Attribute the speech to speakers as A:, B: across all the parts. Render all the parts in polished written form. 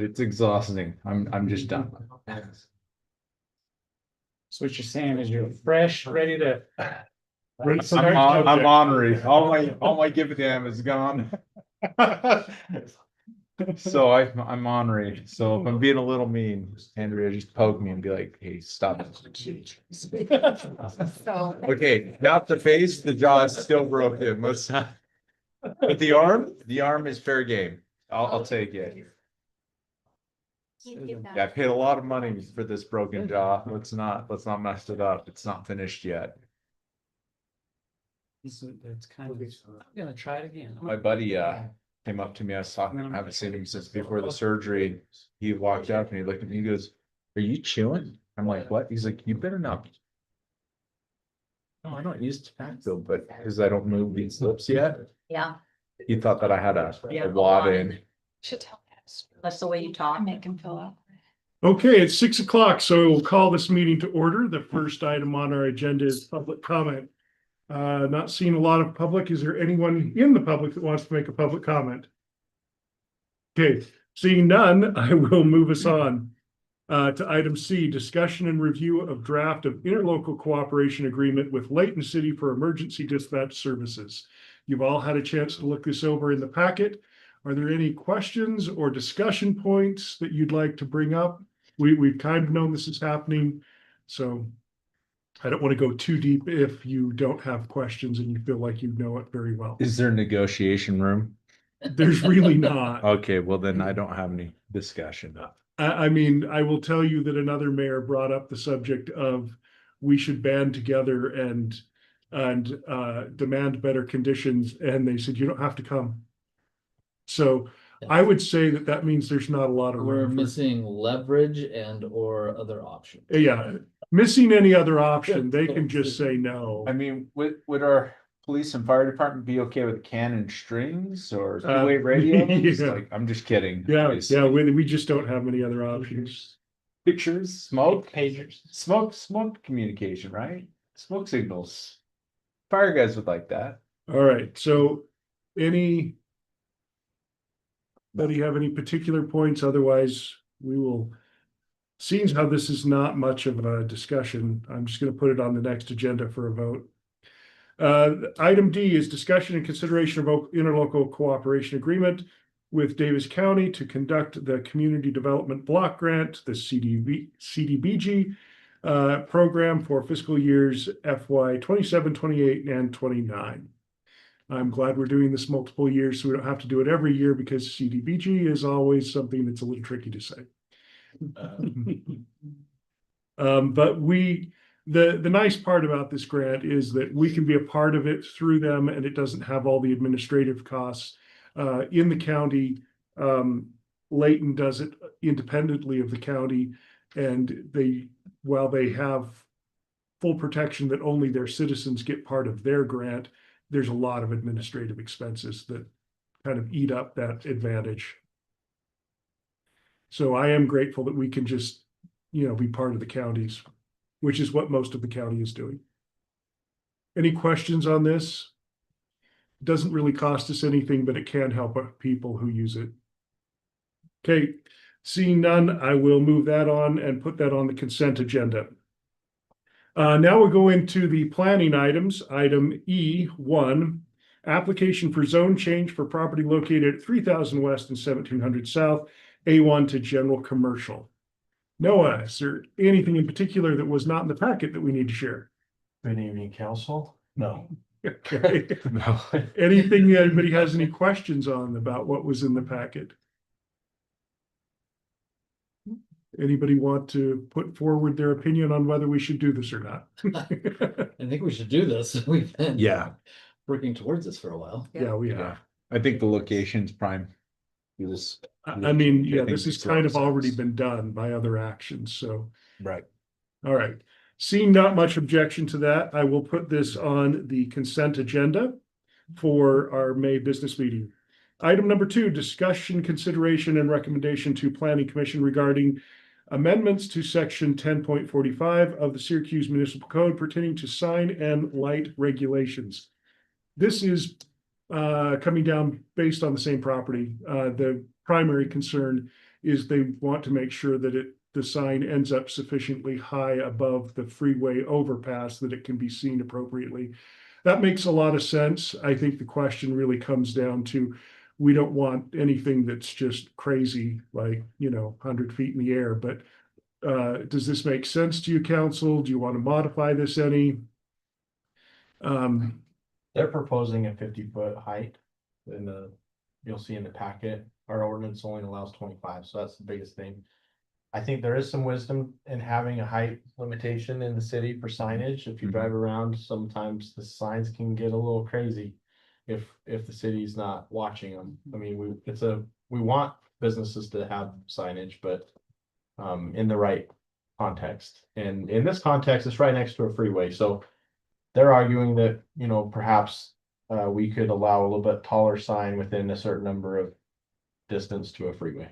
A: It's exhausting. I'm just done.
B: So what you're saying is you're fresh, ready to.
A: I'm ornery. All my give a damn is gone. So I'm ornery. So if I'm being a little mean, Andrea, just poke me and be like, hey, stop.
C: So
A: Okay, not the face, the jaw is still broken. Let's not. But the arm is fair game. I'll take it. Yeah, I paid a lot of money for this broken jaw. Let's not mess it up. It's not finished yet.
B: It's kind of, I'm gonna try it again.
A: My buddy came up to me. I haven't seen him since before the surgery. He walked up and he looked at me. He goes, "Are you chewing?" I'm like, "What?" He's like, "You better not." No, I don't use tobacco, but because I don't move these lips yet.
C: yeah,
A: He thought that I had a wad in.
C: should tell us. That's the way you talk. Make him fill out.
D: Okay, it's 6 o'clock, so we'll call this meeting to order. The first item on our agenda is public comment. Not seeing a lot of public. Is there anyone in the public that wants to make a public comment? Okay, seeing none, I will move us on to item C, discussion and review of draft of interlocal cooperation agreement with Layton City for emergency dispatch services. You've all had a chance to look this over in the packet. Are there any questions or discussion points that you'd like to bring up? We've kind of known this is happening, so I don't want to go too deep if you don't have questions and you feel like you know it very well.
A: Is there negotiation room?
D: There's really not.
A: Okay, well then I don't have any discussion.
D: I mean, I will tell you that another mayor brought up the subject of we should band together and demand better conditions, and they said you don't have to come. So I would say that means there's not a lot of
E: We're
D: room for,
E: missing leverage and or other options.
D: yeah, missing any other option. They can just say no.
A: I mean, would our police and fire department be okay with cannon strings or two-way radios?
D: yeah.
A: Like, I'm just kidding.
D: Yeah,
A: obviously.
D: yeah, we just don't have many other options.
A: Pictures, smoke,
B: Pagers.
A: smoke communication, right? Smoke signals. Fire guys would like that.
D: All right, so anybody have any particular points? Otherwise, we will, seeing how this is not much of a discussion, I'm just gonna put it on the next agenda for a vote. Item D is discussion and consideration of interlocal cooperation agreement with Davis County to conduct the Community Development Block Grant, the CDBG program for fiscal years FY 27, 28, and 29. I'm glad we're doing this multiple years, so we don't have to do it every year because CDBG is always something that's a little tricky to say. But the nice part about this grant is that we can be a part of it through them, and it doesn't have all the administrative costs in the county. Layton does it independently of the county, and while they have full protection that only their citizens get part of their grant, there's a lot of administrative expenses that kind of eat up that advantage. So I am grateful that we can just, be part of the counties, which is what most of the county is doing. Any questions on this? It doesn't really cost us anything, but it can help people who use it. Okay, seeing none, I will move that on and put that on the consent agenda. Now we'll go into the planning items. Item E1, application for zone change for property located at 3000 West and 1700 South, A1 to general commercial. Noah, is there anything in particular that was not in the packet that we need to share?
F: Good evening, council. No.
D: Okay.
A: No.
D: Anything anybody has any questions on about what was in the packet? Anybody want to put forward their opinion on whether we should do this or not?
E: I think we should do this. We've been working towards this for a while.
D: Yeah, we have.
A: Yeah, I think the location's prime.
D: I mean, yeah,
A: I think
D: this has
A: makes a lot
D: kind
A: of
D: of already
A: sense.
D: been done by other actions, so.
A: Right.
D: All right, seeing not much objection to that, I will put this on the consent agenda for our May business meeting. Item number 2, discussion, consideration, and recommendation to Planning Commission regarding amendments to section 10.45 of the Syracuse Municipal Code pertaining to sign and light regulations. This is coming down based on the same property. The primary concern is they want to make sure that the sign ends up sufficiently high above the freeway overpass that it can be seen appropriately. That makes a lot of sense. I think the question really comes down to, we don't want anything that's just crazy, like, 100 feet in the air, but does this make sense to you, council? Do you want to modify this any?
F: They're proposing a 50-foot height in you'll see in the packet, our ordinance only allows 25, so that's the biggest thing. I think there is some wisdom in having a height limitation in the city for signage. If you drive around, sometimes the signs can get a little crazy if the city's not watching them. I mean, we want businesses to have signage, but in the right context. And in this context, it's right next to a freeway, so they're arguing that, perhaps we could allow a little bit taller sign within a certain number of distance to a freeway.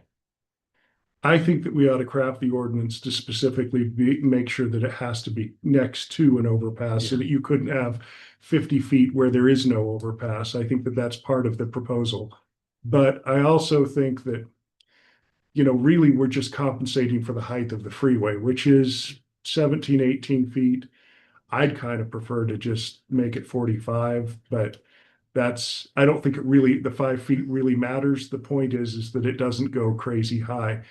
D: I think that we ought to craft the ordinance to specifically make sure that it has to be next to an overpass so that you couldn't have 50 feet where there is no overpass. I think that that's part of the proposal. But I also think that, really we're just compensating for the height of the freeway, which is 17, 18 feet. I'd kind of prefer to just make it 45, but I don't think the 5 feet really matters. The point is that it doesn't go crazy high.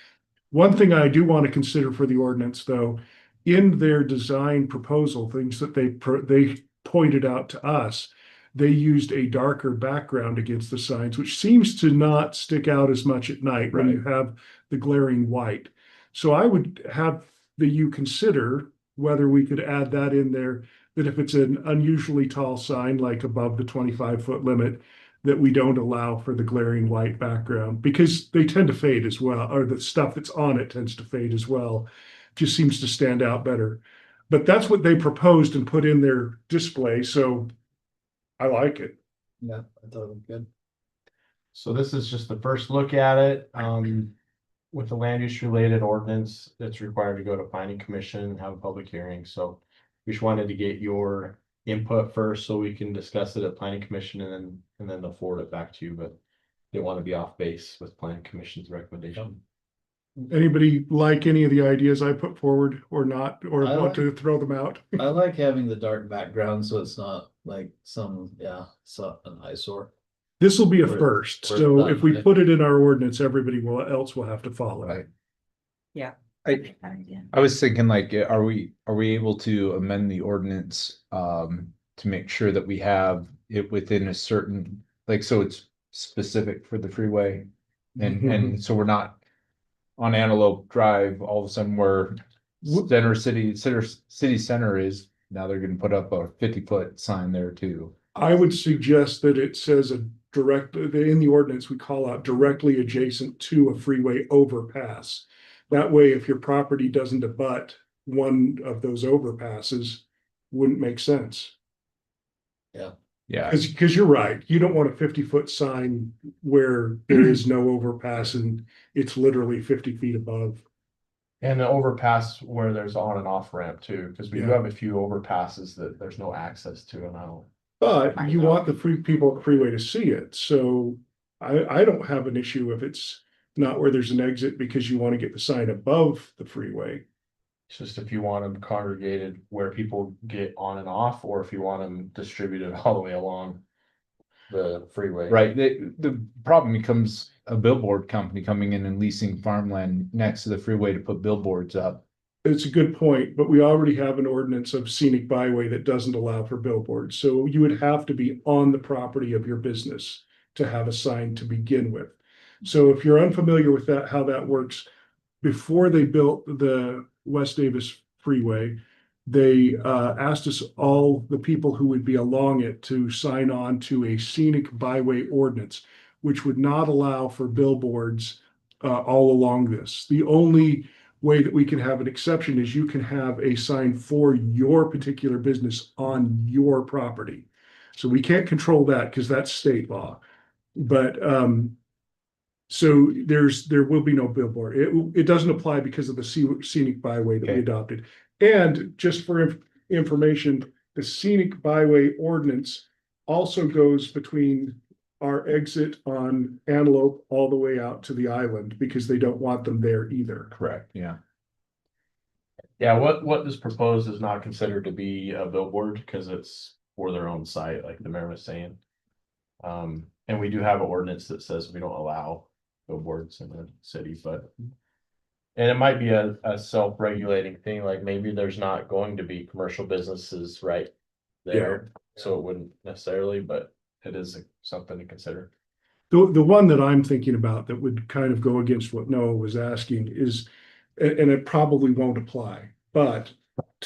D: One thing I do want to consider for the ordinance, though, in their design proposal, things that they pointed out to us, they used a darker background against the signs, which seems to not stick out as much at night when you have the glaring white. So I would have you consider whether we could add that in there, that if it's an unusually tall sign, like above the 25-foot limit, that we don't allow for the glaring white background, because they tend to fade as well, or the stuff that's on it tends to fade as well. Just seems to stand out better. But that's what they proposed and put in their display, so I like it.
E: Yeah, I thought it was good.
F: So this is just the first look at it. With the land use related ordinance, it's required to go to planning commission and have a public hearing. So we just wanted to get your input first so we can discuss it at planning commission and then they'll forward it back to you, but they want to be off base with planning commission's recommendation.
D: Anybody like any of the ideas I put forward or not, or
E: I
D: want
E: like-
D: to throw them out?
E: I like having the dark background so it's not like an eyesore.
D: This will be a
E: We're-
D: first,
E: we're
D: so
E: done,
D: if we
E: right?
D: put it in our ordinance, everybody else will have to follow.
A: Right.
C: I
A: I was thinking like, are we able to amend the ordinance to make sure that we have it within a certain, like, so it's specific for the freeway? And so we're not on Antelope Drive, all of a sudden we're city center is, now they're gonna put up a 50-foot sign there too.
D: I would suggest that it says in the ordinance, we call out directly adjacent to a freeway overpass. That way, if your property doesn't abut one of those overpasses, wouldn't make sense.
A: Yeah,
D: Because you're right, you don't want a 50-foot sign where there is no overpass and it's literally 50 feet above.
F: And the overpass where there's on and off ramp too, because we do
D: Yeah.
F: have a few overpasses that there's no access to, and I don't.
D: But you want the people at the freeway to see it, so I don't have an issue if it's not where there's an exit because you want to get the sign above the freeway.
F: It's just if you want them congregated where people get on and off, or if you want them distributed all the way along the freeway.
A: right. The problem becomes a billboard company coming in and leasing farmland next to the freeway to put billboards up.
D: It's a good point, but we already have an ordinance of scenic byway that doesn't allow for billboards, so you would have to be on the property of your business to have a sign to begin with. So if you're unfamiliar with that, how that works, before they built the West Davis Freeway, they asked us, all the people who would be along it, to sign on to a scenic byway ordinance, which would not allow for billboards all along this. The only way that we can have an exception is you can have a sign for your particular business on your property. So we can't control that because that's state law. But so there will be no billboard. It doesn't apply because of the scenic byway that we
A: Okay.
D: adopted. And just for information, the scenic byway ordinance also goes between our exit on Antelope all the way out to the island because they don't want them there either.
A: Correct, yeah.
F: Yeah, what is proposed is not considered to be a billboard because it's for their own site, like the mayor was saying. And we do have an ordinance that says we don't allow billboards in the city, but. And it might be a self-regulating thing, like maybe there's not going to be commercial businesses right there. So it wouldn't necessarily, but it is something to consider.
D: The one that I'm thinking about that would kind of go against what Noah was asking is, and it probably won't apply, but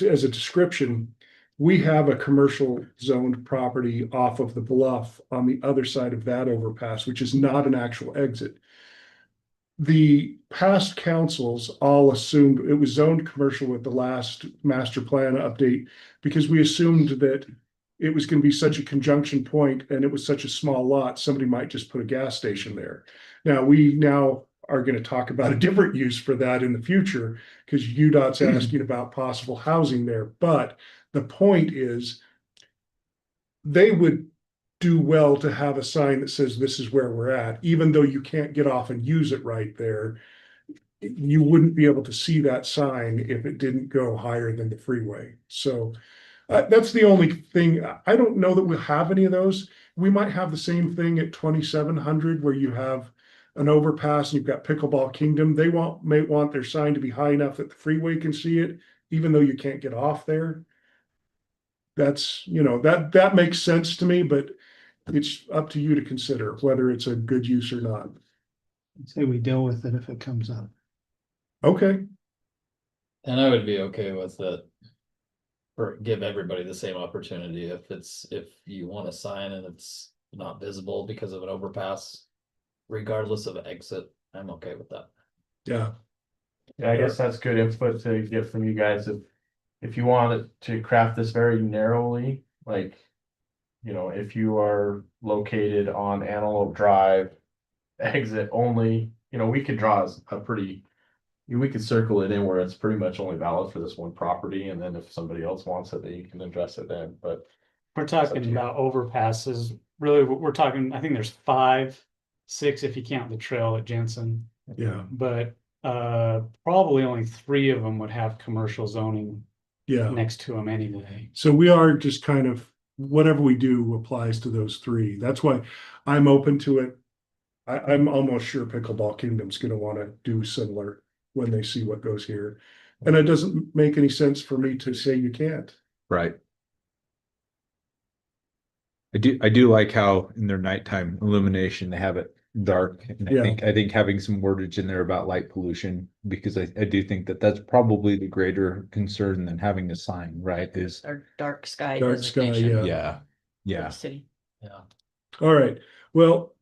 D: as a description, we have a commercial zoned property off of the bluff on the other side of that overpass, which is not an actual exit. The past councils all assumed it was zoned commercial with the last master plan update because we assumed that it was going to be such a conjunction point and it was such a small lot, somebody might just put a gas station there. Now, we are going to talk about a different use for that in the future because UDOT's asking about possible housing there. But the point is they would do well to have a sign that says this is where we're at, even though you can't get off and use it right there. You wouldn't be able to see that sign if it didn't go higher than the freeway. So that's the only thing. I don't know that we'll have any of those. We might have the same thing at 2700 where you have an overpass and you've got Pickleball Kingdom. They may want their sign to be high enough that the freeway can see it, even though you can't get off there. That's, that makes sense to me, but it's up to you to consider whether it's a good use or not.
G: Say we deal with it if it comes up.
D: Okay,
E: And I would be okay with it. For give everybody the same opportunity if you want a sign and it's not visible because of an overpass. Regardless of exit, I'm okay with that.
D: yeah.
F: Yeah, I guess that's good input to get from you guys. If you want it to craft this very narrowly, like, if you are located on Antelope Drive, exit only, we could draw a pretty, we could circle it in where it's pretty much only valid for this one property, and then if somebody else wants it, then you can address it then, but.
B: We're talking about overpasses, really, we're talking, I think there's 5, 6 if you count the trail at Jensen.
D: Yeah,
B: But probably only 3 of them would have commercial zoning
D: yeah.
B: next to them anyway.
D: So we are just kind of, whatever we do applies to those 3. That's why I'm open to it. I'm almost sure Pickleball Kingdom's gonna want to do similar when they see what goes here. And it doesn't make any sense for me to say you can't.
A: Right. I do like how in their nighttime illumination, they have it dark. And
D: Yeah.
A: I think having some wordage in there about light pollution, because I do think that that's probably the greater concern than having a sign, right? Is
C: Our dark sky.
D: Dark sky,
C: designation
A: yeah,
C: for
A: yeah.
C: the City.
E: Yeah.
D: All right, well,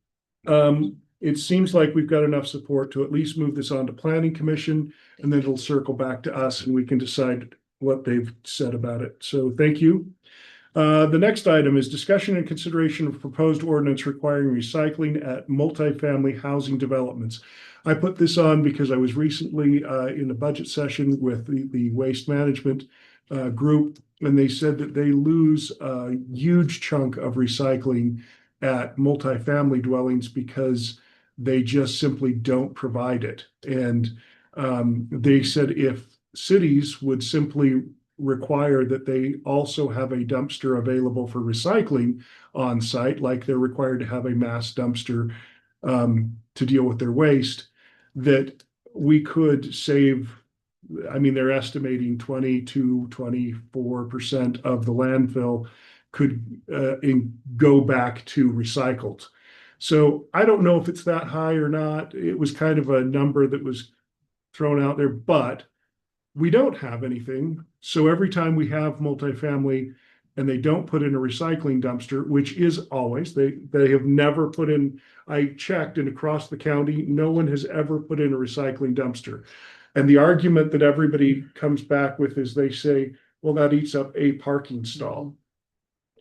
D: it seems like we've got enough support to at least move this on to planning commission, and then it'll circle back to us and we can decide what they've said about it. So thank you. The next item is discussion and consideration of proposed ordinance requiring recycling at multifamily housing developments. I put this on because I was recently in a budget session with the waste management group, and they said that they lose a huge chunk of recycling at multifamily dwellings because they just simply don't provide it. And they said if cities would simply require that they also have a dumpster available for recycling on site, like they're required to have a mass dumpster to deal with their waste, that we could save, they're estimating 20 to 24% of the landfill could go back to recycled. So I don't know if it's that high or not. It was kind of a number that was thrown out there, but we don't have anything. So every time we have multifamily and they don't put in a recycling dumpster, which is always, they have never put in, I checked, and across the county, no one has ever put in a recycling dumpster. And the argument that everybody comes back with is they say, well, that eats up a parking stall.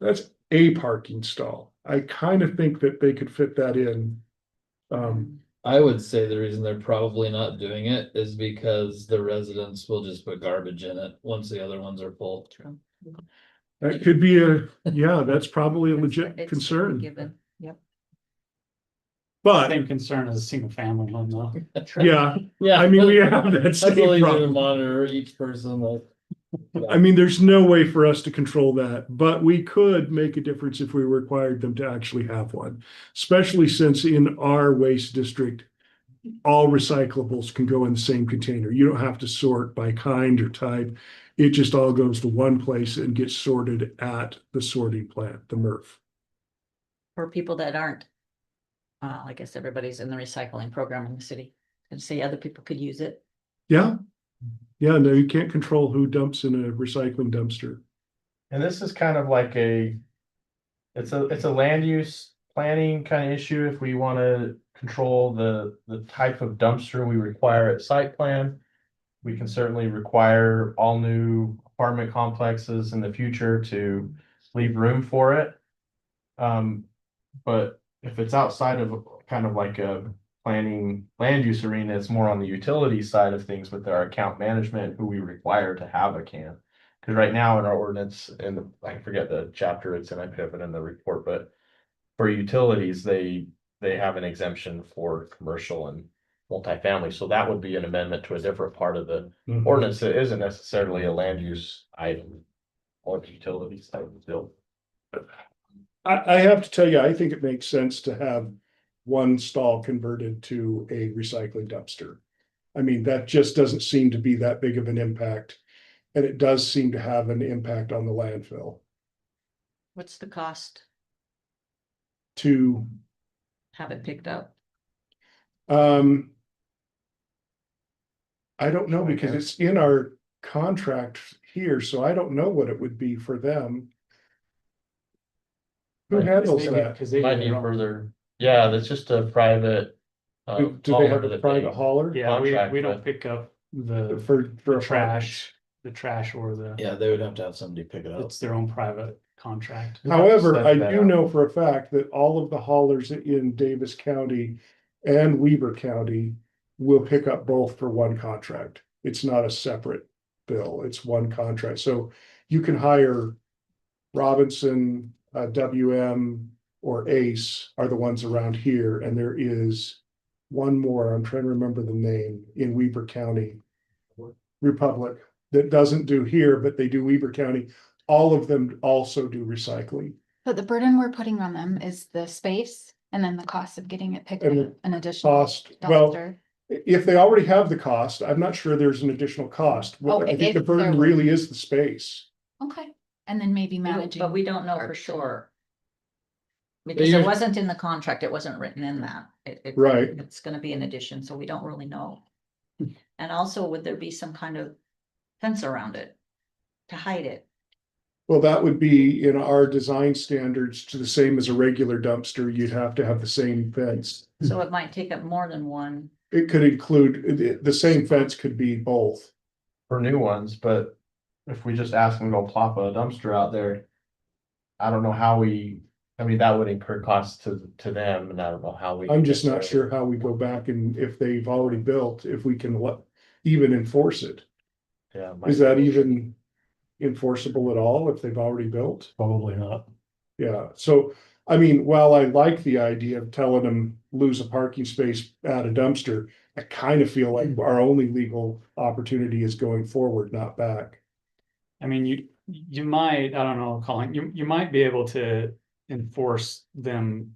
D: That's a parking stall. I kind of think that they could fit that in.
E: I would say the reason they're probably not doing it is because the residents will just put garbage in it once the other ones are full.
D: That could be that's probably a legit
C: It's
D: concern.
C: given. Yep.
D: But,
B: Same concern as a single family home though.
D: yeah,
E: Yeah.
D: I mean, we have that
E: That's
D: same
E: easy to
D: problem.
E: monitor each person like.
D: I mean, there's no way for us to control that, but we could make a difference if we required them to actually have one. Especially since in our waste district, all recyclables can go in the same container. You don't have to sort by kind or type. It just all goes to one place and gets sorted at the sorting plant, the MRF.
C: For people that aren't. I guess everybody's in the recycling program in the city, and say other people could use it.
D: Yeah. Yeah, no, you can't control who dumps in a recycling dumpster.
F: And this is kind of like it's a land use planning kind of issue. If we want to control the type of dumpster we require at site plan, we can certainly require all new apartment complexes in the future to leave room for it. But if it's outside of kind of like a planning land use arena, it's more on the utility side of things with our account management, who we require to have a can. Because right now in our ordinance, I forget the chapter it's in, I put it in the report, but for utilities, they have an exemption for commercial and multifamily. So that would be an amendment to a different part of the ordinance that isn't necessarily a land use item or utilities type of deal.
D: I have to tell you, I think it makes sense to have one stall converted to a recycling dumpster. I mean, that just doesn't seem to be that big of an impact. And it does seem to have an impact on the landfill
C: What's the cost?
D: to,
C: Have it picked up?
D: I don't know because it's in our contract here, so I don't know what it would be for them. Who handles that?
B: Because they
F: Might
B: do
F: need
B: their own.
F: further, yeah, that's just a private.
D: Do they have a private hauler?
B: Yeah,
F: contract
B: we don't
F: with-
B: pick up the
D: For
B: trash, or the,
E: Yeah, they would have to have somebody pick it up.
B: it's their own private contract.
D: However,
F: Set
D: I
F: that
D: do
F: up.
D: know for a fact that all of the haulers in Davis County and Weber County will pick up both for one contract. It's not a separate bill, it's one contract. So you can hire Robinson, WM, or Ace are the ones around here, and there is one more, I'm trying to remember the name, in Weber County. Republic, that doesn't do here, but they do Weber County. All of them also do recycling.
H: But the burden we're putting on them is the space and then the cost of getting it picked
D: And
H: up, an additional
D: Cost, well,
H: dumpster.
D: if they already have the cost, I'm not sure there's an additional cost.
H: Oh,
D: I think
H: if
D: the burden
H: there were-
D: really is the space.
H: Okay, and then maybe managing.
C: But we don't know for
H: parts.
C: sure. Because
E: you're-
C: it wasn't in the contract, it wasn't written in that.
D: Right.
C: It's gonna be an addition, so we don't really know. And also, would there be some kind of fence around it to hide it?
D: Well, that would be in our design standards to the same as a regular dumpster. You'd have to have the same fence.
C: So it might take up more than one.
D: It could include, the same fence could be both.
F: For new ones, but if we just ask them to go plop a dumpster out there. I don't know how that would incur costs to them, and I don't know how we.
D: I'm just not sure how we go back and if they've already built, if we can even enforce it.
F: Yeah.
D: Is that even enforceable at all if they've already built?
B: Probably not.
D: Yeah, so, I mean, while I like the idea of telling them lose a parking space at a dumpster, I kind of feel like our only legal opportunity is going forward, not back.
B: I mean, you might, I don't know, Colin, you might be able to enforce them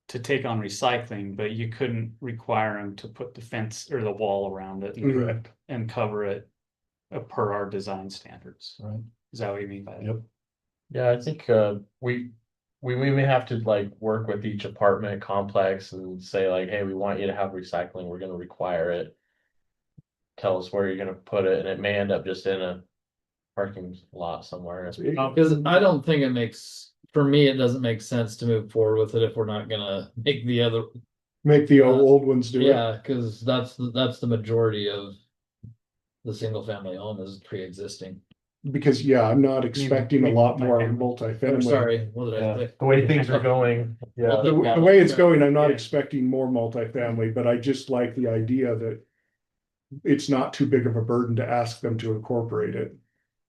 B: to take on recycling, but you couldn't require them to put the fence or the wall around it
D: Correct.
B: and cover it per our design standards.
E: Right.
B: Is that what you mean by that?
E: Yep.
F: Yeah, I think we may have to like work with each apartment complex and say like, hey, we want you to have recycling, we're gonna require it. Tell us where you're gonna put it, and it may end up just in a parking lot somewhere.
E: Because I don't think for me, it doesn't make sense to move forward with it if we're not gonna make the other.
D: Make the old ones do it.
E: Yeah, because that's the majority of the single family home is pre-existing.
D: Because, yeah, I'm not expecting a lot more
E: I'm
D: multifamily.
E: sorry, what did I
F: Yeah,
E: say?
F: the way things are going, yeah.
D: The way it's going, I'm not
B: Yeah.
D: expecting more multifamily, but I just like the idea that it's not too big of a burden to ask them to incorporate it.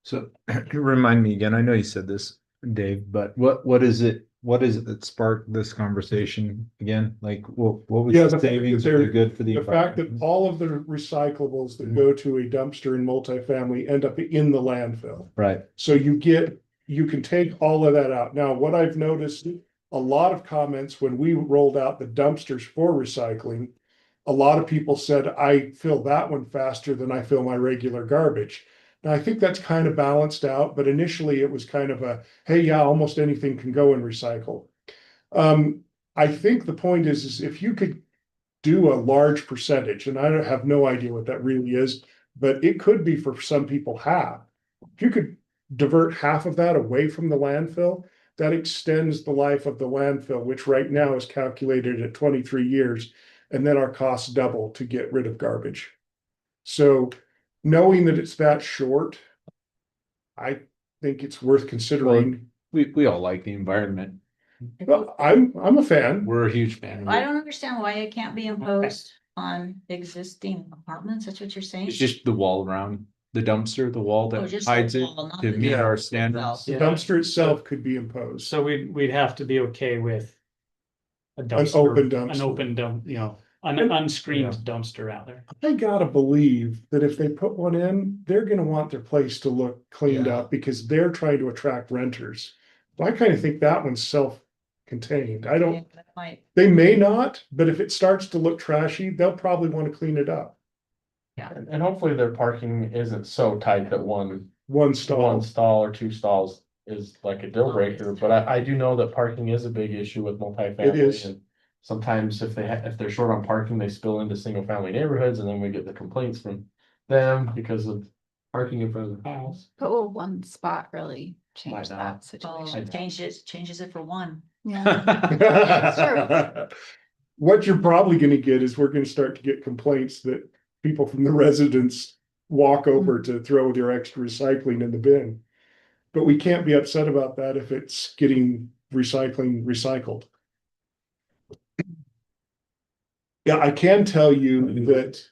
A: So remind me again, I know you said this, Dave, but what is it what is it that sparked this conversation again? Like, what was
D: Yeah,
A: the
D: the fact that
A: savings that
D: they're-
A: are good for the
D: The fact that
A: environment?
D: all of the recyclables that go to a dumpster in multifamily end up in the landfill.
A: Right,
D: So you can take all of that out. Now, what I've noticed, a lot of comments when we rolled out the dumpsters for recycling. A lot of people said, I fill that one faster than I fill my regular garbage. Now, I think that's kind of balanced out, but initially it was kind of a, hey, yeah, almost anything can go and recycle. I think the point is if you could do a large percentage, and I don't have no idea what that really is, but it could be for some people half. If you could divert half of that away from the landfill, that extends the life of the landfill, which right now is calculated at 23 years. And then our costs double to get rid of garbage. So knowing that it's that short, I think it's worth considering.
A: we all like the environment.
D: Well, I'm a fan.
A: We're a huge fan of
C: I
A: it.
C: don't understand why it can't be imposed on existing apartments. That's what you're saying?
A: It's just the wall around the dumpster, the wall
C: Oh,
A: that
C: just the
A: hides it
C: wall, not
A: to
C: the
A: meet
C: dumpster
A: our
C: itself.
A: standards.
D: The
B: Yeah.
D: dumpster itself could be imposed.
B: So we'd have to be okay with a
D: An
B: dumpster,
D: open
B: an
D: dumpster.
B: open dump, you know, an
D: And-
B: unscreened dumpster out there.
D: I gotta believe that if they put one in, they're gonna want their place to look cleaned
E: Yeah.
D: up because they're trying to attract renters. Well, I kind of think that one's self-contained. I don't,
C: Yeah, that might-
D: they may not, but if it starts to look trashy, they'll probably want to clean it up.
F: And hopefully their parking isn't so tight that one
D: One stall.
F: stall or two stalls is like a deal breaker, but I do know that parking is a big issue with multifamily.
D: It is.
F: And sometimes if if they're short on parking, they spill into single family neighborhoods and then we get the complaints from them because of parking in front of the house.
H: But will one spot really change
F: Might
H: that
F: not.
C: Oh,
H: situation?
C: changes it for one.
H: Yeah.
D: What you're probably gonna get is we're gonna start to get complaints that people from the residents walk over to throw their extra recycling in the bin. But we can't be upset about that if it's getting recycled. Yeah, I can tell you that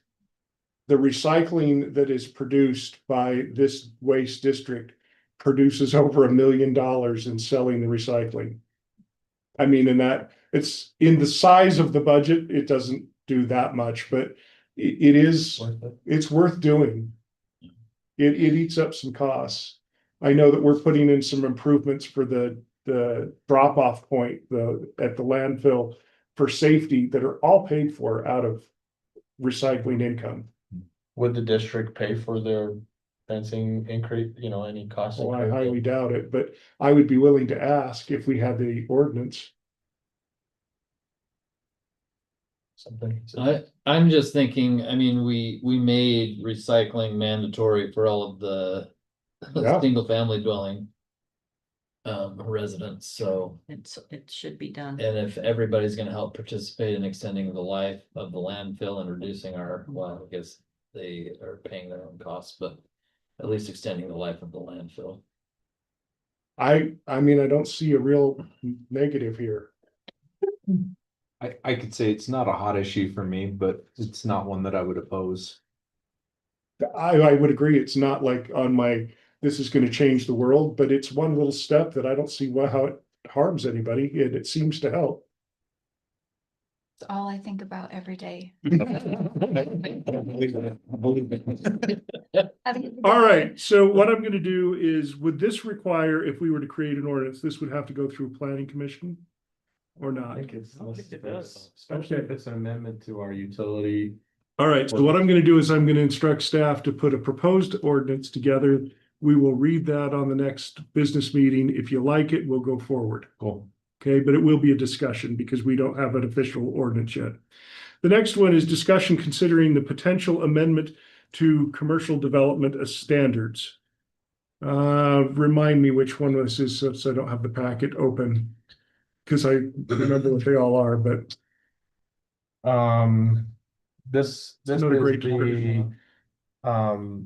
D: the recycling that is produced by this waste district produces over $1 million in selling the recycling. I mean, in that, it's in the size of the budget, it doesn't do that much, but it is,
F: Worth it.
D: it's worth doing. It eats up some costs. I know that we're putting in some improvements for the drop off point, at the landfill for safety that are all paid for out of recycling income.
F: Would the district pay for their fencing increase, any costs?
D: Well, I
F: incurred?
D: highly doubt it, but I would be willing to ask if we had the ordinance.
F: Something.
E: I'm just thinking, I mean, we made recycling mandatory for all of the
D: Yeah.
E: single family dwelling residents, so.
C: It should be done.
E: And if everybody's gonna help participate in extending the life of the landfill and reducing well, I guess they are paying their own costs, but at least extending the life of the landfill.
D: I mean, I don't see a real negative here.
A: I could say it's not a hot issue for me, but it's not one that I would oppose.
D: I would agree, it's not like on my, this is gonna change the world, but it's one little step that I don't see how it harms anybody, and it seems to help.
H: It's all I think about every day.
D: All right, so what I'm gonna do is, would this require, if we were to create an ordinance, this would have to go through planning commission? Or
F: I
D: not?
F: think it's,
B: I don't think it does.
F: especially if it's an amendment to our utility.
D: All right, so what I'm gonna do is I'm gonna instruct staff to put a proposed ordinance together. We will read that on the next business meeting. If you like it, we'll go forward.
A: Cool.
D: Okay, but it will be a discussion because we don't have an official ordinance yet. The next one is discussion considering the potential amendment to commercial development as standards. Remind me which one this is, so I don't have the packet open. Cause I remember what they all are, but
F: This
D: not
F: is
D: a great
F: the,
D: description.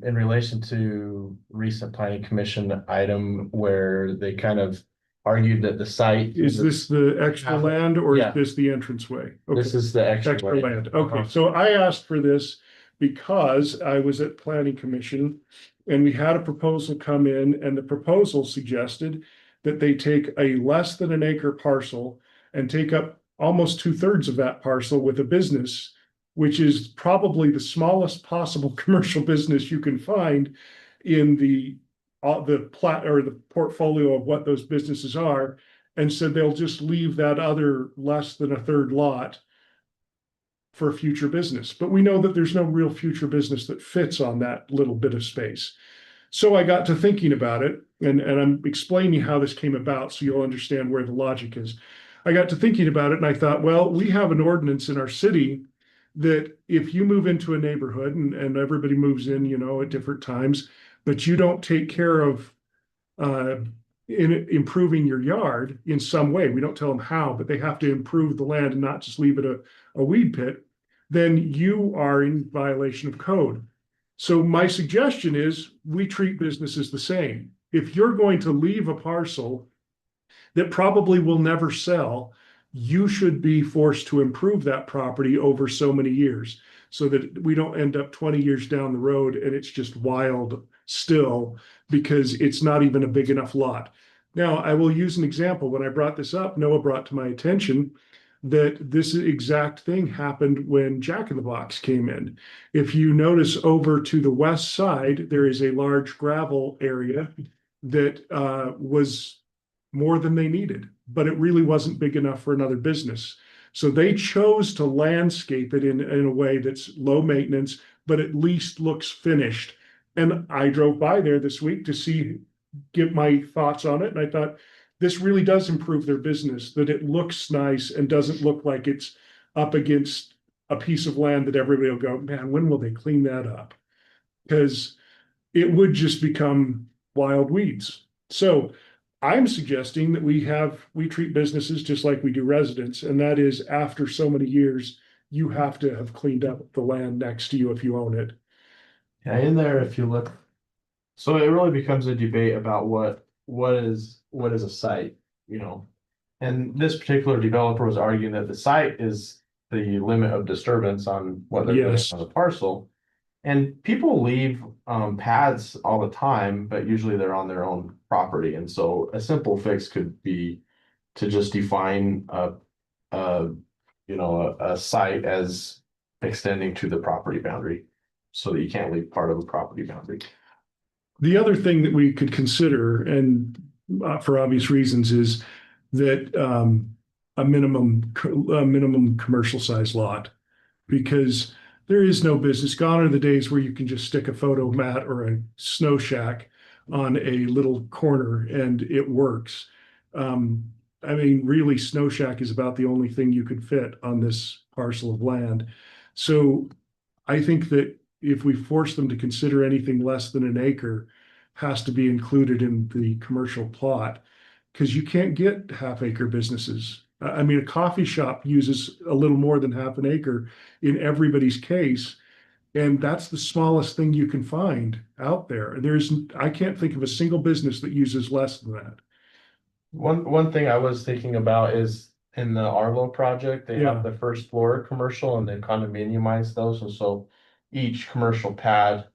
F: in relation to recent planning commission item where they kind of argued that the site.
D: Is this the extra land or is
F: Yeah.
D: this the entranceway?
F: This
D: Okay.
F: is the extra.
D: Extra land, okay,
F: Uh-huh.
D: so I asked for this because I was at planning commission. And we had a proposal come in and the proposal suggested that they take a less than an acre parcel and take up almost 2/3 of that parcel with a business, which is probably the smallest possible commercial business you can find in the plat or the portfolio of what those businesses are, and said they'll just leave that other less than a third lot for future business. But we know that there's no real future business that fits on that little bit of space. So I got to thinking about it, and I'm explaining how this came about so you'll understand where the logic is. I got to thinking about it and I thought, well, we have an ordinance in our city that if you move into a neighborhood and everybody moves in, you know, at different times, but you don't take care of in improving your yard in some way, we don't tell them how, but they have to improve the land and not just leave it a weed pit, then you are in violation of code. So my suggestion is we treat businesses the same. If you're going to leave a parcel that probably will never sell, you should be forced to improve that property over so many years so that we don't end up 20 years down the road and it's just wild still because it's not even a big enough lot. Now, I will use an example. When I brought this up, Noah brought to my attention that this exact thing happened when Jack in the Box came in. If you notice over to the west side, there is a large gravel area that was more than they needed, but it really wasn't big enough for another business. So they chose to landscape it in a way that's low maintenance, but at least looks finished. And I drove by there this week to get my thoughts on it. And I thought, this really does improve their business, that it looks nice and doesn't look like it's up against a piece of land that everybody will go, man, when will they clean that up? Because it would just become wild weeds. So I'm suggesting that we treat businesses just like we do residents, and that is after so many years, you have to have cleaned up the land next to you if you own it.
F: Yeah, in there, if you look, so it really becomes a debate about what is a site, you know? And this particular developer was arguing that the site is the limit of disturbance on what they're doing
D: Yes.
F: on the parcel. And people leave pads all the time, but usually they're on their own property. And so a simple fix could be to just define a site as extending to the property boundary so that you can't leave part of a property boundary.
D: The other thing that we could consider, and for obvious reasons, is that a minimum commercial size lot, because there is no business. Gone are the days where you can just stick a photo mat or a snow shack on a little corner and it works. I mean, really, snow shack is about the only thing you could fit on this parcel of land. So I think that if we force them to consider anything less than an acre, has to be included in the commercial plot, because you can't get half-acre businesses. I mean, a coffee shop uses a little more than half an acre in everybody's case, and that's the smallest thing you can find out there. I can't think of a single business that uses less than that.
F: One thing I was thinking about is in the Arlo project, they
D: Yeah.
F: have the first floor commercial and they condominiumize those, and so each commercial pad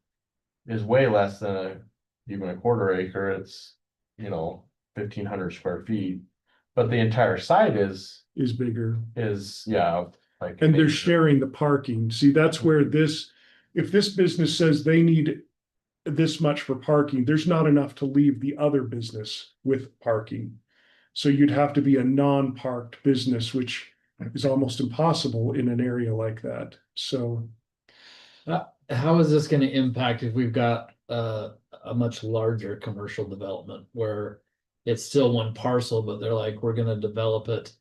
F: is way less than even a quarter acre. It's 1,500 square feet, but the entire site is
D: Bigger.
F: like.
D: And they're sharing the parking. See, that's where if this business says they need this much for parking, there's not enough to leave the other business with parking. So you'd have to be a non-parked business, which is almost impossible in an area like that. So
E: How is this gonna impact if we've got a much larger commercial development where it's still one parcel, but they're like, we're gonna develop it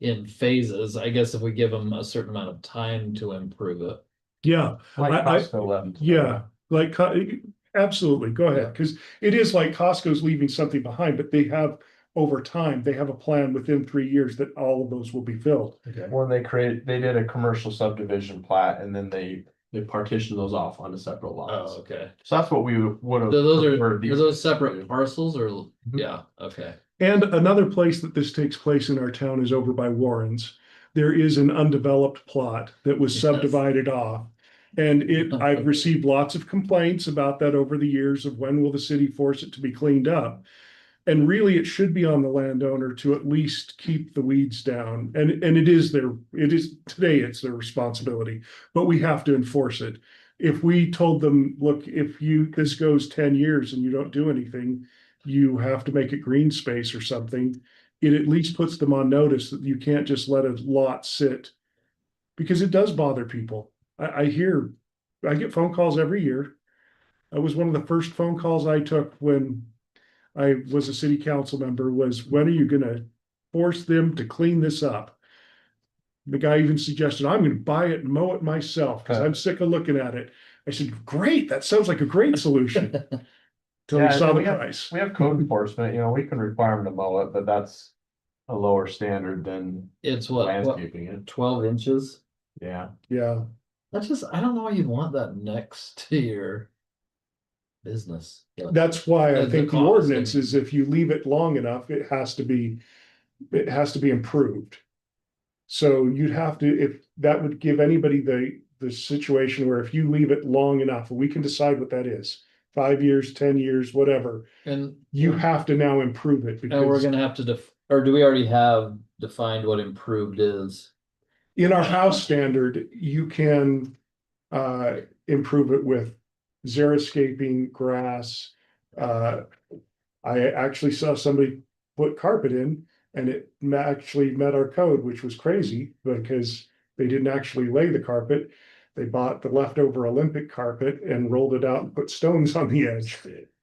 E: in phases? I guess if we give them a certain amount of time to improve it.
D: yeah,
F: Like Costco left.
D: yeah, like absolutely. Go ahead, because it is like Costco's leaving something behind, but they have over time, they have a plan within 3 years that all of those will be filled.
F: When they did a commercial subdivision plat and then they partitioned those off onto separate lots.
E: Oh, okay.
F: So that's what we would have.
E: So those are
F: preferred these
E: those
F: to
E: separate
F: do.
E: parcels or, yeah, okay.
D: And another place that this takes place in our town is over by Warren's. There is an undeveloped plot that was
E: Yes.
D: subdivided off. And I've received lots of complaints about that over the years of when will the city force it to be cleaned up. And really, it should be on the landowner to at least keep the weeds down. And it is today, it's their responsibility, but we have to enforce it. If we told them, look, if this goes 10 years and you don't do anything, you have to make it green space or something. It at least puts them on notice that you can't just let a lot sit. Because it does bother people. I get phone calls every year. It was one of the first phone calls I took when I was a city council member was, when are you gonna force them to clean this up? The guy even suggested, I'm gonna buy it and mow it myself, because I'm sick of looking at it. I said, great, that sounds like a great solution. Till
F: Yeah,
D: we saw
F: and
D: the
F: we have-
D: price.
F: We have code enforcement, we can require them to mow it, but that's a lower standard than
E: It's what,
F: landscaping it.
E: 12 inches?
F: Yeah.
D: Yeah,
E: I don't know why you'd want that next to your business. but-
D: that's why I
E: The
D: think the
E: cost,
D: ordinance is if you leave it long enough, it has to be improved. So you'd have to, if that would give anybody the situation where if you leave it long enough, we can decide what that is. 5 years, 10 years, whatever,
E: And
D: you have to now improve it
E: and we're
D: because
E: gonna have to or do we already have defined what improved is?
D: in our house standard, you can improve it with xeriscaping, grass. I actually saw somebody put carpet in and it actually met our code, which was crazy because they didn't actually lay the carpet. They bought the leftover Olympic carpet and rolled it out and put stones on the edge.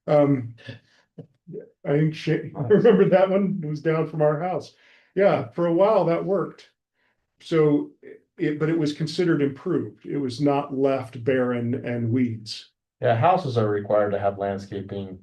D: I think I remember that one. It was down from our house. Yeah, for a while that worked. So but it was considered improved. It was not left barren and weeds.
F: Yeah, houses are required to have landscaping.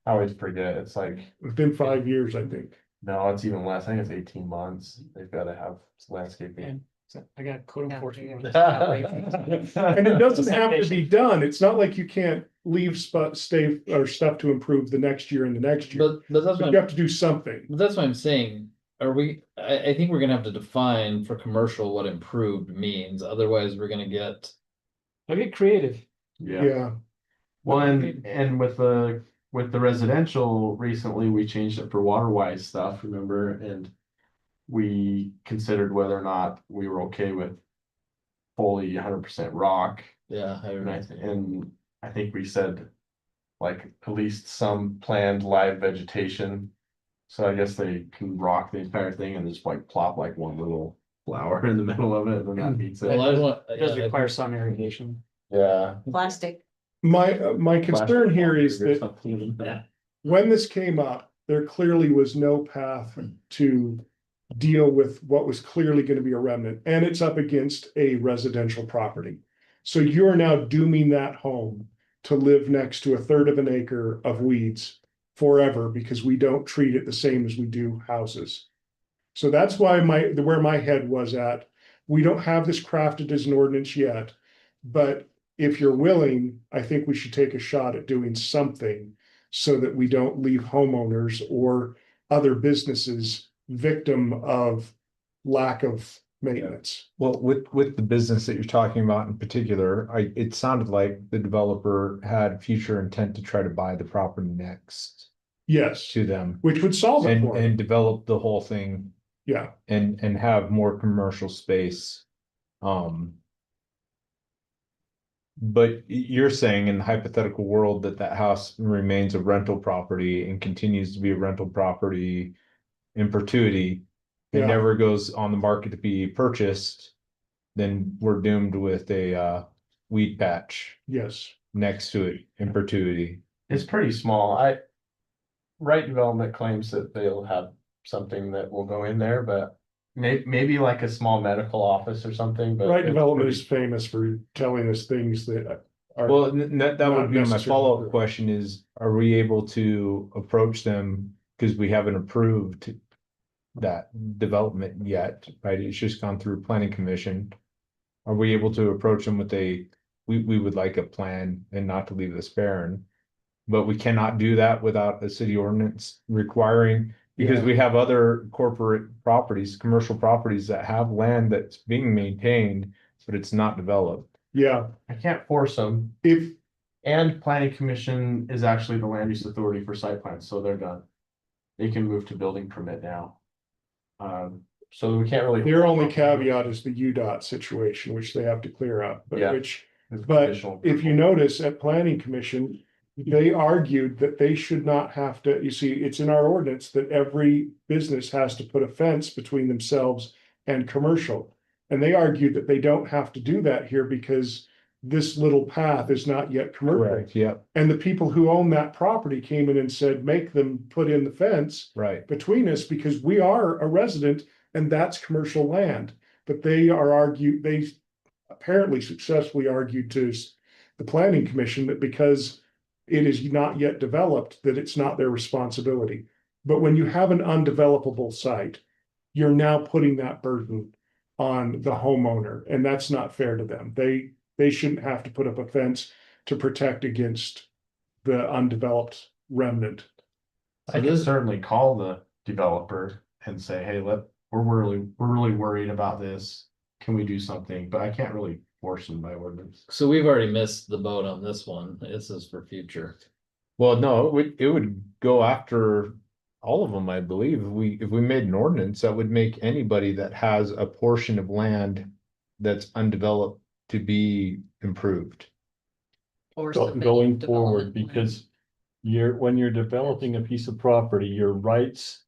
F: I always forget, it's like,
D: Within 5 years, I think.
F: no, it's even less, I think it's 18 months, they've gotta have landscaping.
B: And so I got code
C: Yeah,
B: enforcement.
D: And it doesn't have to be done. It's not like you can't leave stuff to improve the next year and the next year.
E: But that's
D: But
E: what
D: you have to do something.
E: that's what I'm saying. I think we're gonna have to define for commercial what improved means, otherwise we're gonna get.
B: I'll get creative.
D: Yeah,
F: Well, and with the residential, recently, we changed it for water wise stuff, remember, and we considered whether or not we were okay with fully 100% rock,
E: Yeah,
F: and I think we said like at least some planned live vegetation. So I guess they can rock the entire thing and just like plop like one little flower in the middle of it, and then that beats
E: well,
F: it.
E: I want.
B: It does require some irrigation.
F: Yeah.
C: Plastic.
D: my concern here is that
F: that.
D: when this came up, there clearly was no path to deal with what was clearly going to be a remnant, and it's up against a residential property. So you're now dooming that home to live next to a third of an acre of weeds forever because we don't treat it the same as we do houses. So that's why where my head was at. We don't have this crafted as an ordinance yet, but if you're willing, I think we should take a shot at doing something so that we don't leave homeowners or other businesses victim of lack of maintenance.
A: Well, with the business that you're talking about in particular, it sounded like the developer had future intent to try to buy the property next
D: Yes,
A: to them
D: which would solve it for
A: and
D: them.
A: develop the whole thing
D: Yeah,
A: and have more commercial space. But you're saying in the hypothetical world that house remains a rental property and continues to be a rental property in perpetuity. It
D: Yeah.
A: never goes on the market to be purchased, then we're doomed with a weed patch
D: yes.
A: next to it in perpetuity.
F: It's pretty small. Right Development claims that they'll have something that will go in there, but maybe like a small medical office or something, but.
D: Right
F: it's
D: development
F: pretty-
D: is famous for telling us things that are.
A: Well, that
D: not
A: would be my
D: necessarily
A: follow-up
D: true.
A: question is, are we able to approach them? Because we haven't approved that development yet, right? It's just gone through planning commission. Are we able to approach them with we would like a plan and not to leave this barren? But we cannot do that without a city ordinance requiring, because
D: Yeah.
A: we have other corporate properties, commercial properties that have land that's being maintained, but it's not developed.
D: Yeah,
F: I can't force them,
D: if,
F: and planning commission is actually the land use authority for site plans, so they're done. they can move to building permit now. So we can't really.
D: Their only caveat is the UDOT situation, which they have to clear up, but
F: Yeah.
D: which, but if you notice at planning commission, they argued that they should not have to, you see, it's in our ordinance that every business has to put a fence between themselves and commercial. And they argued that they don't have to do that here because this little path is not yet commercial.
A: Correct, yep,
D: And the people who own that property came in and said, make them put in the fence
A: right.
D: between us because we are a resident and that's commercial land. But they apparently successfully argued to the planning commission that because it is not yet developed, that it's not their responsibility. But when you have an undevelopable site, you're now putting that burden on the homeowner, and that's not fair to them. They shouldn't have to put up a fence to protect against the undeveloped remnant.
F: I can certainly call the developer and say, hey, we're really worried about this. Can we do something? But I can't really force them by ordinance.
E: So we've already missed the boat on this one. This is for future.
A: Well, no, it would go after all of them, I believe. If we made an ordinance, that would make anybody that has a portion of land that's undeveloped to be improved.
C: Or
I: Going forward, because when you're developing a piece of property, your rights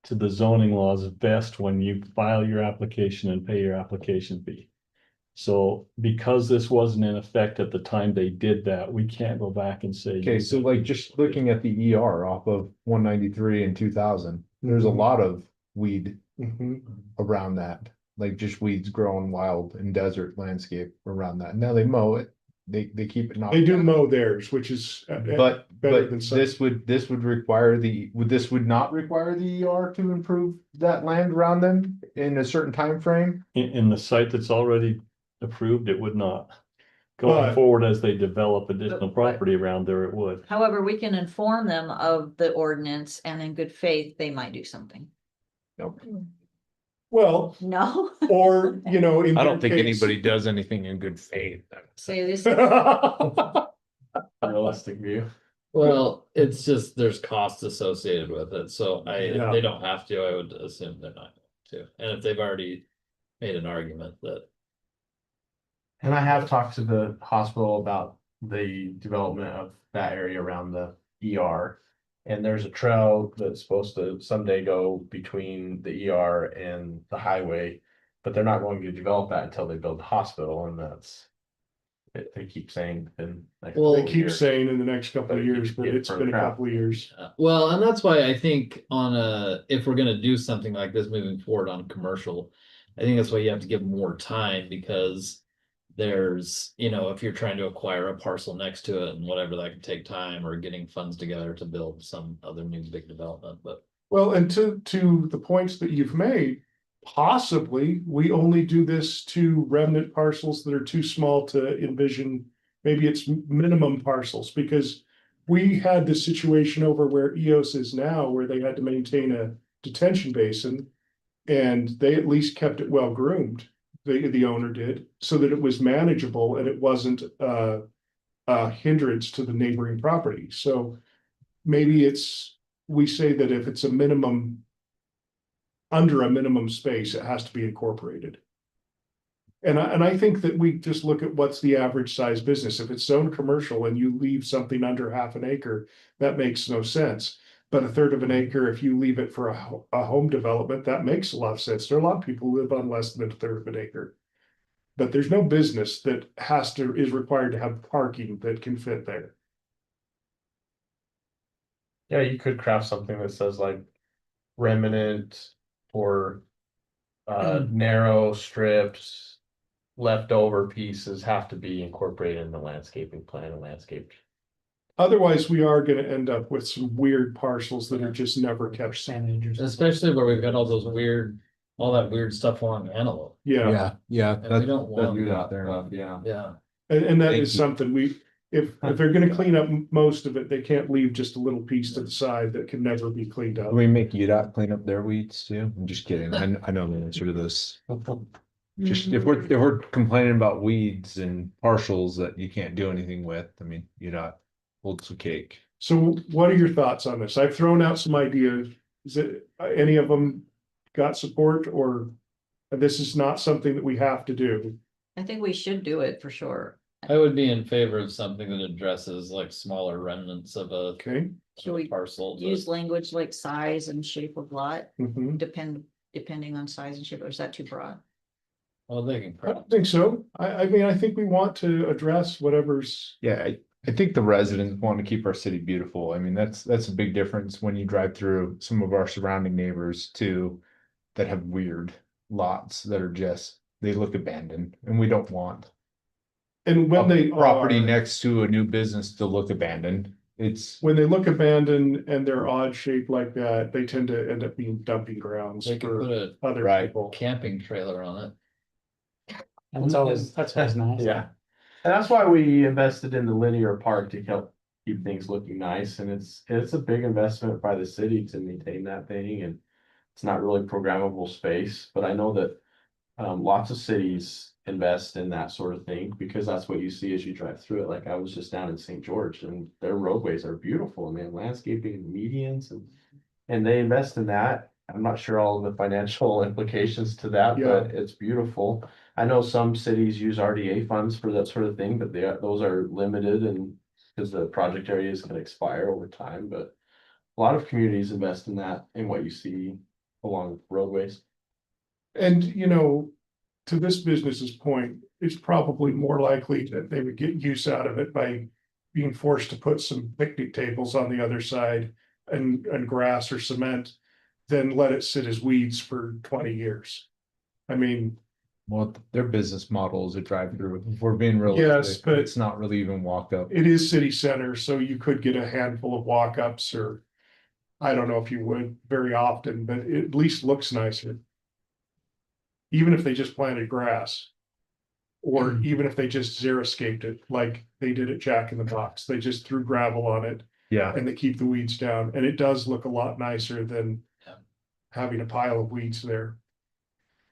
I: to the zoning laws vest when you file your application and pay your application fee. So because this wasn't in effect at the time they did that, we can't go back and say.
A: Okay, so like just looking at the ER off of 193 and 2000, there's a lot of weed around that. Like just weeds growing wild in desert landscape around that. Now they mow it, they keep it not.
D: They do mow theirs, which is
A: But
D: better than some.
A: this would require this would not require the ER to improve that land around them in a certain time frame.
I: In the site that's already approved, it would not. Going
D: But-
I: forward, as they develop additional property around there, it would.
C: However, we can inform them of the ordinance and in good faith, they might do something.
D: Well,
C: No?
D: or, you know, in
A: I
D: their
A: don't think
D: case-
A: anybody does anything in good faith.
C: Say this,
F: Realistic view.
E: Well, it's just, there's costs associated with it, so if
D: Yeah.
E: they don't have to, I would assume they're not going to. And if they've already made an argument that.
F: And I have talked to the hospital about the development of that area around the ER. And there's a trail that's supposed to someday go between the ER and the highway. But they're not going to develop that until they build the hospital, and they keep saying.
E: Well,
D: They keep saying in the next couple of years, but it's been a
F: crap.
D: couple of years.
E: Well, and that's why I think if we're gonna do something like this moving forward on commercial, I think that's why you have to give more time, because there's, if you're trying to acquire a parcel next to it and whatever, that can take time, or getting funds together to build some other new big development, but.
D: Well, and to the points that you've made, possibly we only do this to remnant parcels that are too small to envision. Maybe it's minimum parcels, because we had this situation over where EOS is now, where they had to maintain a detention basin. And they at least kept it well groomed, the owner did, so that it was manageable and it wasn't a hindrance to the neighboring property. So maybe we say that if it's under a minimum space, it has to be incorporated. And I think that we just look at what's the average size business. If it's zone commercial and you leave something under half an acre, that makes no sense. But a third of an acre, if you leave it for a home development, that makes a lot of sense. There are a lot of people who live on less than a third of an acre. But there's no business that is required to have parking that can fit there.
F: Yeah, you could craft something that says like remnant or narrow strips, leftover pieces have to be incorporated in the landscaping plan and landscaped.
D: Otherwise, we are gonna end up with some weird parcels that are just never kept.
E: Especially where we've got all that weird stuff along Antelope.
D: Yeah,
E: And we don't want.
F: Yeah.
E: Yeah,
D: and that
A: Thank
D: is
A: you.
D: something if they're gonna clean up most of it, they can't leave just a little piece to the side that can never be cleaned up.
A: Can we make UDOT clean up their weeds too? I'm just kidding. I know the answer to this. Just if we're complaining about weeds and partials that you can't do anything with, I mean, UDOT holds the cake.
D: So what are your thoughts on this? I've thrown out some ideas. Is it, any of them got support, or this is not something that we have to do?
C: I think we should do it for sure.
E: I would be in favor of something that addresses like smaller remnants of a
D: Okay.
C: Should we
E: parcel.
C: use language like size and shape of lot,
D: Mhm.
C: depending on size and shape, or is that too broad?
E: Well, they can.
D: I don't think so. I mean, I think we want to address whatever's,
A: Yeah, I think the residents want to keep our city beautiful. I mean, that's a big difference when you drive through some of our surrounding neighbors too, that have weird lots that are just, they look abandoned, and we don't want
D: and when they
A: property
D: are,
A: next to a new business to look abandoned. It's,
D: when they look abandoned and they're odd shaped like that, they tend to end up being dumping grounds
E: They could
D: for
E: put a
D: other
A: Right.
D: people.
E: camping trailer on it.
B: That's always nice.
F: Yeah. And that's why we invested in the linear park to help keep things looking nice, and it's a big investment by the city to maintain that thing, and it's not really programmable space, but I know that lots of cities invest in that sort of thing because that's what you see as you drive through it. Like I was just down in St. George and their roadways are beautiful, man, landscaping and medians and they invest in that. I'm not sure all of the financial implications to that, but it's beautiful. I know some cities use RDA funds for that sort of thing, but those are limited and because the project areas can expire over time, but a lot of communities invest in that in what you see along roadways.
D: And, you know, to this business's point, it's probably more likely that they would get use out of it by being forced to put some picnic tables on the other side and grass or cement than let it sit as weeds for 20 years. I mean,
A: well, their business model is a drive-through. If we're being
D: Yes,
A: realistic,
D: but-
A: it's not really even walk up.
D: it is city center, so you could get a handful of walk-ups, or I don't know if you would very often, but it at least looks nicer. Even if they just planted grass. Or even if they just xeriscaped it, like they did at Jack in the Box, they just threw gravel on it
A: Yeah,
D: and they keep the weeds down, and it does look a lot nicer than
E: Yeah.
D: having a pile of weeds there.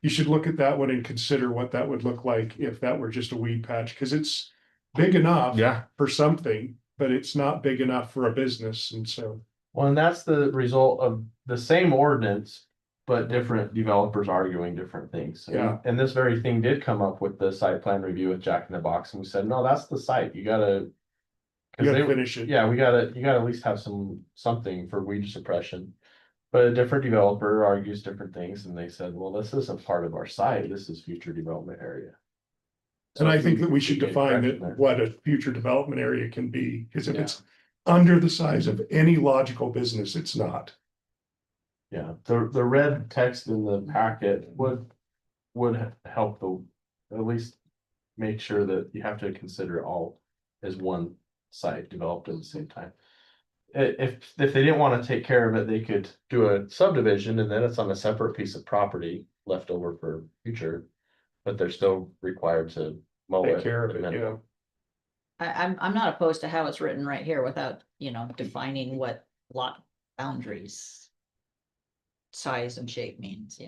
D: You should look at that one and consider what that would look like if that were just a weed patch, because it's big enough
A: yeah,
D: for something, but it's not big enough for a business, and so.
F: Well, and that's the result of the same ordinance, but different developers arguing different things.
D: Yeah.
F: And this very thing did come up with the site plan review with Jack in the Box, and we said, no, that's the site, you gotta.
D: You gotta
F: they-
D: finish it.
F: Yeah, you gotta at least have something for weed suppression. But a different developer argues different things, and they said, well, this isn't part of our site, this is future development area.
D: And
F: So
D: I think that we should
F: get
D: define
F: correction
D: that
F: there.
D: what a future development area can be, because if
E: Yeah.
D: it's under the size of any logical business, it's not.
F: Yeah, the red text in the packet would help at least make sure that you have to consider all as one site developed at the same time. If they didn't want to take care of it, they could do a subdivision and then it's on a separate piece of property left over for future. But they're still required to mow it.
D: Take care of
F: at
D: it,
F: minimum.
D: yeah.
C: I'm not opposed to how it's written right here without, defining what lot boundaries. Size and shape means,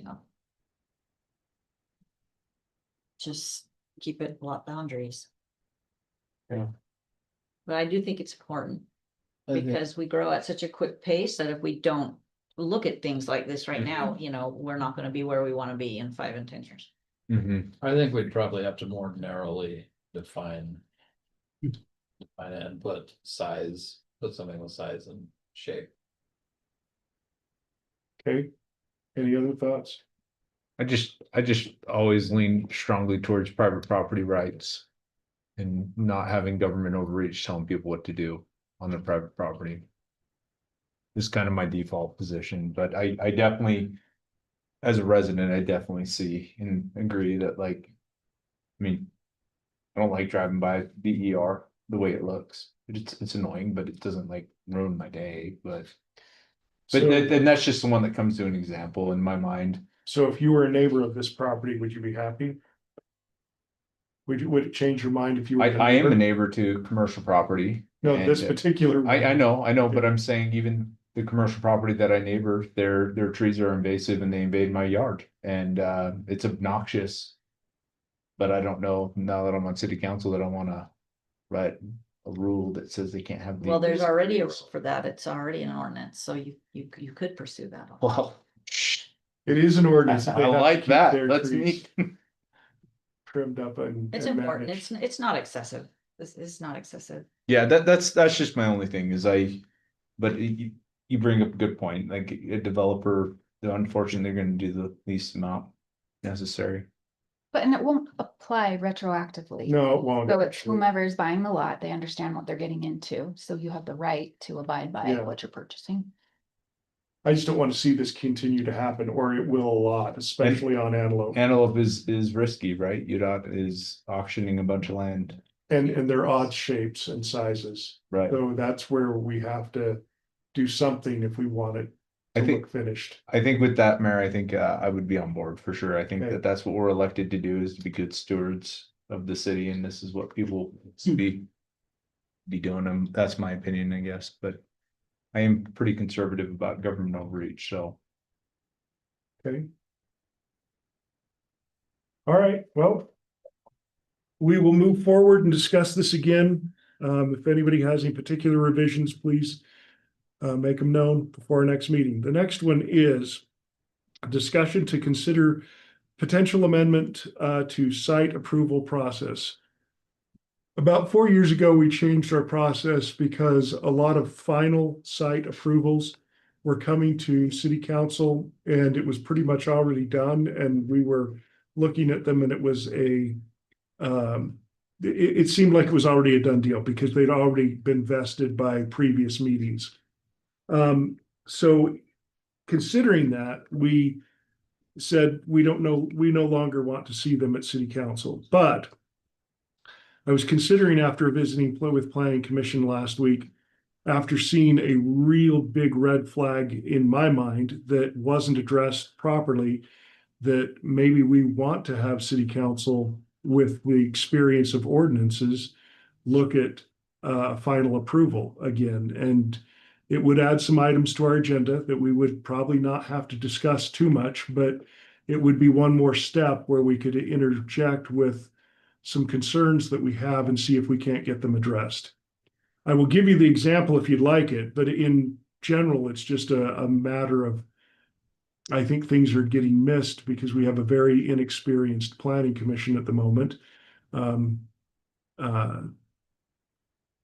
C: Just keep it lot boundaries.
F: Yeah.
C: But I do think it's important
E: I think-
C: because we grow at such a quick pace that if we don't look at things like this right now,
E: Mm-hmm.
C: we're not gonna be where we wanna be in 5 and 10 years.
A: mhm.
E: I think we'd probably have to more narrowly define it and put something with size and shape.
D: Okay, any other thoughts?
A: I just always lean strongly towards private property rights. And not having government overreach telling people what to do on their private property. Is kind of my default position, but I definitely. As a resident, I definitely see and agree that like. I mean. I don't like driving by BER the way it looks. It's annoying, but it doesn't like ruin my day, but. But
D: So-
A: then that's just the one that comes to an example in my mind.
D: So if you were a neighbor of this property, would you be happy? Would it change your mind if you were?
A: I am a neighbor to commercial property.
D: No, this
A: and,
D: particular.
A: I know, but I'm saying even the commercial property that I neighbor, their trees are invasive and they invade my yard and it's obnoxious. But I don't know, now that I'm on city council, that I wanna write a rule that says they can't have.
C: Well, there's
A: vehicles.
C: already a rule for that. It's already an ordinance, so you could pursue that.
A: Well,
D: It is an ordinance.
A: I
D: They have to
A: like
D: keep
A: that.
D: their
A: That's
D: trees
A: neat.
D: Trimmed up and.
C: It's
D: and
C: important.
D: managed.
C: It's not excessive. This is not excessive.
A: Yeah, that's just my only thing is but you bring up a good point. Like a developer, unfortunately, they're going to do the least amount necessary.
H: But and it won't apply retroactively.
D: No, it won't.
H: So it's
D: actually.
H: whomever is buying the lot, they understand what they're getting into, so you have the right to abide by
D: Yeah.
H: what you're purchasing.
D: I just don't want to see this continue to happen, or it will a lot, especially on Antelope.
A: Antelope is risky, right? UDOT is auctioning a bunch of land.
D: And they're odd shapes and sizes.
A: Right.
D: So that's where we have to do something if we want it
A: I
D: to
A: think-
D: look finished.
A: I think with that, Mayor, I think I would be on board for sure. I think
D: Okay.
A: that's what we're elected to do is to be good stewards of the city, and this is what people should be doing. Them. That's my opinion, I guess, but I am pretty conservative about government overreach, so.
D: Okay. All right, well. We will move forward and discuss this again. If anybody has any particular revisions, please. Make them known before our next meeting. The next one is. A discussion to consider potential amendment to site approval process. About 4 years ago, we changed our process because a lot of final site approvals were coming to city council and it was pretty much already done and we were looking at them and it was it seemed like it was already a done deal because they'd already been vested by previous meetings. So considering that, we said, we no longer want to see them at city council, but I was considering after visiting with planning commission last week, after seeing a real big red flag in my mind that wasn't addressed properly, that maybe we want to have city council with the experience of ordinances, look at final approval again. And it would add some items to our agenda that we would probably not have to discuss too much, but it would be one more step where we could interject with some concerns that we have and see if we can't get them addressed. I will give you the example if you'd like it, but in general, it's just a matter of, I think things are getting missed because we have a very inexperienced planning commission at the moment.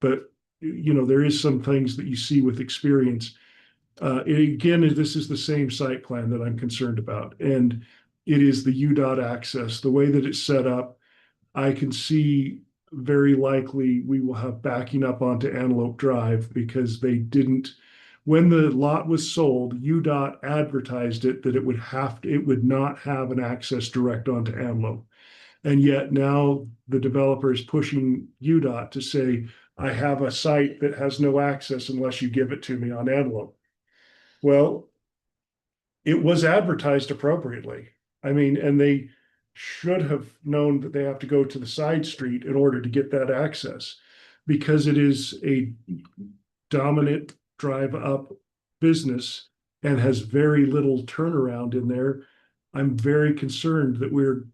D: But you know, there is some things that you see with experience. Again, this is the same site plan that I'm concerned about, and it is the UDOT access. The way that it's set up, I can see very likely we will have backing up onto Antelope Drive because they didn't. When the lot was sold, UDOT advertised it that it would not have an access direct onto Antelope. And yet now the developer is pushing UDOT to say, I have a site that has no access unless you give it to me on Antelope. Well, it was advertised appropriately. I mean, and they should have known that they have to go to the side street in order to get that access because it is a dominant drive up business and has very little turnaround in there. I'm very concerned that we're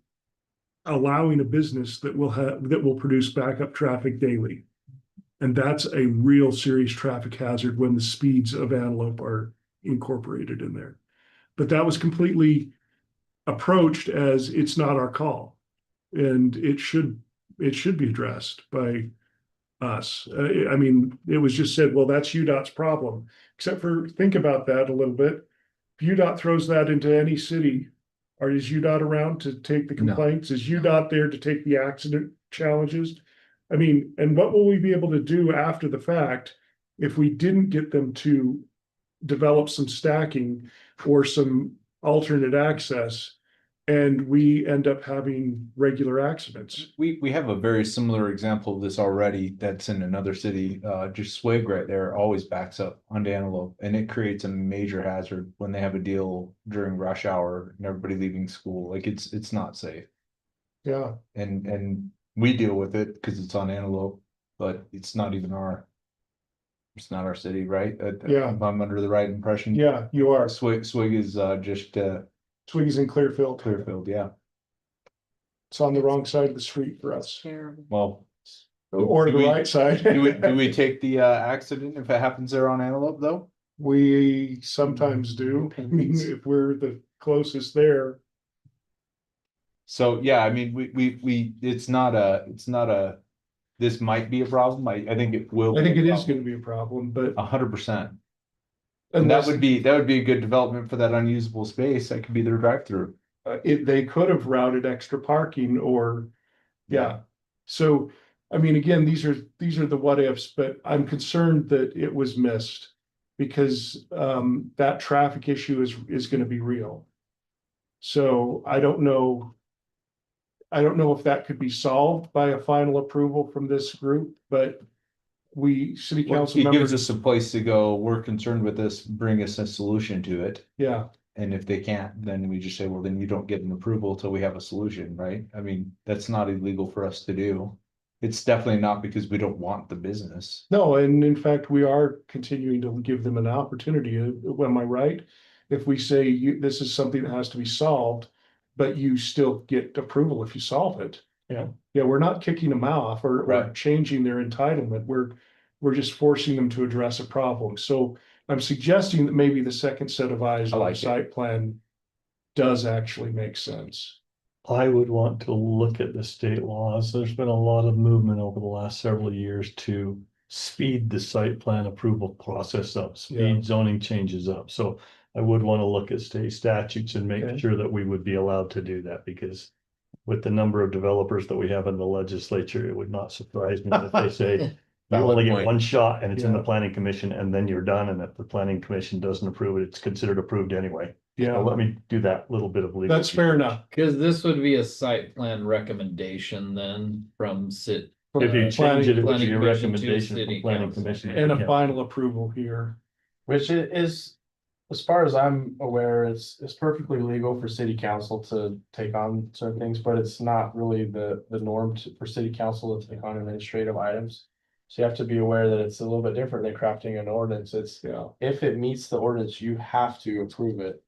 D: allowing a business that will produce backup traffic daily. And that's a real serious traffic hazard when the speeds of Antelope are incorporated in there. But that was completely approached as it's not our call. And it should be addressed by us. I mean, it was just said, well, that's UDOT's problem. Except for, think about that a little bit. If UDOT throws that into any city, is UDOT around to take the
A: No.
D: complaints? Is UDOT there to take the accident challenges? I mean, and what will we be able to do after the fact if we didn't get them to develop some stacking or some alternate access and we end up having regular accidents?
A: We have a very similar example of this already that's in another city. Just Swig right there always backs up onto Antelope and it creates a major hazard when they have a deal during rush hour and everybody leaving school. Like it's not safe.
D: Yeah,
A: And we deal with it because it's on Antelope, but it's not it's not our city, right?
D: Yeah.
A: If I'm under the right impression.
D: yeah, you are.
A: Swig is just
D: Twiggy's in Clearfield.
A: Clearfield, yeah.
D: It's on the wrong side of the street for us.
C: Terrible.
A: Well,
D: or the
A: Do we-
D: right side.
A: Do we take the accident if it happens there on Antelope though?
D: We sometimes do. I mean, if we're the closest there.
A: So, yeah, I mean, it's not a, this might be a problem. I think it will.
D: I think it is gonna be a problem, but
A: 100%. And that
D: unless
A: would be a good development for that unusable space. That could be their drive-through.
D: they could have routed extra parking or, yeah. So, I mean, again, these are the what ifs, but I'm concerned that it was missed. Because that traffic issue is gonna be real. So I don't know. I don't know if that could be solved by a final approval from this group, but city
A: Well,
D: council
A: it gives
D: members,
A: us a place to go. We're concerned with this, bring us a solution to it.
D: yeah,
A: And if they can't, then we just say, well, then you don't get an approval until we have a solution, right? I mean, that's not illegal for us to do. It's definitely not because we don't want the business.
D: no, and in fact, we are continuing to give them an opportunity, am I right? If we say this is something that has to be solved, but you still get approval if you solve it.
I: Yeah.
D: Yeah, we're not kicking them off or
A: Right.
D: changing their entitlement. We're just forcing them to address a problem. So I'm suggesting that maybe the second set of eyes
A: I
D: on the
A: like it.
D: site plan does actually make sense.
I: I would want to look at the state laws. There's been a lot of movement over the last several years to speed the site plan approval process up,
D: Yeah.
I: speed zoning changes up. So I would want to look at state statutes and make
D: Okay.
I: sure that we would be allowed to do that, because with the number of developers that we have in the legislature, it would not surprise me if they say you
A: Valid
I: only get
A: point.
I: one shot and it's in the
D: Yeah.
I: planning commission and then you're done. And if the planning commission doesn't approve it, it's considered approved anyway. So
D: Yeah,
I: let me do that little bit of legal.
D: that's fair enough.
E: Cause this would be a site plan recommendation then from sit.
I: If you change it, it would
E: Planning
I: be a
E: commission to
I: recommendation
E: city
I: from planning
E: council.
I: commission.
D: And a
I: Yeah.
D: final approval here.
F: Which is, as far as I'm aware, it's perfectly legal for city council to take on certain things, but it's not really the norm for city council to take on administrative items. So you have to be aware that it's a little bit different than crafting an ordinance. It's,
D: Yeah.
F: if it meets the ordinance, you have to approve it.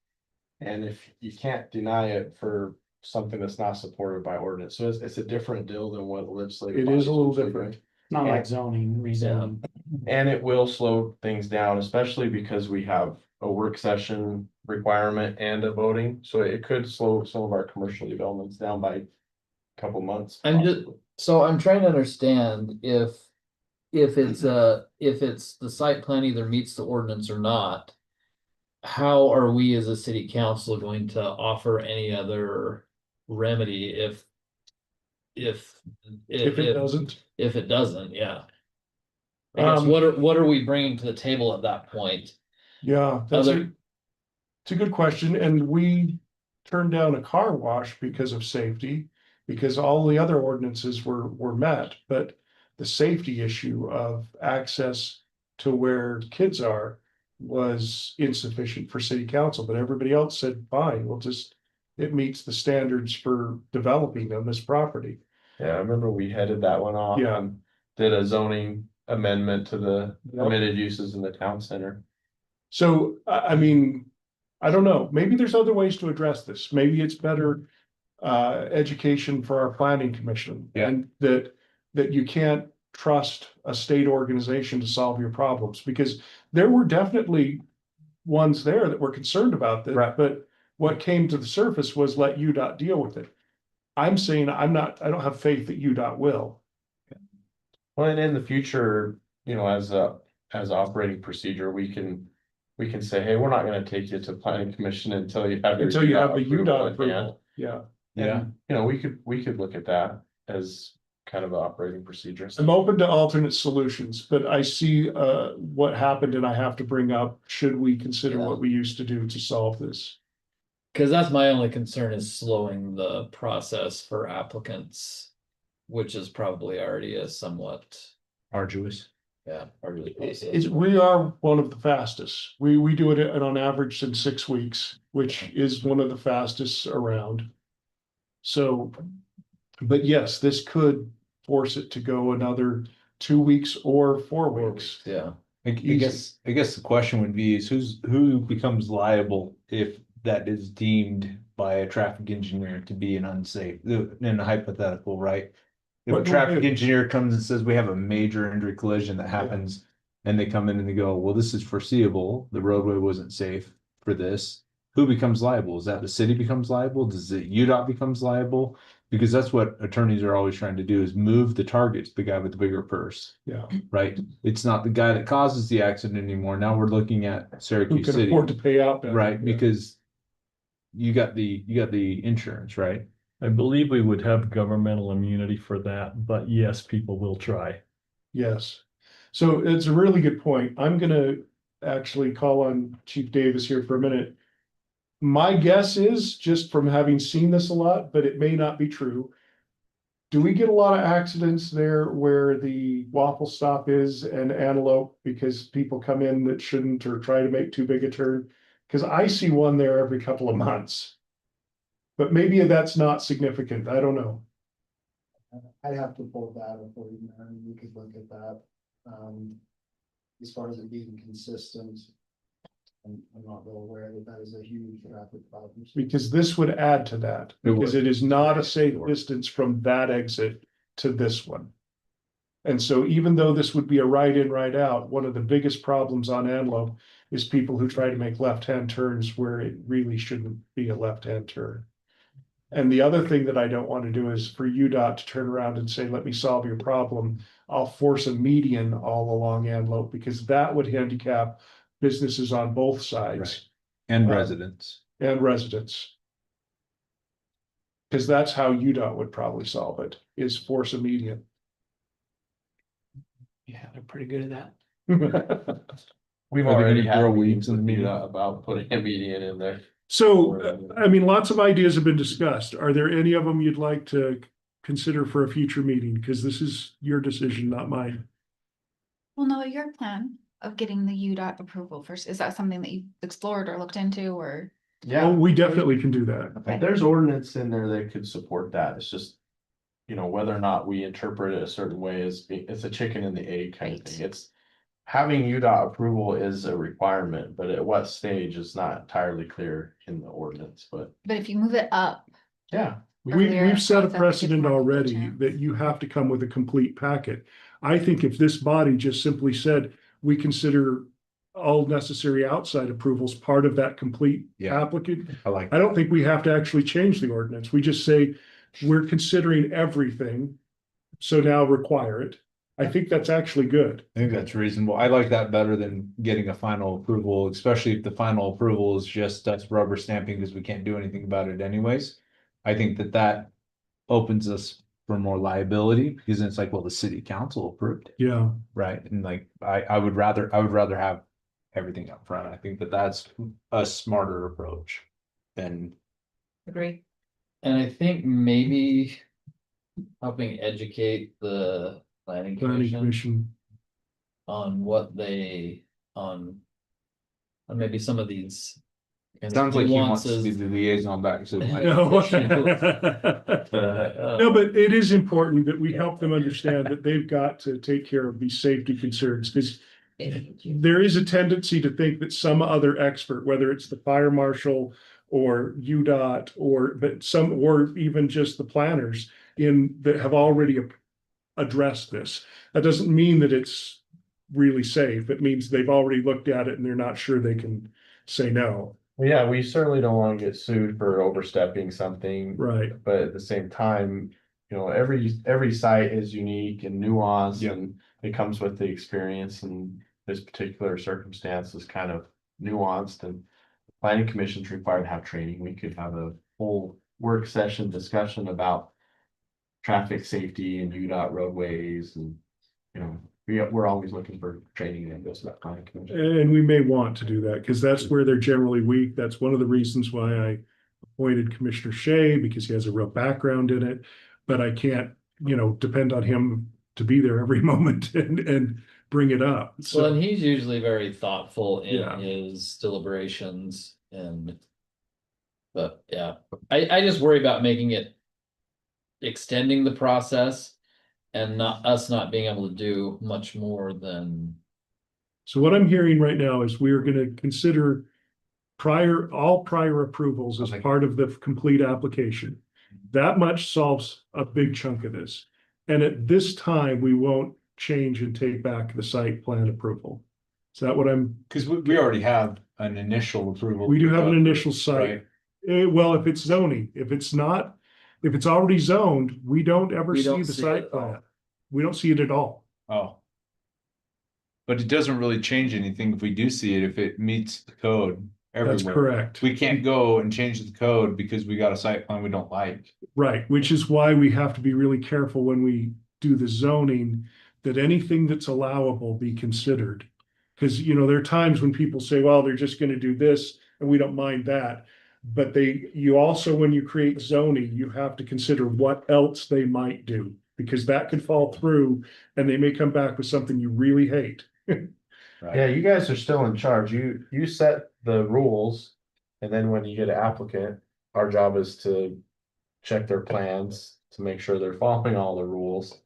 F: And if you can't deny it for something that's not supported by ordinance, so it's a different deal than what legislative.
D: It is a little
F: bodies usually do.
D: different.
B: Not like zoning, rezoning.
F: And it will slow things down, especially because we have a work session requirement and a voting, so it could slow some of our commercial developments down by a couple months. possibly.
E: So I'm trying to understand if it's the site plan either meets the ordinance or not. How are we as a city council going to offer any other remedy if
D: If it doesn't,
E: if it doesn't, yeah. I guess what are we bringing to the table at that point?
D: yeah, it's a good question, and we turned down a car wash because of safety. Because all the other ordinances were met, but the safety issue of access to where kids are was insufficient for city council, but everybody else said, fine, it meets the standards for developing on this property.
F: Yeah, I remember we headed that one off.
D: Yeah.
F: And did a zoning amendment to the
D: Yep.
F: permitted uses in the town center.
D: So, I mean, I don't know, maybe there's other ways to address this, maybe it's better education for our planning commission.
A: Yeah.
D: And that you can't trust a state organization to solve your problems, because there were definitely ones there that were concerned about this,
A: Right.
D: but what came to the surface was let UDOT deal with it. I'm saying I don't have faith that UDOT will.
F: Well, and in the future, as operating procedure, we can say, hey, we're not gonna take you to planning commission until you have. your
D: Until you have the
F: approval
D: UDOT
F: in hand.
D: approval, yeah.
A: Yeah.
F: And, we could look at that as kind of an operating procedure.
D: I'm open to alternate solutions, but I see what happened and I have to bring up, should we consider
E: Yeah.
D: what we used to do to solve this?
E: Cause that's my only concern is slowing the process for applicants, which is probably already a somewhat,
A: Arduous.
E: already
D: Is we are one of the fastest. We do it on average in 6 weeks, which is one of the fastest around. So, but yes, this could force it to go another 2 weeks or 4 weeks.
E: yeah.
A: I guess the question would be is who becomes liable if that is deemed by a traffic engineer to be an unsafe, in a hypothetical, right? If a
D: What-
A: traffic engineer comes and says we have a major injury collision that happens, and they come in and they go, well, this is foreseeable, the roadway wasn't safe for this. Who becomes liable? Is that the city becomes liable? Does it UDOT becomes liable? Because that's what attorneys are always trying to do is move the target to the guy with the bigger purse,
D: Yeah,
A: right? It's not the guy that causes the accident anymore. Now we're looking at
D: who
A: Syracuse
D: can
A: City,
D: afford to pay out that?
A: right?
D: Yeah.
A: Because you got the insurance, right?
I: I believe we would have governmental immunity for that, but yes, people will try.
D: Yes. So it's a really good point. I'm gonna actually call on Chief Davis here for a minute. My guess is, just from having seen this a lot, but it may not be true. Do we get a lot of accidents there where the waffle stop is and Antelope because people come in that shouldn't or try to make too big a turn? Cause I see one there every couple of months. But maybe that's not significant. I don't know.
G: I'd have to pull data for you, man, we could look at that. As far as it being consistent. I'm not real aware that that is a huge traffic problem.
D: Because this would add to that,
A: It would.
D: because it is not a safe distance from that exit to this one. And so even though this would be a right in, right out, one of the biggest problems on Antelope is people who try to make left-hand turns where it really shouldn't be a left-hand turn. And the other thing that I don't want to do is for UDOT to turn around and say, let me solve your problem. I'll force a median all along Antelope because that would handicap businesses on both sides
A: And
D: Uh,
A: residents.
D: and residents. Because that's how UDOT would probably solve it, is force a median.
B: Yeah, they're pretty good at that.
F: We've
A: Are they
F: already
A: gonna grow
F: had
A: weeds
F: meetings
A: in the
F: with
A: median?
F: UDOT about putting a median in there.
D: So, I mean, lots of ideas have been discussed. Are there any of them you'd like to consider for a future meeting? Because this is your decision, not mine.
H: Well, no, your plan of getting the UDOT approval first, is that something that you explored or looked into or?
D: Oh,
F: Yeah,
D: we definitely can do that.
H: Okay.
F: there's ordinance in there that could support that. It's just. You know, whether or not we interpret it a certain way it's a chicken and the egg kind of
H: Right.
F: thing. It's. Having UDOT approval is a requirement, but at what stage is not entirely clear in the ordinance, but
H: But if you move it up,
F: yeah.
H: Earlier
D: We've set a
H: process,
D: precedent
H: gives more people a
D: already
H: chance.
D: that you have to come with a complete packet. I think if this body just simply said, we consider all necessary outside approvals part of that complete
A: Yeah.
D: applicant.
A: I like.
D: I don't think we have to actually change the ordinance. We just say, we're considering everything. So now require it. I think that's actually good.
A: I think that's reasonable. I like that better than getting a final approval, especially if the final approval is just us rubber stamping because we can't do anything about it anyways. I think that opens us for more liability because it's like, well, the city council approved it,
D: Yeah.
A: right? And like, I would rather have everything up front. I think that's a smarter approach than,
C: Agree.
E: And I think maybe helping educate the planning
D: Planning
E: commission
D: commission.
E: on what they, on maybe some of these.
A: it sounds like he wants to be
E: nuances.
A: the liaison back to.
D: No, but it is important that we help them understand that they've got to take care of these safety concerns, because there is a tendency to think that some other expert, whether it's the fire marshal or UDOT or even just the planners that have already addressed this. That doesn't mean that it's really safe. It means they've already looked at it and they're not sure they can say no.
F: Well, yeah, we certainly don't want to get sued for overstepping something.
D: Right.
F: But at the same time, you know, every site is unique and nuanced
A: Yeah.
F: and it comes with the experience and this particular circumstance is kind of nuanced and planning commission's required to have training. We could have a whole work session discussion about traffic safety and UDOT roadways and, you know, we're always looking for training that goes to that planning commission.
D: And we may want to do that because that's where they're generally weak. That's one of the reasons why I appointed Commissioner Shea, because he has a real background in it. But I can't, depend on him to be there every moment and bring it up.
E: Well,
D: So,
E: and he's usually very thoughtful in
D: Yeah.
E: his deliberations but yeah, I just worry about making it. Extending the process and not being able to do much more than.
D: so what I'm hearing right now is we are going to consider all prior approvals as
A: Okay.
D: part of the complete application. That much solves a big chunk of this. And at this time, we won't change and take back the site plan approval. Is that what I'm,
A: Cause we already have an initial approval.
D: we do have an
A: got,
D: initial site.
A: right?
D: Well, if it's zoning, if it's not, if it's already zoned, we don't ever
E: We
D: see
E: don't
D: the
E: see it
D: site
E: at all.
D: plan. We don't see it at all.
A: Oh. But it doesn't really change anything if we do see it, if it meets the code
D: That's
A: everywhere.
D: correct.
A: We can't go and change the code because we got a site plan we don't like.
D: Right, which is why we have to be really careful when we do the zoning, that anything that's allowable be considered. Because, you know, there are times when people say, well, they're just gonna do this and we don't mind that. But you also, when you create zoning, you have to consider what else they might do. Because that could fall through and they may come back with something you really hate.
F: Yeah, you guys are still in charge. You set the rules. And then when you get an applicant, our job is to check their plans to make sure they're following all the rules.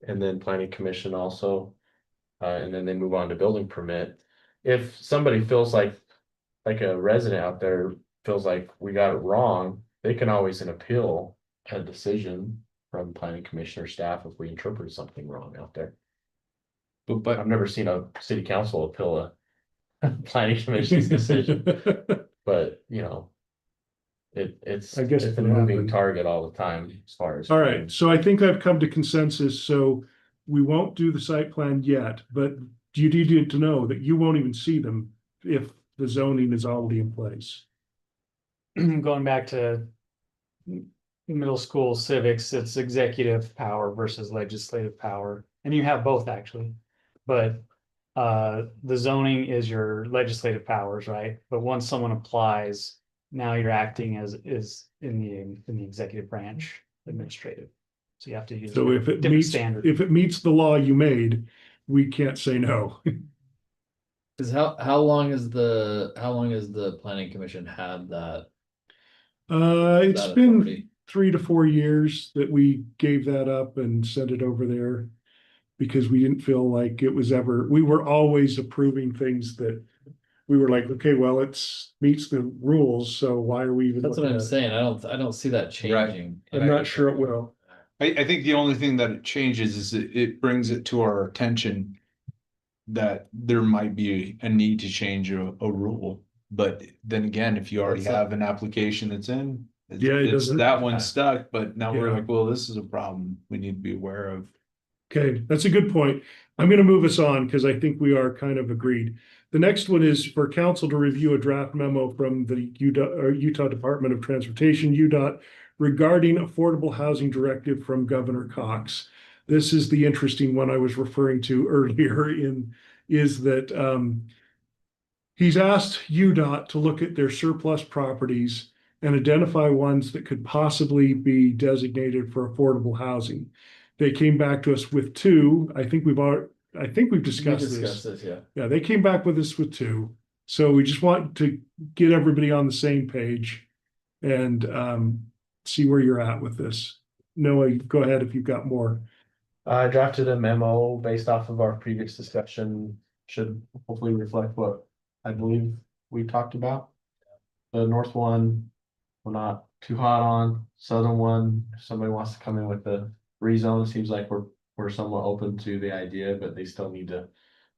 F: And then planning commission also. And then they move on to building permit. If somebody feels like a resident out there feels like we got it wrong, they can always appeal a decision from planning commissioner staff if we interpret something wrong out there.
A: But
F: I've never seen a city council appeal a planning commission's decision, but you know. It's
D: I guess
F: it's
D: it
F: a moving
D: happened.
F: target all the time as far as.
D: All right, so I think I've come to consensus, so we won't do the site plan yet, but you need to know that you won't even see them if the zoning is already in place.
B: Going back to middle school civics, it's executive power versus legislative power, and you have both actually. But the zoning is your legislative powers, right? But once someone applies, now you're acting as is in the executive branch, administrative. So you have to use
D: So if it
B: different
D: meets,
B: standard.
D: if it meets the law you made, we can't say no.
E: Cause how long is the planning commission had that?
D: It's
E: that
D: been
E: authority?
D: 3 to 4 years that we gave that up and sent it over there. Because we didn't feel like it was we were always approving things that we were like, okay, well, meets the rules, so why are we even?
E: That's what
D: looking
E: I'm
D: at it?
E: saying. I don't see that changing.
D: I'm not sure it will.
A: I think the only thing that it changes is it brings it to our attention that there might be a need to change a rule. But then again, if you already
E: What's that?
A: have an application that's in,
D: Yeah, it
A: it's
D: doesn't-
A: that one's stuck, but now we're
D: Yeah.
A: like, well, this is a problem we need to be aware of.
D: Okay, that's a good point. I'm gonna move us on because I think we are kind of agreed. The next one is for council to review a draft memo from the Utah Department of Transportation, UDOT, regarding affordable housing directive from Governor Cox. This is the interesting one I was referring to earlier is that he's asked UDOT to look at their surplus properties and identify ones that could possibly be designated for affordable housing. They came back to us with 2. I think we've discussed this.
E: Yeah.
D: Yeah, they came back with us with 2. So we just want to get everybody on the same page and see where you're at with this. Noah, go ahead if you've got more.
F: I drafted a memo based off of our previous discussion, should hopefully reflect what I believe we talked about. The north one, we're not too hot on. Southern one, if somebody wants to come in with the rezone, seems like we're somewhat open to the idea, but they still need to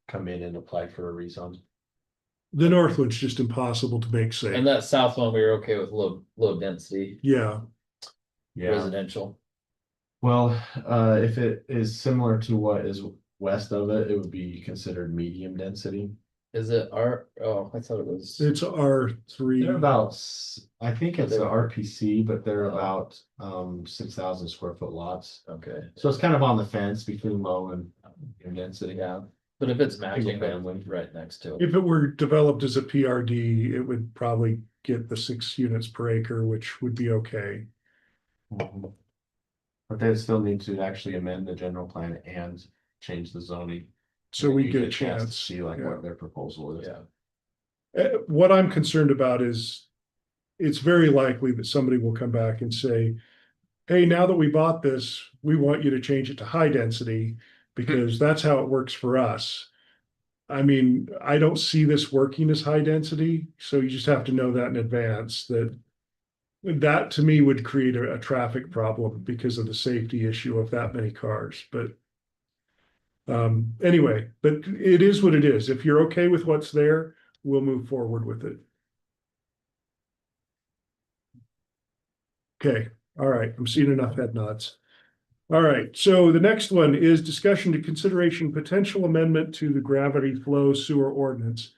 F: come in and apply for a rezone.
D: The north one's just impossible to make safe.
E: And that south one, we were okay with low density
D: Yeah,
E: residential.
F: Well, if it is similar to what is west of it, it would be considered medium density.
E: Is it I thought it was.
D: it's R3.
F: They're about, I think it's
E: They
F: the
E: were-
F: RPC, but they're
E: Oh.
F: about 6,000 square foot lots.
E: Okay,
F: So it's kind of on the fence between low and medium density.
E: yeah, but if it's matching,
F: Single
E: then
F: family.
E: right next to it.
D: If it were developed as a PRD, it would probably get the 6 units per acre, which would be okay.
F: Mhm. But they still need to actually amend the general plan and change the zoning.
D: So
F: And
D: we
F: you
D: get a
F: to
D: chance.
F: See like
D: yeah.
F: what their proposal is.
E: Yeah,
D: What I'm concerned about is it's very likely that somebody will come back and say, hey, now that we bought this, we want you to change it to high density because that's how it works for us. I mean, I don't see this working as high density, so you just have to know that in advance that that to me would create a traffic problem because of the safety issue of that many cars, but. Anyway, but it is what it is. If you're okay with what's there, we'll move forward with it. Okay, all right, I'm seeing enough head nods. All right, so the next one is discussion to consideration potential amendment to the gravity flow sewer ordinance.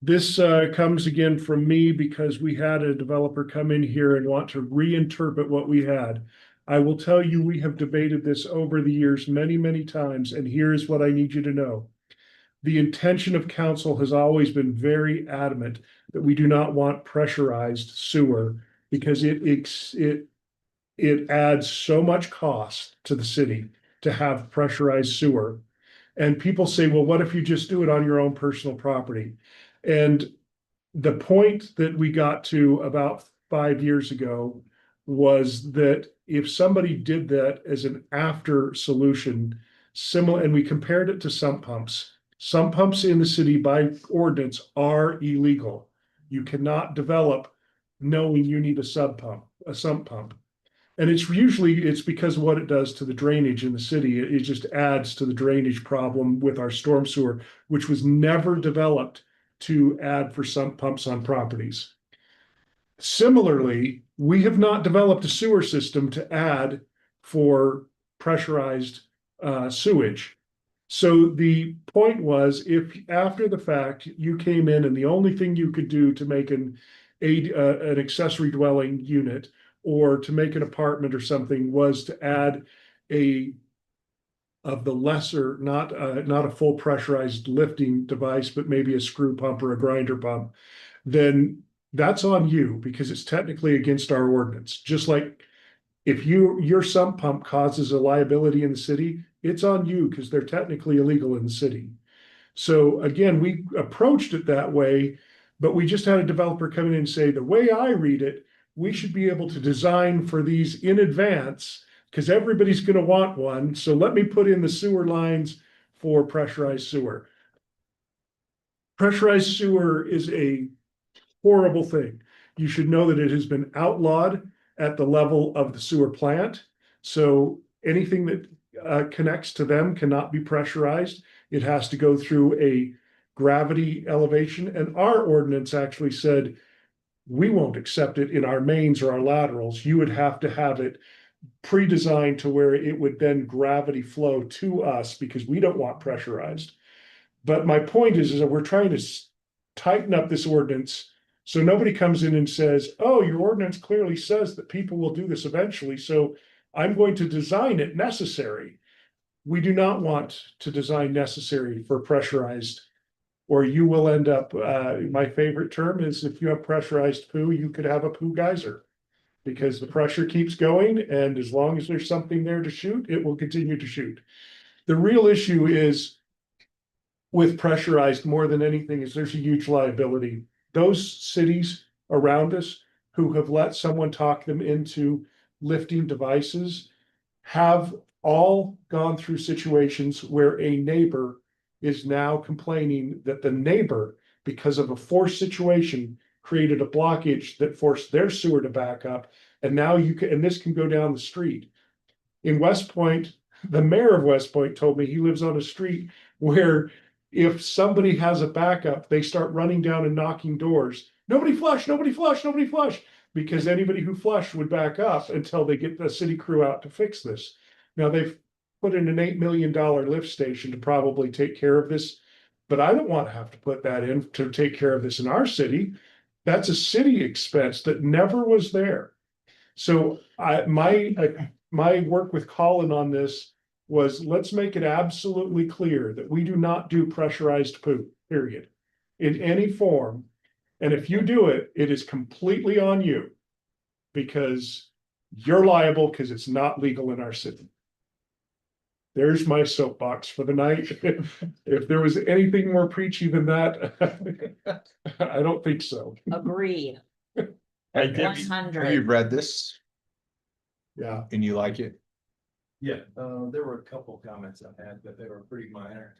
D: This comes again from me because we had a developer come in here and want to reinterpret what we had. I will tell you, we have debated this over the years many, many times, and here's what I need you to know. The intention of council has always been very adamant that we do not want pressurized sewer because it adds so much cost to the city to have pressurized sewer. And people say, well, what if you just do it on your own personal property? And the point that we got to about 5 years ago was that if somebody did that as an after solution, similar, and we compared it to sump pumps. Sump pumps in the city by ordinance are illegal. You cannot develop knowing you need a sump pump. And it's because of what it does to the drainage in the city. It just adds to the drainage problem with our storm sewer, which was never developed to add for sump pumps on properties. Similarly, we have not developed a sewer system to add for pressurized sewage. So the point was, if after the fact you came in and the only thing you could do to make an accessory dwelling unit or to make an apartment or something was to add of the lesser, not a full pressurized lifting device, but maybe a screw pump or a grinder pump, then that's on you because it's technically against our ordinance. Just like if your sump pump causes a liability in the city, it's on you because they're technically illegal in the city. So again, we approached it that way, but we just had a developer come in and say, the way I read it, we should be able to design for these in advance because everybody's going to want one. So let me put in the sewer lines for pressurized sewer. Pressurized sewer is a horrible thing. You should know that it has been outlawed at the level of the sewer plant. So anything that connects to them cannot be pressurized. It has to go through a gravity elevation. And our ordinance actually said, we won't accept it in our mains or our laterals. You would have to have it pre-designed to where it would then gravity flow to us because we don't want pressurized. But my point is that we're trying to tighten up this ordinance so nobody comes in and says, oh, your ordinance clearly says that people will do this eventually, so I'm going to design it necessary. We do not want to design necessary for pressurized, or you will end up, my favorite term is if you have pressurized poo, you could have a poo geyser. Because the pressure keeps going, and as long as there's something there to shoot, it will continue to shoot. The real issue is with pressurized more than anything is there's a huge liability. Those cities around us who have let someone talk them into lifting devices have all gone through situations where a neighbor is now complaining that the neighbor, because of a forced situation, created a blockage that forced their sewer to back up. And now and this can go down the street. In West Point, the mayor of West Point told me he lives on a street where if somebody has a backup, they start running down and knocking doors. Nobody flush, nobody flush, nobody flush. Because anybody who flushed would back up until they get the city crew out to fix this. Now they've put in an $8 million lift station to probably take care of this. But I don't want to have to put that in to take care of this in our city. That's a city expense that never was there. So my work with Colin on this was let's make it absolutely clear that we do not do pressurized poo, period, in any form. And if you do it, it is completely on you because you're liable because it's not legal in our city. There's my soapbox for the night. If there was anything more preachy than that, I don't think so.
C: Agree.
A: Have you
C: 100.
A: read this
D: Yeah.
A: and you like it?
J: Yeah, there were a couple comments I had, but they were pretty minor.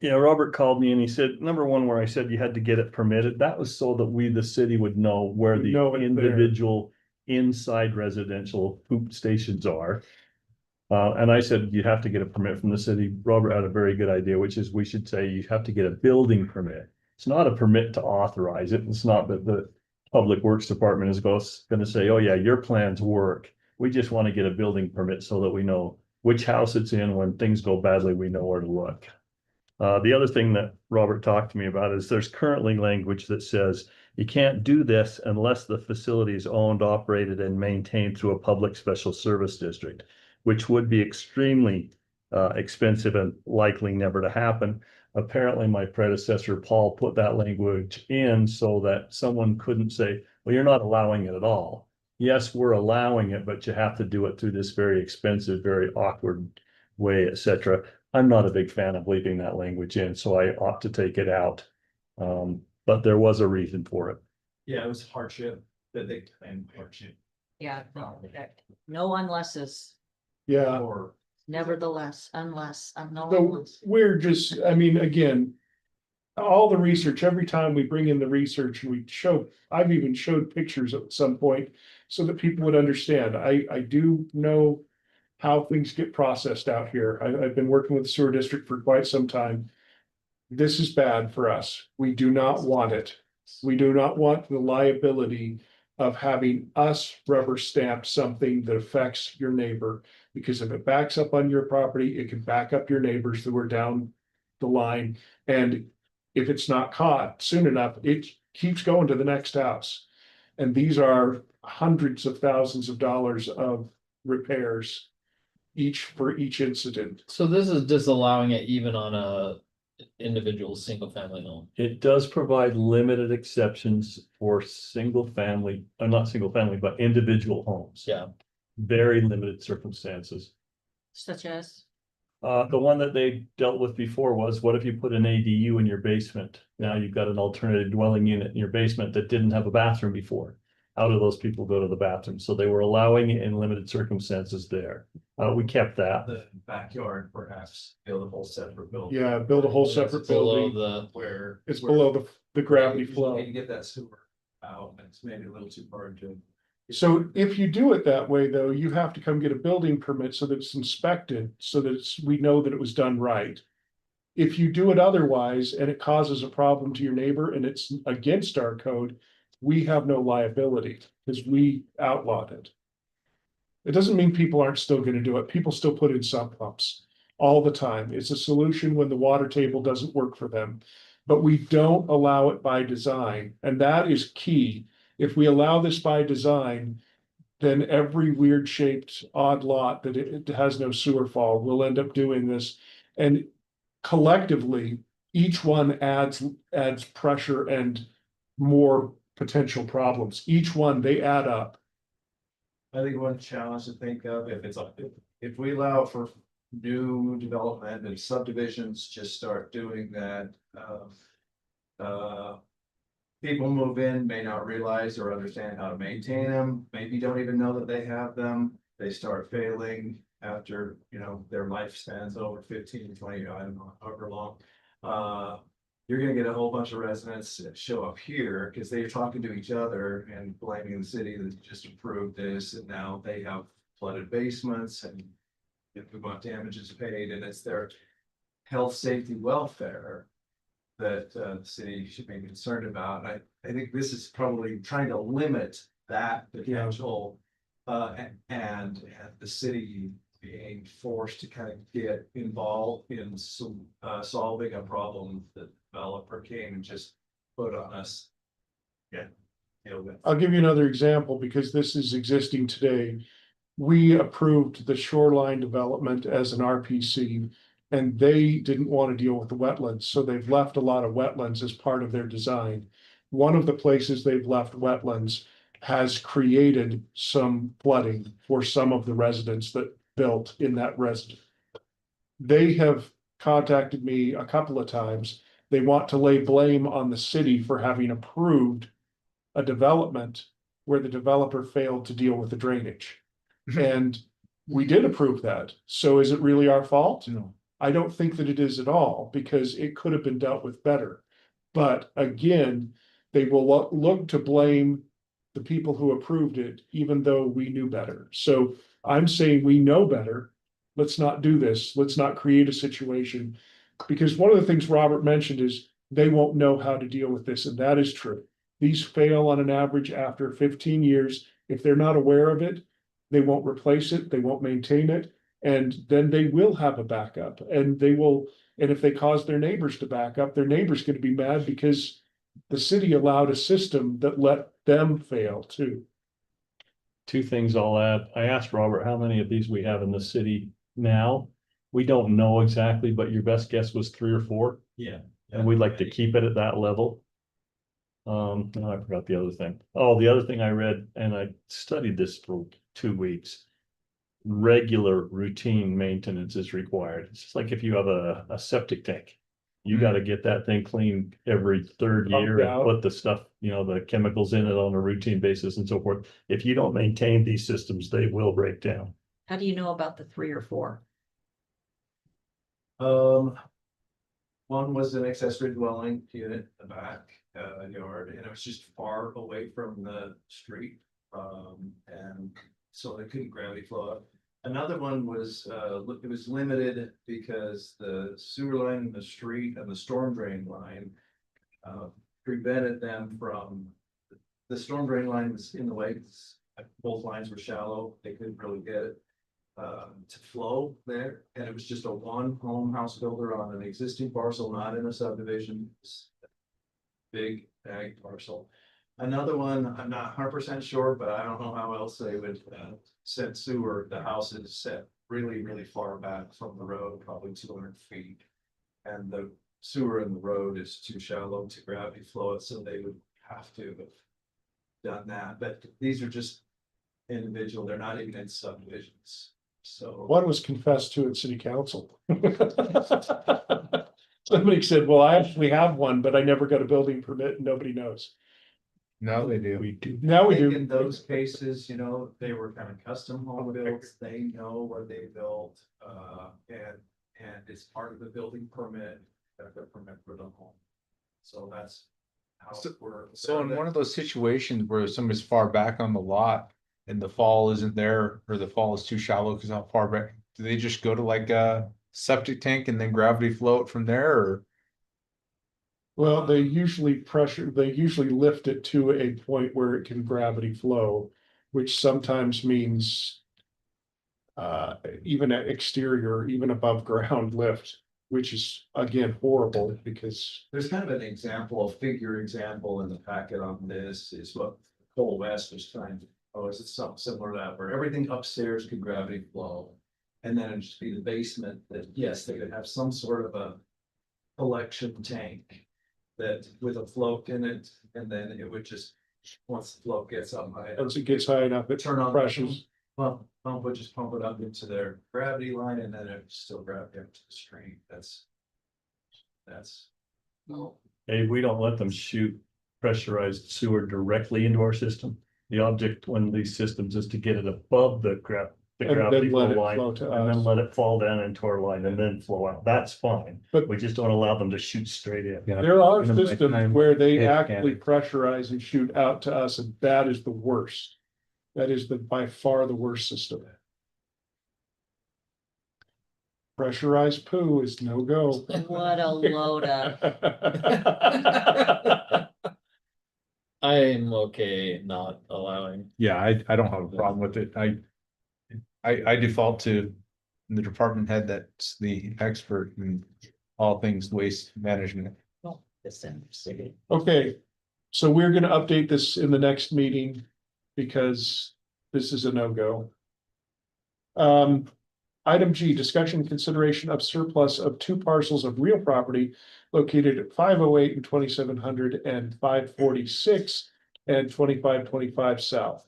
I: Yeah, Robert called me and he said, number one, where I said you had to get it permitted, that was so that we, the city, would know where the
D: Know it's there.
I: individual inside residential poop stations are. And I said, you have to get a permit from the city. Robert had a very good idea, which is we should say you have to get a building permit. It's not a permit to authorize it. It's not that the Public Works Department is gonna say, oh yeah, your plans work. We just want to get a building permit so that we know which house it's in. When things go badly, we know where to look. The other thing that Robert talked to me about is there's currently language that says you can't do this unless the facility is owned, operated, and maintained through a public special service district, which would be extremely expensive and likely never to happen. Apparently, my predecessor, Paul, put that language in so that someone couldn't say, well, you're not allowing it at all. Yes, we're allowing it, but you have to do it through this very expensive, very awkward way, etc. I'm not a big fan of leaving that language in, so I ought to take it out. But there was a reason for it.
J: Yeah, it was hardship that they claimed hardship
C: Yeah, no unlesses,
D: Yeah.
J: or.
C: nevertheless, unless, no
D: So
C: unless.
D: we're just, I mean, again, all the research, every time we bring in the research, we show, I've even showed pictures at some point so that people would understand. I do know how things get processed out here. I've been working with the sewer district for quite some time. This is bad for us. We do not want it. We do not want the liability of having us rubber stamp something that affects your neighbor. Because if it backs up on your property, it can back up your neighbors that were down the line. And if it's not caught soon enough, it keeps going to the next house. And these are hundreds of thousands of dollars of repairs each for each incident.
E: So this is disallowing it even on a individual single family home.
I: It does provide limited exceptions for single family, or not single family, but individual homes.
E: Yeah.
I: Very limited circumstances.
C: Such as,
I: The one that they dealt with before was, what if you put an ADU in your basement? Now you've got an alternative dwelling unit in your basement that didn't have a bathroom before. How do those people go to the bathroom? So they were allowing it in limited circumstances there. We kept that.
J: The backyard perhaps, build a whole separate building.
D: Yeah, build a whole separate
E: It's below
D: building.
E: the,
J: Where.
D: It's
J: where-
D: below the gravity
J: You
D: flow.
J: need to get that sewer out, and it's maybe a little too hard to.
D: So if you do it that way, though, you have to come get a building permit so that it's inspected, so that we know that it was done right. If you do it otherwise and it causes a problem to your neighbor and it's against our code, we have no liability because we outlawed it. It doesn't mean people aren't still gonna do it. People still put in sump pumps all the time. It's a solution when the water table doesn't work for them. But we don't allow it by design, and that is key. If we allow this by design, then every weird shaped odd lot that it has no sewer fall will end up doing this. And collectively, each one adds pressure and more potential problems. Each one, they add up.
J: I think one challenge to think of, if we allow for new development and subdivisions just start doing that. People move in, may not realize or understand how to maintain them, maybe don't even know that they have them. They start failing after, their lifespan's over 15, 20, I don't know, however long. You're gonna get a whole bunch of residents that show up here because they're talking to each other and blaming the city that just approved this, and now they have flooded basements and if we want damages paid, and it's their health, safety, welfare that the city should be concerned about. I think this is probably trying to limit that potential. And the city being forced to kind of get involved in some solving a problem that the developer came and just put on us. Yeah.
D: I'll give you another example because this is existing today. We approved the shoreline development as an RPC. And they didn't want to deal with the wetlands, so they've left a lot of wetlands as part of their design. One of the places they've left wetlands has created some flooding for some of the residents that built in that residence. They have contacted me a couple of times. They want to lay blame on the city for having approved a development where the developer failed to deal with the drainage. And we did approve that. So is it really our fault?
A: No.
D: I don't think that it is at all, because it could have been dealt with better. But again, they will look to blame the people who approved it, even though we knew better. So I'm saying we know better. Let's not do this. Let's not create a situation. Because one of the things Robert mentioned is they won't know how to deal with this, and that is true. These fail on an average after 15 years. If they're not aware of it, they won't replace it, they won't maintain it, and then they will have a backup, and they will, and if they cause their neighbors to back up, their neighbor's gonna be mad because the city allowed a system that let them fail too.
I: Two things I'll add. I asked Robert how many of these we have in the city now. We don't know exactly, but your best guess was 3 or 4,
E: Yeah.
I: and we'd like to keep it at that level. No, I forgot the other thing. Oh, the other thing I read, and I studied this for 2 weeks. Regular routine maintenance is required. It's just like if you have a septic tank. You gotta get that thing cleaned every 3rd year and put the stuff, the chemicals in it on a routine basis and so forth. If you don't maintain these systems, they will break down.
C: How do you know about the 3 or 4?
J: One was an accessory dwelling unit in the back, yard, and it was just far away from the street. And so they couldn't gravity flow up. Another one was, it was limited because the sewer line in the street and the storm drain line prevented them from, the storm drain line was in the way, both lines were shallow, they couldn't really get it to flow there, and it was just a one home house builder on an existing parcel, not in a subdivision. Big ag parcel. Another one, I'm not 100% sure, but I don't know how else they would set sewer. The house is set really, really far back from the road, probably 200 feet. And the sewer in the road is too shallow to gravity flow it, so they would have to have done that. But these are just individual, they're not even in subdivisions. So
D: One was confessed to at city council. Somebody said, well, I actually have one, but I never got a building permit and nobody knows.
A: Now they do.
I: We do.
D: Now we do.
J: in those cases, they were kind of custom home builds, they know what they built, and it's part of the building permit, the permit for the home. So that's how it works.
A: So in one of those situations where somebody's far back on the lot and the fall isn't there, or the fall is too shallow because how far back, do they just go to like a septic tank and then gravity flow it from there, or?
D: Well, they usually lift it to a point where it can gravity flow, which sometimes means even at exterior, even above ground lift, which is again horrible because
J: There's kind of an example, a figure example in the packet on this is what Cole West was trying to, is it something similar to that, where everything upstairs could gravity flow. And then it'd just be the basement that, yes, they could have some sort of a collection tank that with a float in it, and then it would just, once the float gets up high.
D: once it gets high enough, it
J: Turn on.
D: pressures.
J: Pump would just pump it up into their gravity line, and then it would still gravity up to the stream. That's.
C: Well,
I: Hey, we don't let them shoot pressurized sewer directly into our system. The object when these systems is to get it above the
D: And then
I: gravity flow
D: let it
I: line,
D: flow to
I: and then
D: us.
I: let it fall down into our line and then flow out. That's fine.
D: But
I: We just don't allow them to shoot straight in.
D: there are
A: In the
D: systems
A: nighttime,
D: where they
A: it
D: actually
A: can.
D: pressurize and shoot out to us, and that is the worst. That is by far the worst system. Pressurized poo is no go.
C: what a load of,
E: I'm okay not allowing.
A: Yeah, I don't have a problem with it. I default to the department head that's the expert in all things waste management.
C: well, this in city.
D: Okay, so we're gonna update this in the next meeting because this is a no-go. Item G, discussion and consideration of surplus of 2 parcels of real property located at 508 and 2700 and 546 and 2525 south.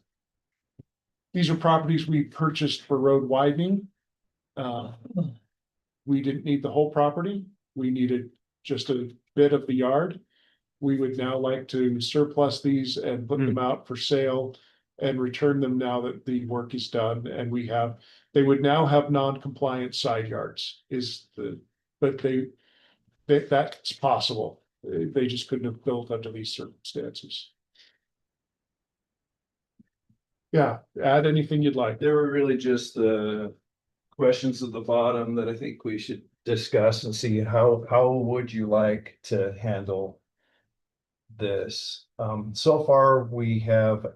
D: These are properties we purchased for road widening. We didn't need the whole property. We needed just a bit of the yard. We would now like to surplus these and put them out for sale and return them now that the work is done. And we have They would now have non-compliant side yards but that's possible. They just couldn't have built under these circumstances. Yeah, add anything you'd like.
J: There were really just the questions at the bottom that I think we should discuss and see how would you like to handle this? So far, we have,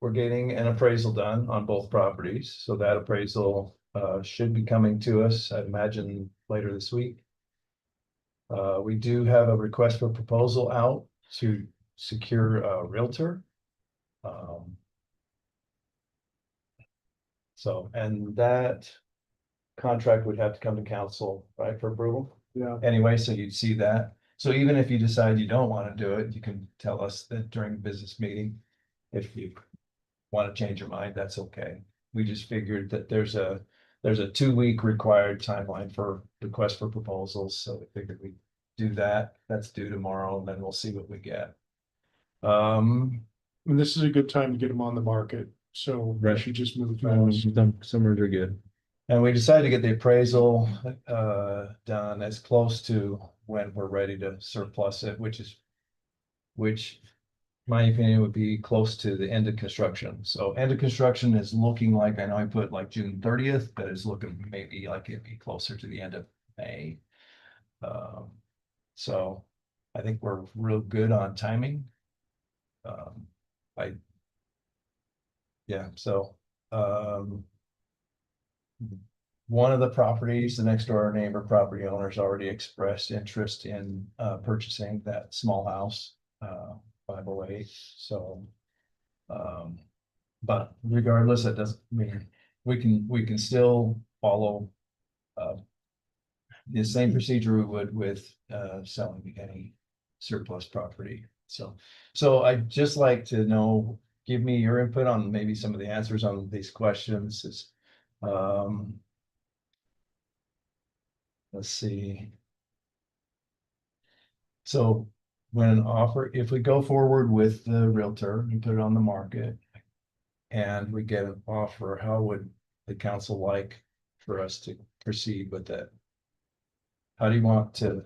J: we're getting an appraisal done on both properties, so that appraisal, should be coming to us, I imagine, later this week. We do have a request for proposal out to secure a realtor. So, and that contract would have to come to council, right, for approval?
D: Yeah.
J: Anyway, so you'd see that. So even if you decide you don't want to do it, you can tell us that during the business meeting. If you want to change your mind, that's okay. We just figured that there's a 2-week required timeline for request for proposals, so we figured we'd do that. That's due tomorrow, and then we'll see what we get.
D: And this is a good time to get them on the market, so we
A: Right.
D: should just move fast.
A: Summers are good.
J: And we decided to get the appraisal done as close to when we're ready to surplus it, which my opinion would be close to the end of construction. So end of construction is looking like, I know I put like June 30th, but it's looking maybe like it'd be closer to the end of May. So I think we're real good on timing. One of the properties, the next door neighbor property owners already expressed interest in purchasing that small house, 508, so. But regardless, it doesn't mean, we can still follow the same procedure we would with selling any surplus property. So I'd just like to know, give me your input on maybe some of the answers on these questions. Let's see. So if we go forward with the realtor and put it on the market and we get an offer, how would the council like for us to proceed with it? How do you want to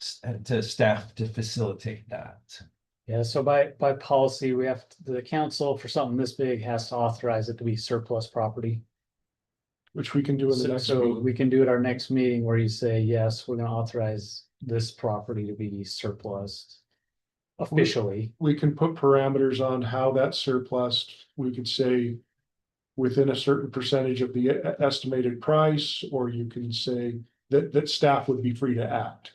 J: staff to facilitate that?
B: Yeah, so by policy, we have, the council for something this big has to authorize it to be surplus property.
D: Which we can do in the
B: So
D: next
B: so
D: meeting.
B: we can do at our next meeting where you say, yes, we're gonna authorize this property to be surplus officially.
D: We can put parameters on how that's surplus. We could say within a certain percentage of the estimated price, or you can say that staff would be free to act.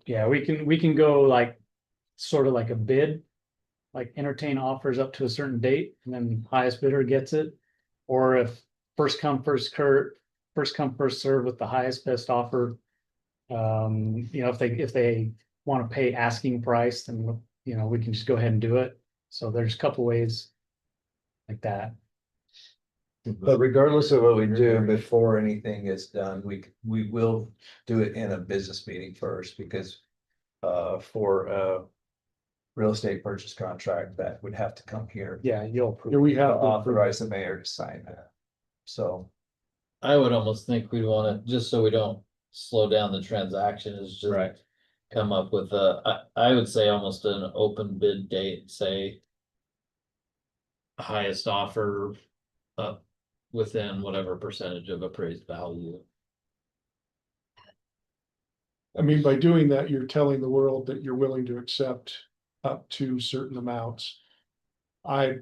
B: Yeah, we can go like, sort of like a bid. Like entertain offers up to a certain date and then highest bidder gets it. Or if first come, first serve with the highest best offer. If they want to pay asking price, then, we can just go ahead and do it. So there's a couple ways like that.
J: But regardless of what we do before anything is done, we will do it in a business meeting first, because for a real estate purchase contract, that would have to come here.
B: Yeah, you'll
D: Here
B: approve.
D: we
J: To
D: have.
J: authorize the mayor to sign that. So,
E: I would almost think we'd wanna, just so we don't slow down the transaction, is just.
A: Right.
E: Come up with I would say almost an open bid date, say. Highest offer up within whatever percentage of appraised value.
D: I mean, by doing that, you're telling the world that you're willing to accept up to certain amounts.
E: Or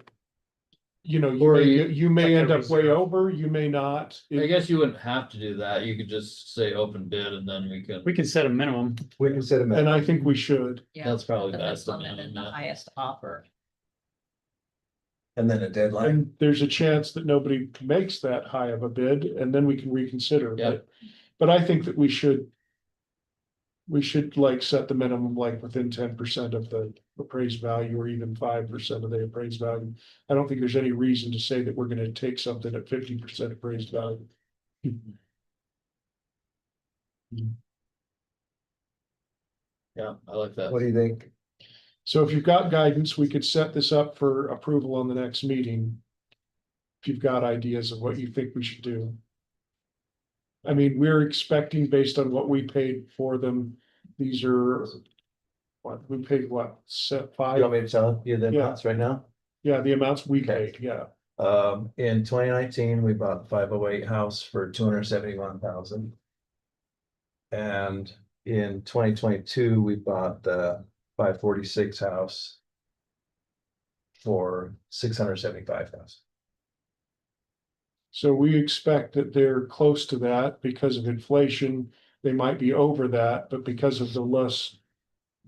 D: you may
B: like
D: end
B: a
D: up way
B: reserve.
D: over, you may not.
E: I guess you wouldn't have to do that, you could just say open bid and then we can.
B: We can set a minimum.
J: we can set a
D: And
J: minimum.
D: I think we should.
C: Yeah,
E: That's probably
C: the
E: best.
C: minimum and the highest offer.
J: And then a deadline.
D: And there's a chance that nobody makes that high of a bid, and then we can reconsider.
E: Yep.
D: But I think that we should like set the minimum like within 10% of the appraised value, or even 5% of the appraised value. I don't think there's any reason to say that we're gonna take something at 50% appraised value.
E: Yeah, I like that.
J: What do you think?
D: So if you've got guidance, we could set this up for approval on the next meeting. If you've got ideas of what you think we should do. I mean, we're expecting based on what we paid for them, these are. What, we paid what, set
F: You want
D: five,
F: me to tell you the
D: Yeah.
F: amounts right now?
D: yeah, the amounts we
F: Okay.
D: paid, yeah.
F: In 2019, we bought 508 house for 271,000. And in 2022, we bought the 546 house for 675,000.
D: So we expect that they're close to that because of inflation. They might be over that, but because of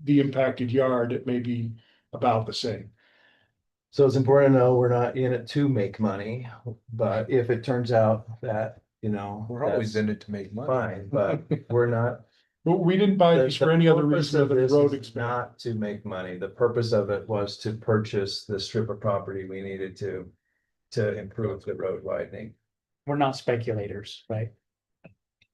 D: the impacted yard, it may be about the same.
F: So it's important to know we're not in it to make money, but if it turns out that,
A: We're always
F: that's
A: in it to make money.
F: fine, but we're not.
D: But we didn't buy
F: The
D: these for any other
F: purpose
D: reason
F: of
D: other than
F: this
D: road
F: is
D: expansion.
F: not to make money. The purpose of it was to purchase the strip of property we needed to improve the road widening.
B: We're not speculators, right?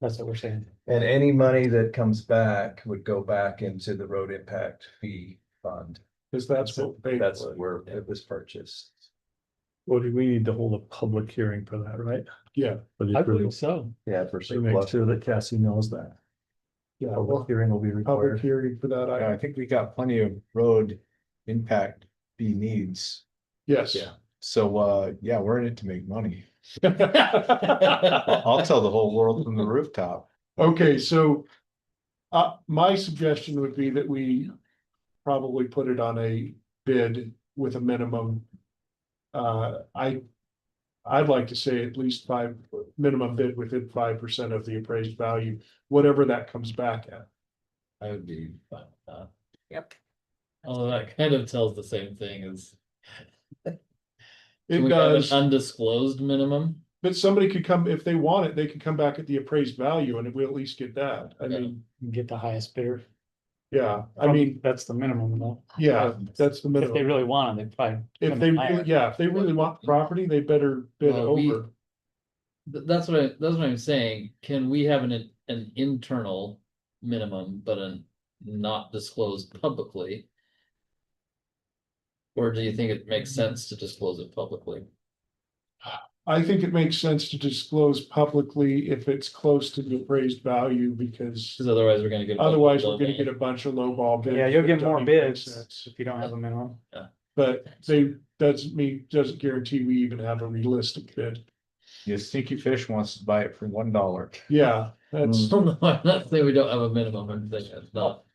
B: That's what we're saying.
F: And any money that comes back would go back into the road impact fee fund.
D: Because that's what we paid
F: That's
D: for it.
F: where it was purchased.
I: Well, do we need to hold a public hearing for that, right?
D: Yeah,
I: For the
B: I
I: approval,
B: believe so.
F: Yeah, for
I: to make sure that Cassie knows that.
D: yeah,
F: Public
D: well,
F: hearing will be
D: public
F: required.
D: hearing for that,
A: Yeah, I think we got plenty of road impact fee needs.
D: yes.
A: Yeah. So, yeah, we're in it to make money. I'll tell the whole world from the rooftop.
D: Okay, so. My suggestion would be that we probably put it on a bid with a minimum. I'd like to say at least minimum bid within 5% of the appraised value, whatever that comes back at.
E: I would be fine with that.
C: Yep.
E: Although that kind of tells the same thing as. Can
D: It
E: we have an
D: does,
E: undisclosed minimum?
D: but somebody could come, if they want it, they could come back at the appraised value and we'll at least get that. I
E: Yeah.
D: mean,
B: Get the highest bidder.
D: yeah, I mean,
B: That's the minimum though.
D: yeah, that's the
B: If they
D: minimum.
B: really want it, they probably.
D: If
B: come
D: they,
B: in higher.
D: yeah, if they really want the property, they better bid
E: Well, we-
D: over.
E: That's what I'm saying. Can we have an internal minimum, but not disclosed publicly? Or do you think it makes sense to disclose it publicly?
D: I think it makes sense to disclose publicly if it's close to the appraised value, because
E: Because otherwise we're gonna get. a bunch of
D: otherwise we're gonna
E: lowball.
D: get a bunch of lowball bids.
B: Yeah, you'll
D: that
B: get
D: don't
B: more
D: even make
B: bids
D: sense.
B: if you don't have a minimum.
D: But doesn't guarantee we even have a realistic bid.
A: Yeah, Stinky Fish wants to buy it for $1.
D: Yeah, that's,
E: No, I'm not saying we don't have a minimum, I'm saying it's not.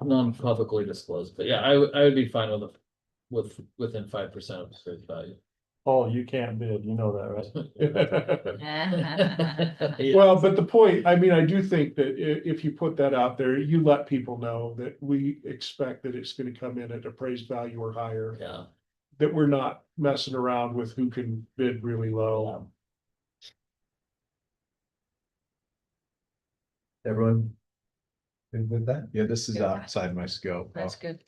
E: Non-publicly disclosed, but yeah, I would be fine within 5% of the face value.
I: Oh, you can't bid, you know that, right?
E: Yeah.
D: well, but the point, I mean, I do think that if you put that out there, you let people know that we expect that it's gonna come in at appraised value or higher.
E: Yeah,
D: That we're not messing around with who can bid really low.
F: Everyone good with that?
A: Yeah, this is
C: Yeah.
A: outside my scope.
C: That's good.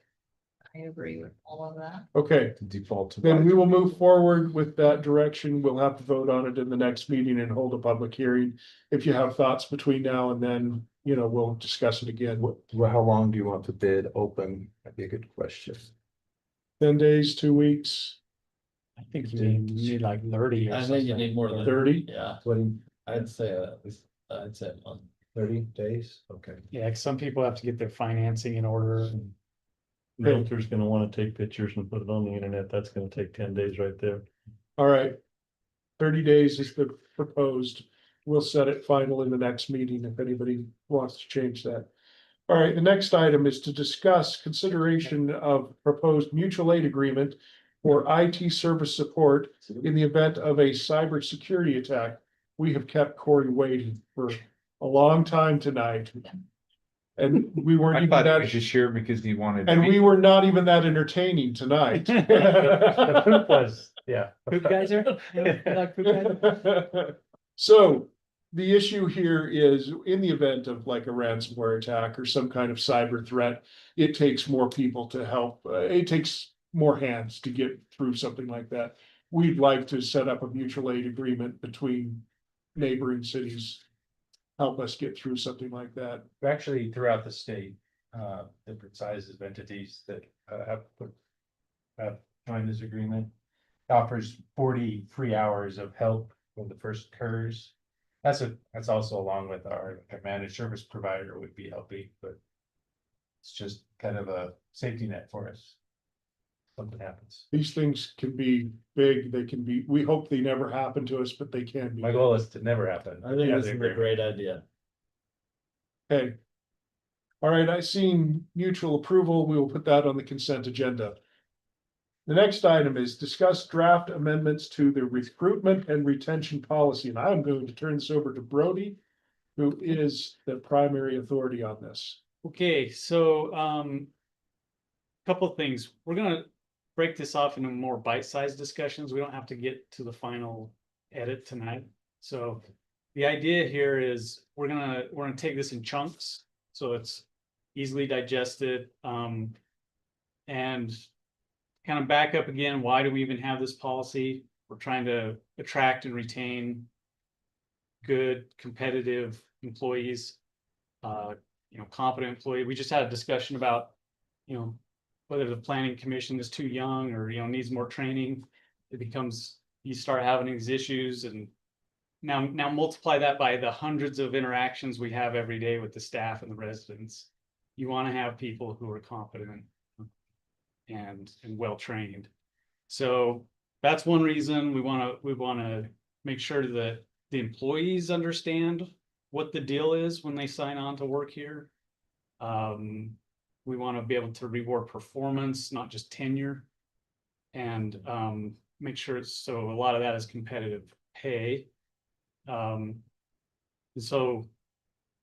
C: I agree with all of that.
D: Okay,
A: To default to.
D: then we will move forward with that direction. We'll have to vote on it in the next meeting and hold a public hearing. If you have thoughts between now and then, we'll discuss it again.
F: Well, how long do you want the bid open? That'd be a good question.
D: 10 days, 2 weeks,
B: I think you need like 30 or
E: I
B: something.
E: think you need more than.
D: 30?
E: Yeah,
F: 20,
E: I'd say at least, I'd say a month.
F: 30 days? Okay.
B: Yeah, 'cause some people have to get their financing in order. and-
I: Realtor's gonna wanna take pictures and put it on the internet, that's gonna take 10 days right there.
D: All right. 30 days is the proposed. We'll set it final in the next meeting if anybody wants to change that. All right, the next item is to discuss consideration of proposed mutual aid agreement for IT service support in the event of a cybersecurity attack. We have kept Corey waiting for a long time tonight. And we weren't
A: I
D: even
A: thought he was
D: that,
A: just here because he wanted.
D: and
A: to
D: we
A: be-
D: were not even that entertaining tonight.
F: Yeah.
B: Food geyser? You like food geyser?
D: So the issue here is in the event of like a ransomware attack or some kind of cyber threat, it takes more people to help. It takes more hands to get through something like that. We'd like to set up a mutual aid agreement between neighboring cities. Help us get through something like that.
K: Actually, throughout the state, different sizes of entities that have joined this agreement. Offers 40 free hours of help when the first occurs. That's also along with our managed service provider would be helping, but it's just kind of a safety net for us. Something happens.
D: These things can be big, they can be, we hope they never happen to us, but they can be.
K: My goal is to never happen.
E: I think
K: Yeah,
E: this
K: the
E: is a
K: agreement.
E: great idea.
D: Okay. All right, I seen mutual approval. We will put that on the consent agenda. The next item is discuss draft amendments to the recruitment and retention policy, and I'm going to turn this over to Brody, who is the primary authority on this.
B: Okay, so, couple of things. We're gonna break this off into more bite-sized discussions. We don't have to get to the final edit tonight. So the idea here is we're gonna take this in chunks, so it's easily digested. And kind of back up again, why do we even have this policy? We're trying to attract and retain good, competitive employees, competent employee. We just had a discussion about, whether the planning commission is too young or, needs more training. It becomes, you start having these issues, and now multiply that by the hundreds of interactions we have every day with the staff and the residents. You want to have people who are competent and well-trained. So that's one reason we want to make sure that the employees understand what the deal is when they sign on to work here. We want to be able to reward performance, not just tenure, and make sure so a lot of that is competitive pay. So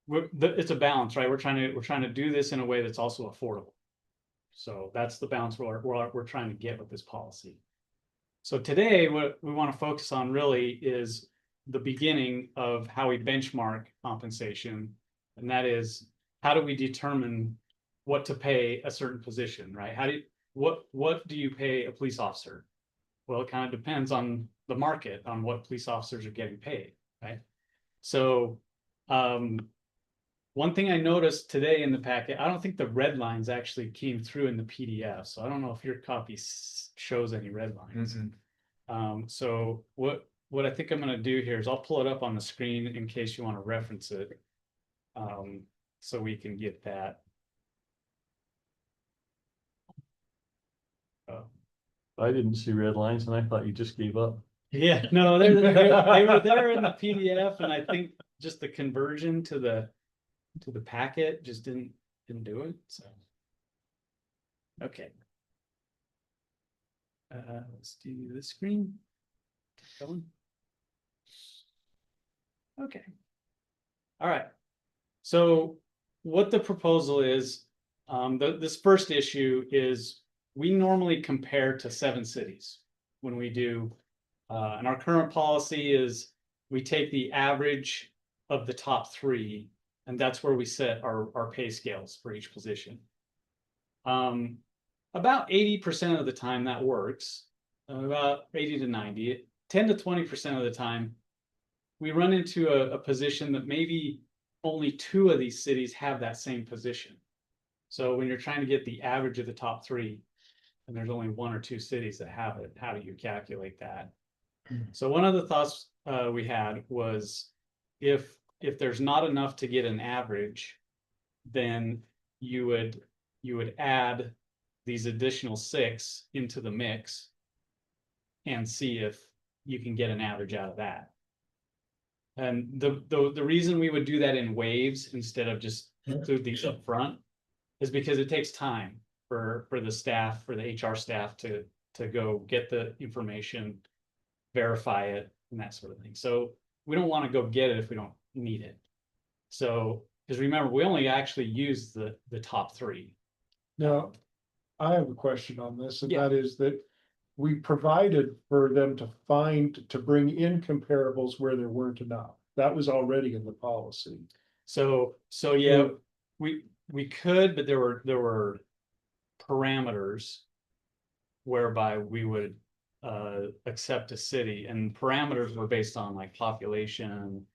B: it's a balance, right? We're trying to do this in a way that's also affordable. So that's the balance we're trying to get with this policy. So today, what we want to focus on really is the beginning of how we benchmark compensation, and that is, how do we determine what to pay a certain position, right? What do you pay a police officer? Well, it kind of depends on the market, on what police officers are getting paid, right? So one thing I noticed today in the packet, I don't think the red lines actually came through in the PDF. So I don't know if your copy shows any red lines. So what I think I'm going to do here is I'll pull it up on the screen in case you want to reference it. So we can get that.
I: I didn't see red lines and I thought you just gave up.
B: Yeah, no, they were there in the PDF, and I think just the conversion to the packet just didn't do it. So okay. Let's do the screen. Keep going. Okay. All right. So what the proposal is, this first issue is we normally compare to 7 cities when we do, and our current policy is we take the average of the top 3, and that's where we set our pay scales for each position. About 80% of the time that works, about 80 to 90, 10 to 20% of the time, we run into a position that maybe only 2 of these cities have that same position. So when you're trying to get the average of the top 3, and there's only 1 or 2 cities that have it, how do you calculate that? So one of the thoughts we had was if there's not enough to get an average, then you would add these additional 6 into the mix and see if you can get an average out of that. And the reason we would do that in waves instead of just include these up front is because it takes time for the staff, for the HR staff to go get the information, verify it, and that sort of thing. So we don't want to go get it if we don't need it. So, because remember, we only actually use the top 3.
D: Now, I have a question on this, and
B: Yeah.
D: that is that we provided for them to bring in comparables where there weren't enough. That was already in the policy.
B: So yeah, we could, but there were parameters whereby we would accept a city, and parameters were based on like population,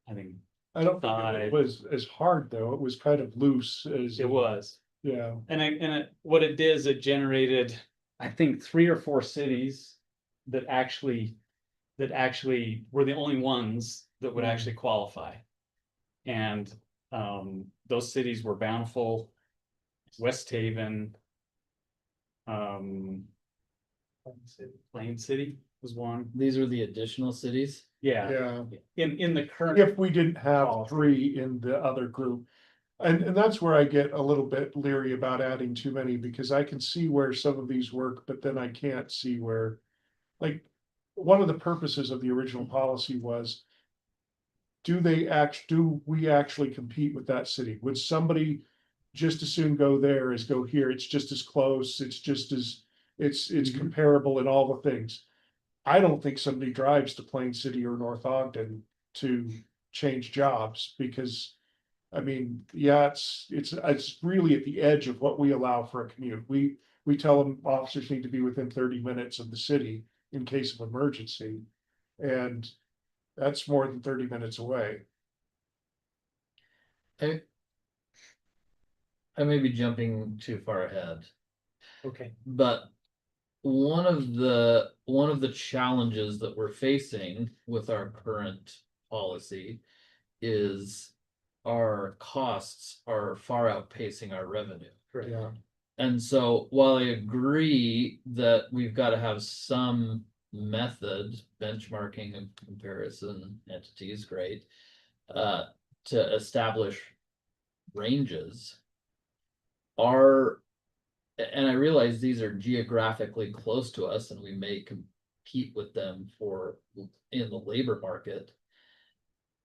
B: I think
D: I don't think
B: Uh,
D: it was as hard though. It was kind of loose as.
B: It was.
D: Yeah,
B: What it did is it generated, I think, 3 or 4 cities that actually were the only ones that would actually qualify. And those cities were Bountiful, West Haven, Plain City was one.
E: These are the additional cities.
B: Yeah,
D: yeah.
B: in the current.
D: If we didn't have
B: Policy.
D: 3 in the other group. And that's where I get a little bit leery about adding too many, because I can see where some of these work, but then I can't see where. Like, one of the purposes of the original policy was. Do we actually compete with that city? Would somebody just as soon go there as go here? It's just as close, it's just as, it's comparable in all the things. I don't think somebody drives to Plain City or North Ogden to change jobs, because. I mean, yeah, it's really at the edge of what we allow for a commute. We tell them officers need to be within 30 minutes of the city in case of emergency. And that's more than 30 minutes away.
E: I may be jumping too far ahead,
B: Okay.
E: but one of the challenges that we're facing with our current policy is our costs are far outpacing our revenue.
D: Yeah,
E: And so while I agree that we've got to have some method, benchmarking and comparison entities, great, to establish ranges, and I realize these are geographically close to us and we may compete with them in the labor market.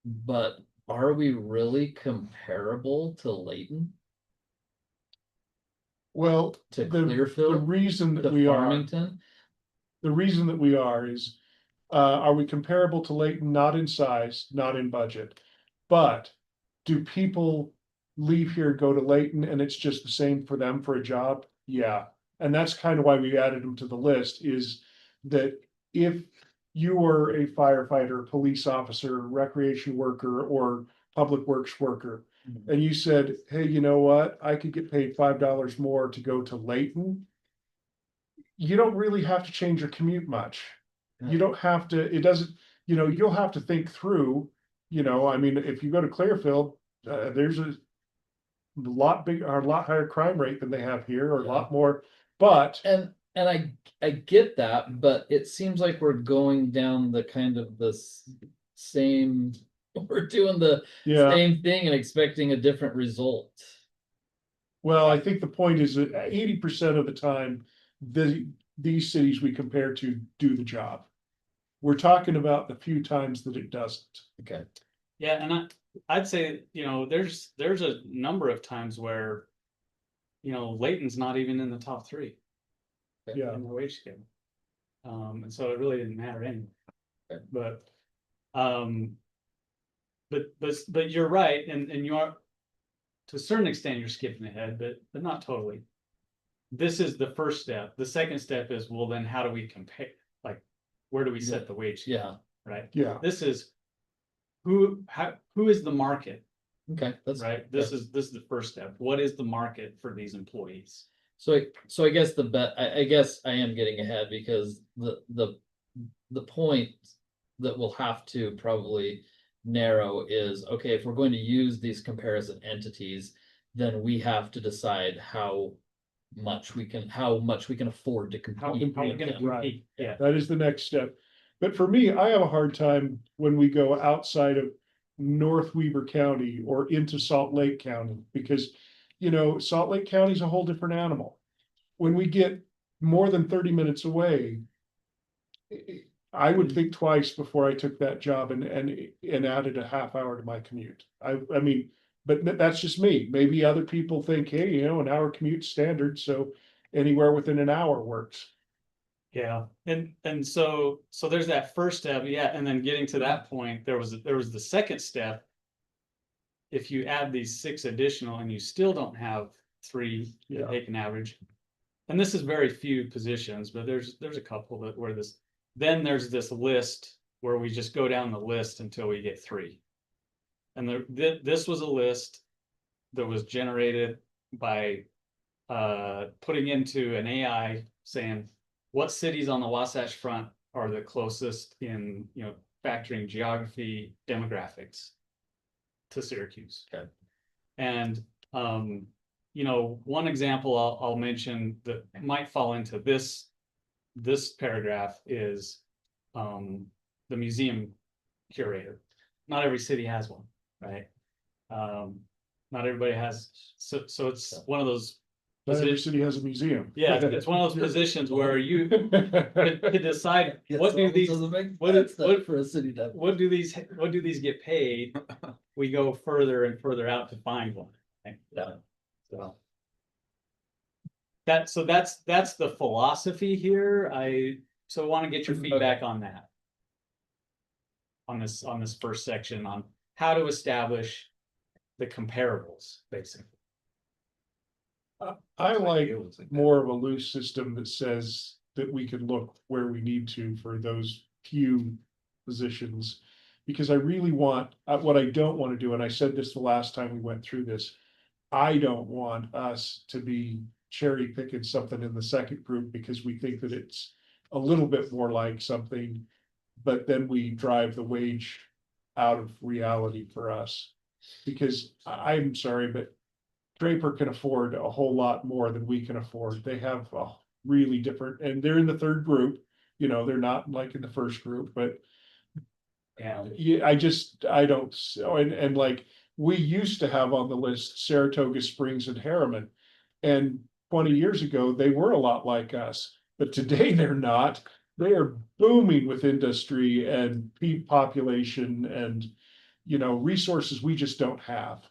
E: But are we really comparable to Layton,
D: well,
E: to
D: the
E: Clearfield,
D: reason that
E: to
D: we are,
E: Farmington?
D: the reason that we is. Are we comparable to Layton? Not in size, not in budget. But do people leave here, go to Layton, and it's just the same for them for a job? Yeah. And that's kind of why we added them to the list, is that if you were a firefighter, police officer, recreation worker, or public works worker, and you said, hey, you know what? I could get paid $5 more to go to Layton. You don't really have to change your commute much. You don't have to, it doesn't, you'll have to think through, I mean, if you go to Clearfield, there's a lot a lot higher crime rate than they have here, or a lot more, but.
E: And I get that, but it seems like we're going down the kind of same, we're doing the
D: Yeah,
E: same thing and expecting a different result.
D: well, I think the point is that 80% of the time, these cities we compare to do the job. We're talking about the few times that it doesn't.
E: Okay.
B: Yeah, and I'd say, there's a number of times where, Layton's not even in the top 3
D: Yeah,
B: in the wage scale. And so it really didn't matter anyway.
E: Okay.
B: But you're right, and you are, to a certain extent, you're skipping ahead, but not totally. This is the first step. The second step is, well, then how do we compare? Like, where do we set the wage scale?
E: Yeah.
B: Right?
D: yeah,
B: This is who is the market,
E: Okay. That's
B: right? This is the first step. What is the market for these employees?
E: so I guess I guess I am getting ahead, because the point that we'll have to probably narrow is, okay, if we're going to use these comparison entities, then we have to decide how much we can afford to
B: How
E: compete
B: are we
E: with
B: gonna
E: them.
B: compete? Yeah.
D: that is the next step. But for me, I have a hard time when we go outside of North Weaver County or into Salt Lake County, because, Salt Lake County is a whole different animal. When we get more than 30 minutes away, I would think twice before I took that job and added a half hour to my commute. I mean, but that's just me. Maybe other people think, hey, an hour commute standard, so anywhere within an hour works.
B: Yeah, and so there's that first step, yeah, and then getting to that point, there was the second step. If you add these 6 additional and you still don't have 3
D: Yeah.
B: that take an average, and this is very few positions, but there's a couple that where then there's this list where we just go down the list until we get 3. And this was a list that was generated by putting into an AI saying, what cities on the Wasatch Front are the closest in, factoring geography, demographics to Syracuse.
E: Okay.
B: And, one example I'll mention that might fall into this paragraph is the museum curator. Not every city has one, right? Not everybody has, so it's one of those.
D: Not every city has a museum.
B: Yeah, it's one of those positions where you to decide what do these,
E: For a city to.
B: what do these get paid? We go further and further out to find one. Right?
E: Yeah.
B: So that's the philosophy here. I want to get your feedback on that. On this first section on how to establish the comparables, basically.
D: I like more of a loose system that says that we can look where we need to for those few positions. Because I really want, what I don't want to do, and I said this the last time we went through this, I don't want us to be cherry picking something in the second group because we think that it's a little bit more like something, but then we drive the wage out of reality for us. Because I'm sorry, but Draper can afford a whole lot more than we can afford. They have a really different, and they're in the third group, they're not like in the first group, but. Yeah, I don't, so, and like, we used to have on the list Saratoga Springs and Harriman. And 20 years ago, they were a lot like us, but today they're not. They are booming with industry and population and, resources we just don't have.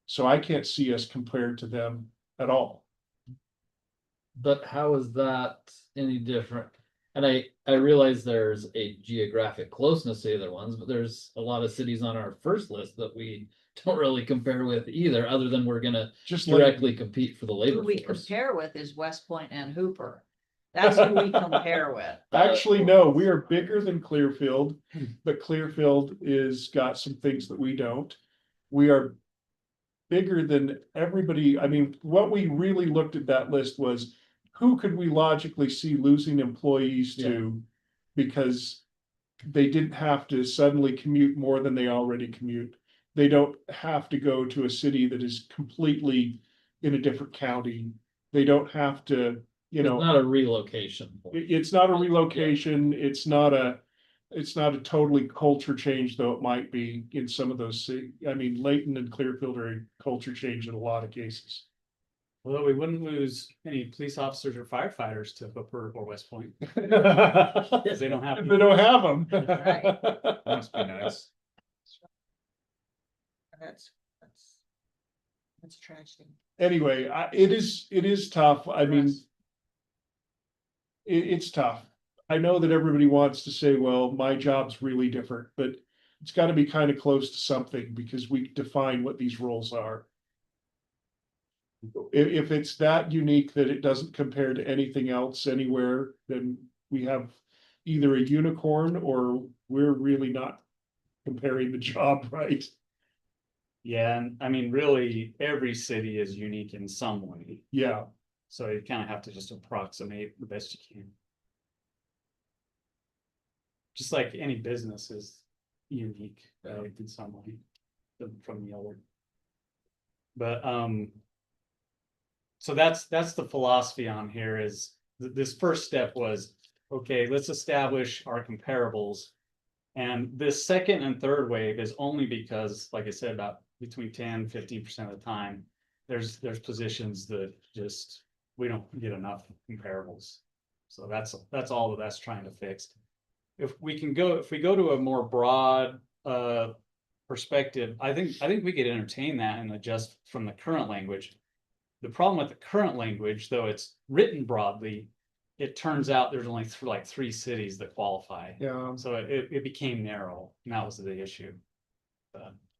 D: So I can't see us compared to them at all.
E: But how is that any different? And I realize there's a geographic closeness to the other ones, but there's a lot of cities on our first list that we don't really compare with either, other than we're gonna
D: Just
E: directly compete for the
C: Who
E: labor
C: we
E: force.
C: compare with is West Point and Hooper. That's who we compare with.
D: Actually, no, we are bigger than Clearfield, but Clearfield is got some things that we don't. We are bigger than everybody. I mean, what we really looked at that list was who could we logically see losing employees to because they didn't have to suddenly commute more than they already commute. They don't have to go to a city that is completely in a different county. They don't have to,
E: It's not a relocation.
D: it's not a relocation. It's not a totally culture change, though it might be in some of those cities. I mean, Layton and Clearfield are a culture change in a lot of cases.
B: Although we wouldn't lose any police officers or firefighters to Hooper or West Point.
D: Because
B: they don't have.
D: They don't have them.
C: Right.
A: Must be nice.
C: That's a tragedy.
D: Anyway, it is tough. I mean, it's tough. I know that everybody wants to say, well, my job's really different, but it's got to be kind of close to something because we define what these roles are. If it's that unique that it doesn't compare to anything else anywhere, then we have either a unicorn or we're really not comparing the job right.
B: Yeah, and I mean, really, every city is unique in some way.
D: Yeah.
B: So you kind of have to just approximate the best you can. Just like any business is unique, right, in some way from the other. But so that's the philosophy on here is this first step was, okay, let's establish our comparables. And this second and third wave is only because, like I said, about between 10-15% of the time, there's positions that just, we don't get enough comparables. So that's all that's trying to fix. If we go to a more broad perspective, I think we could entertain that and adjust from the current language. The problem with the current language, though it's written broadly, it turns out there's only like 3 cities that qualify.
D: Yeah.
B: So it became narrow, and that was the issue.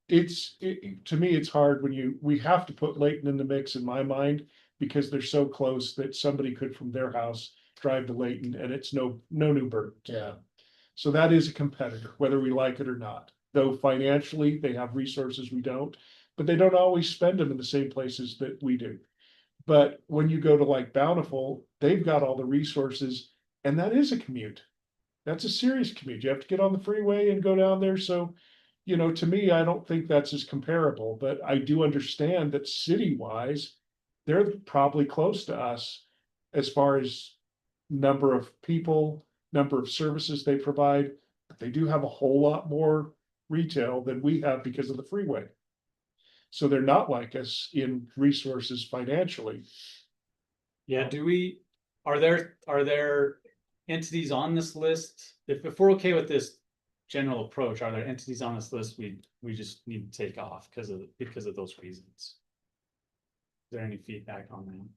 D: To me, it's hard when we have to put Layton in the mix in my mind, because they're so close that somebody could from their house drive to Layton and it's no new burden.
E: Yeah.
D: So that is a competitor, whether we like it or not. though financially they have resources we don't, but they don't always spend them in the same places that we do. But when you go to like Bountiful, they've got all the resources, and that is a commute. That's a serious commute. You have to get on the freeway and go down there. So, you know, to me, I don't think that's as comparable, but I do understand that city-wise, they're probably close to us as far as number of people, number of services they provide. But they do have a whole lot more retail than we have because of the freeway. So they're not like us in resources financially.
B: Yeah, are there entities on this list? If we're okay with this general approach, are there entities on this list we just need to take off because of those reasons? Is there any feedback on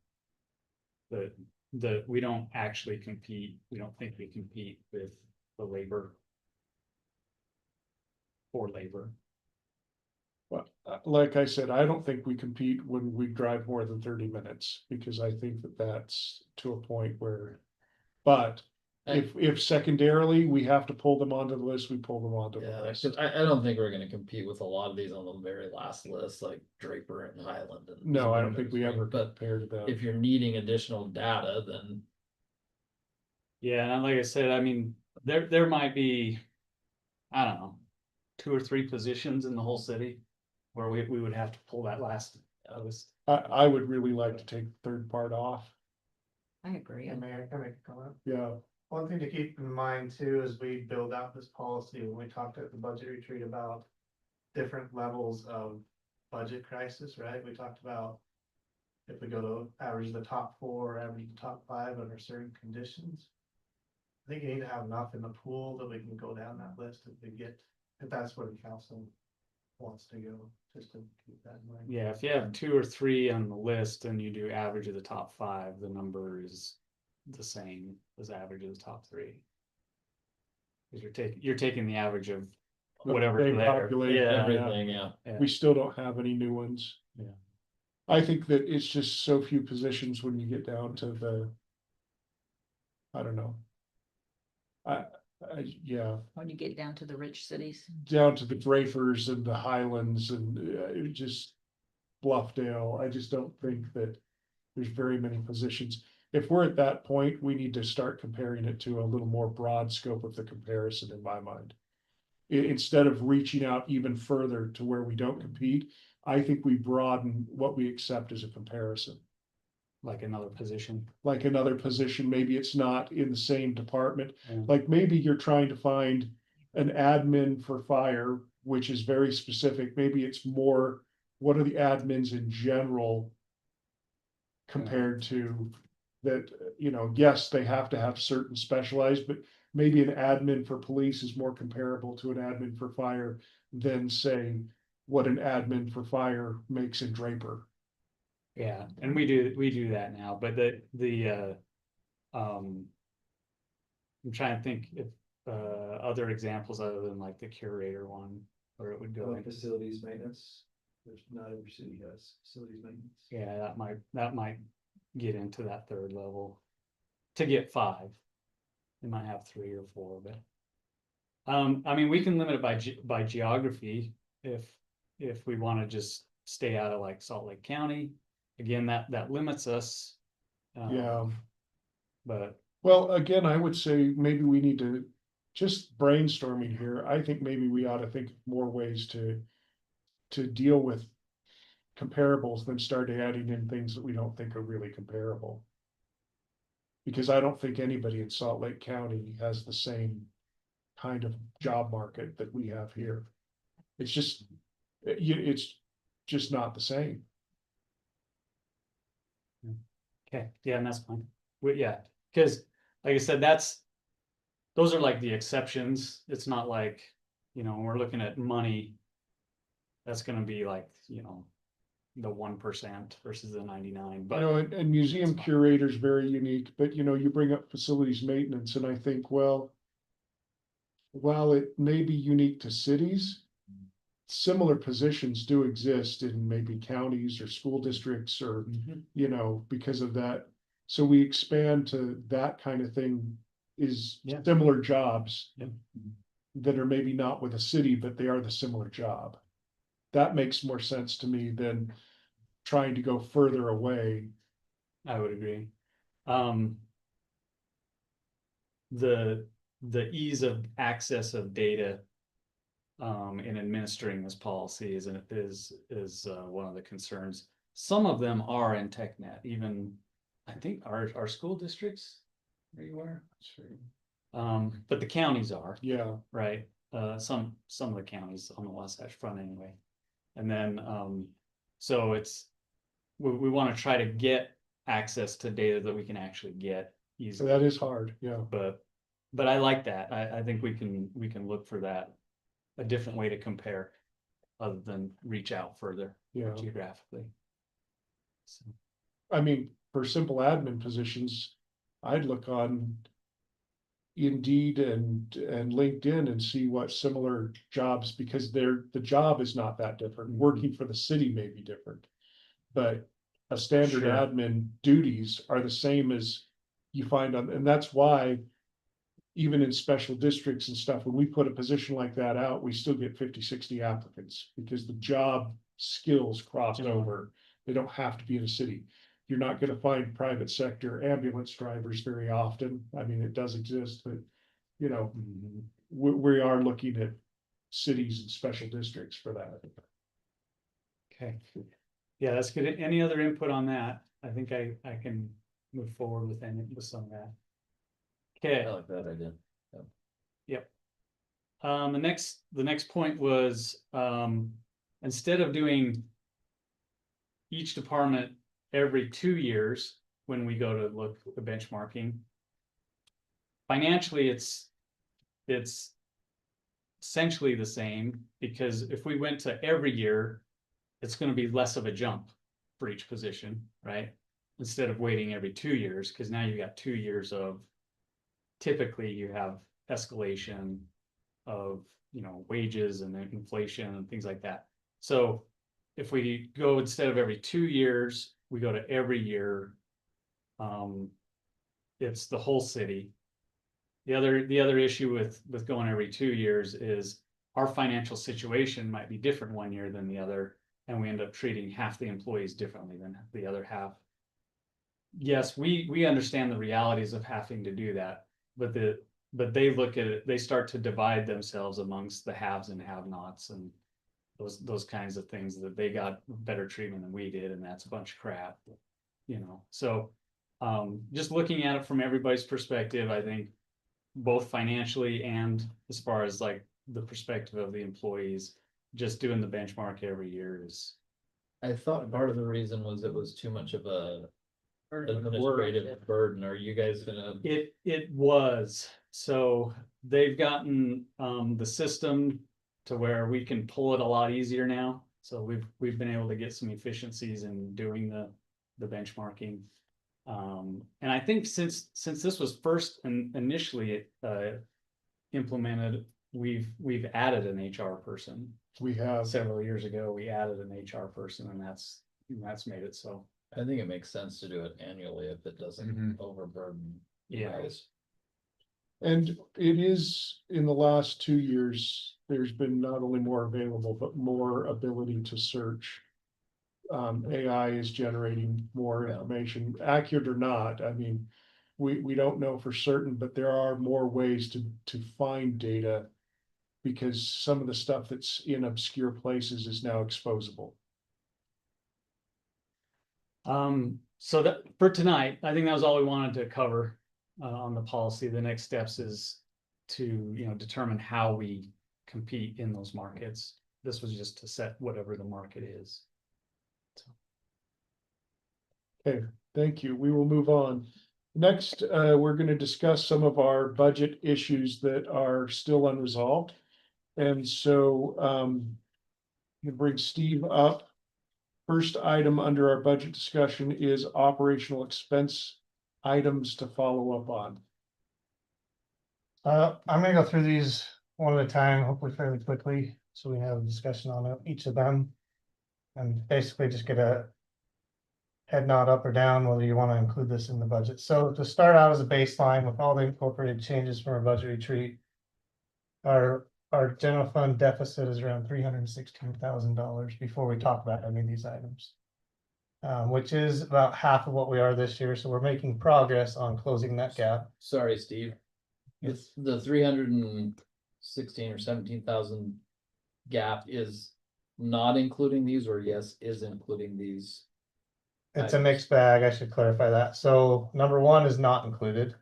B: that? We don't actually compete, we don't think we compete with the labor. For labor.
D: But like I said, I don't think we compete when we drive more than 30 minutes, because I think that that's to a point where. But if secondarily we have to pull them onto the list, we pull them onto the
E: Yeah,
D: list.
E: 'cause I don't think we're gonna compete with a lot of these on the very last list, like Draper and Highland. And
D: No, I don't
E: some
D: think we
E: others,
D: ever
E: But
D: compare to them.
E: if you're needing additional data, then
B: Yeah, and like I said, I mean, there might be, I don't know, 2 or 3 positions in the whole city where we would have to pull that last list.
D: I would really like to take the third part off.
C: I agree.
L: And may I make a comment?
D: Yeah,
L: One thing to keep in mind too, as we build out this policy, when we talked at the budget retreat about different levels of budget crisis, right? We talked about if we go to average the top 4, average the top 5 under certain conditions. I think you need to have enough in the pool that we can go down that list if that's where the council wants to go, just to keep that in mind.
B: Yeah, if you have 2 or 3 on the list and you do average of the top 5, the number is the same as average of the top 3. Because you're taking the average of whatever's
D: same
B: there.
D: population,
B: Yeah,
E: everything, yeah.
B: yeah.
D: we still don't have any new ones.
B: Yeah.
D: I think that it's just so few positions when you get down to I don't know. Yeah,
C: When you get down to the rich cities.
D: down to the Drapers and the Highlands and just Bluffdale. I just don't think that there's very many positions. If we're at that point, we need to start comparing it to a little more broad scope of the comparison in my mind. Instead of reaching out even further to where we don't compete, I think we broaden what we accept as a comparison.
B: Like another position.
D: Like another position, maybe it's not in the same department.
B: Yeah.
D: Like maybe you're trying to find an admin for fire, which is very specific. Maybe it's more, what are the admins in general compared to that, you know, yes, they have to have certain specialized, but maybe an admin for police is more comparable to an admin for fire than say what an admin for fire makes in Draper.
B: Yeah, and we do that now, but I'm trying to think if other examples other than like the curator one, where it would go into.
J: Facilities maintenance, there's not every city has facilities maintenance.
B: Yeah, that might get into that third level. To get 5, they might have 3 or 4, but. I mean, we can limit it by geography if we want to just stay out of like Salt Lake County. Again, that limits us.
D: Yeah.
B: But
D: Well, again, I would say maybe we need to just brainstorming here. I think maybe we ought to think of more ways to deal with comparables than start adding in things that we don't think are really comparable. Because I don't think anybody in Salt Lake County has the same kind of job market that we have here. It's just not the same.
B: okay, yeah, and that's fine. Yeah, because like I said, those are like the exceptions. It's not like, when we're looking at money, that's gonna be like, the 1% versus the 99, but.
D: And museum curator is very unique, but you bring up facilities maintenance, and I think, well, while it may be unique to cities, similar positions do exist in maybe counties or school districts or, because of that. So we expand to that kind of thing is
B: Yeah.
D: similar jobs.
B: Yeah.
D: that are maybe not with a city, but they are the similar job. That makes more sense to me than trying to go further away.
B: I would agree. Um. The ease of access of data. In administering this policy is one of the concerns. Some of them are in TechNet, even, I think our school districts. Where you are? But the counties are.
D: Yeah,
B: Right, some of the counties on the Wasatch Front anyway. And then, so it's, we wanna try to get access to data that we can actually get
D: so
B: easily,
D: that is hard, yeah.
B: but I like that, I think we can look for that. A different way to compare, other than reach out further
D: Yeah,
B: geographically. So,
D: I mean, for simple admin positions, I'd look on Indeed and LinkedIn and see what similar jobs, because the job is not that different. Working for the city may be different. But a standard
B: Sure.
D: admin duties are the same as you find on, and that's why even in special districts and stuff, when we put a position like that out, we still get 50, 60 applicants because the job skills cross
B: Yeah.
D: over. They don't have to be in a city. You're not gonna find private sector ambulance drivers very often. I mean, it does exist, but you know, we are looking at cities and special districts for that.
B: okay, yeah, that's good. Any other input on that? I think I can move forward with some of that. Okay.
E: I like that idea.
B: Yep. The next point was, instead of doing each department every 2 years, when we go to look at the benchmarking, financially, it's essentially the same, because if we went to every year, it's gonna be less of a jump for each position, right? Instead of waiting every 2 years, because now you got 2 years of, typically you have escalation of, wages and then inflation and things like that. So if we go, instead of every 2 years, we go to every year. It's the whole city. The other issue with going every 2 years is our financial situation might be different one year than the other, and we end up treating half the employees differently than the other half. Yes, we understand the realities of having to do that, but they look at it, they start to divide themselves amongst the haves and have-nots, and those kinds of things, that they got better treatment than we did, and that's a bunch of crap. So just looking at it from everybody's perspective, I think both financially and as far as like the perspective of the employees, just doing the benchmark every year is.
E: I thought part of the reason was it was too much of a administrative burden. Are you guys gonna?
B: It was, so they've gotten the system to where we can pull it a lot easier now. So we've been able to get some efficiencies in doing the benchmarking. And I think since this was first and initially implemented, we've added an HR person.
D: We have,
B: Several years ago, we added an HR person, and that's made it so.
E: I think it makes sense to do it annually if it doesn't overburden you
B: Yeah.
E: guys.
D: and it is, in the last 2 years, there's been not only more available, but more ability to search. AI is generating more
E: Yeah.
D: information, accurate or not. I mean, we don't know for certain, but there are more ways to find data. Because some of the stuff that's in obscure places is now exposable.
B: So that for tonight, I think that was all we wanted to cover on the policy. The next steps is to, determine how we compete in those markets. This was just to set whatever the market is.
D: Okay, thank you. We will move on. Next, we're going to discuss some of our budget issues that are still unresolved. And so, you bring Steve up. First item under our budget discussion is operational expense items to follow up on.
L: I'm gonna go through these one at a time, hopefully fairly quickly, so we have a discussion on each of them. And basically just get a head nod up or down, whether you want to include this in the budget. So to start out as a baseline with all the incorporated changes from our budget retreat. our general fund deficit is around $316,000 before we talk about any of these items. Which is about half of what we are this year, so we're making progress on closing that gap.
E: Sorry, Steve. It's the 316 or 17,000 gap is not including these, or yes, is including these.
L: It's a mixed bag, I should clarify that. So number one is not included.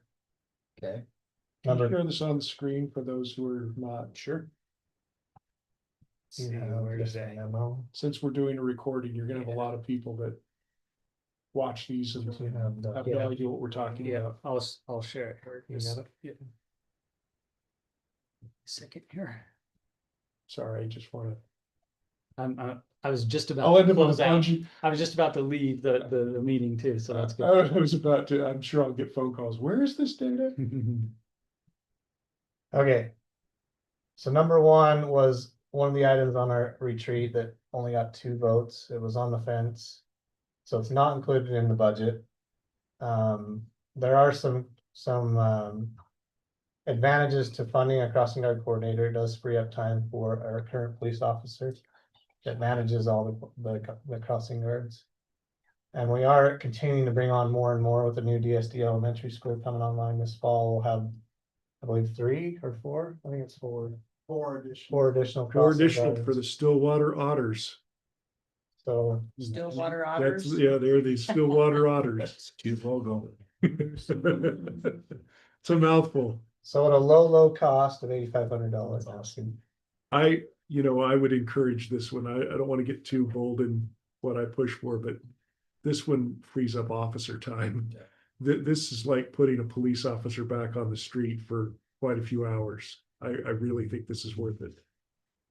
E: Okay,
D: Can you
L: Number,
D: share this on the screen for those who are not sure?
L: you
B: See,
L: have
B: where
L: just
B: did
L: a
B: I-
L: memo.
D: Since we're doing a recording, you're gonna have a lot of people that watch these and
L: You have the-
D: have no idea what we're talking
B: Yeah,
D: about.
B: I'll share it here.
L: You got it?
B: Yeah. Second here.
D: Sorry, I just wanna.
B: I was just about.
D: I'll
B: to
D: end up on
B: close
D: the
B: out.
D: bungee.
B: I was just about to leave the meeting too, so that's good.
D: I was about to, I'm sure I'll get phone calls. Where is this data?
L: Okay. So number one was one of the items on our retreat that only got 2 votes. It was on the fence. So it's not included in the budget. There are some advantages to funding a crossing guard coordinator. It does free up time for our current police officer that manages all the crossing guards. And we are continuing to bring on more and more with the new DSD elementary school coming online this fall. We'll have, I believe, 3 or 4. I think it's 4. 4 additional.
D: Four
L: crossing
D: additional for
L: guards.
D: the Stillwater Otters.
L: So
C: Stillwater
D: That's,
C: otters.
D: yeah, they're the Stillwater Otters.
A: Cute logo.
D: It's a mouthful.
L: So at a low cost of $8,500 asking.
D: I would encourage this one. I don't want to get too bold in what I push for, but this one frees up officer time. This is like putting a police officer back on the street for quite a few hours. I really think this is worth it.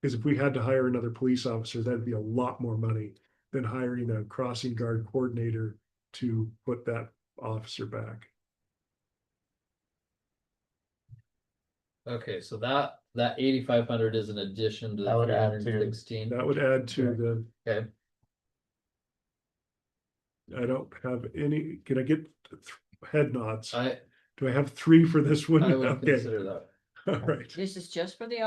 D: Because if we had to hire another police officer, that'd be a lot more money than hiring a crossing guard coordinator to put that officer back.
E: okay, so that 8,500 is an addition to
L: That
E: the
L: would add to-
E: 316.
D: That would add to the,
E: Okay,
D: I don't have any, can I get head nods?
E: I
D: Do I have 3 for this one?
E: would
D: Okay,
E: consider that.
D: all right.
C: This is just for the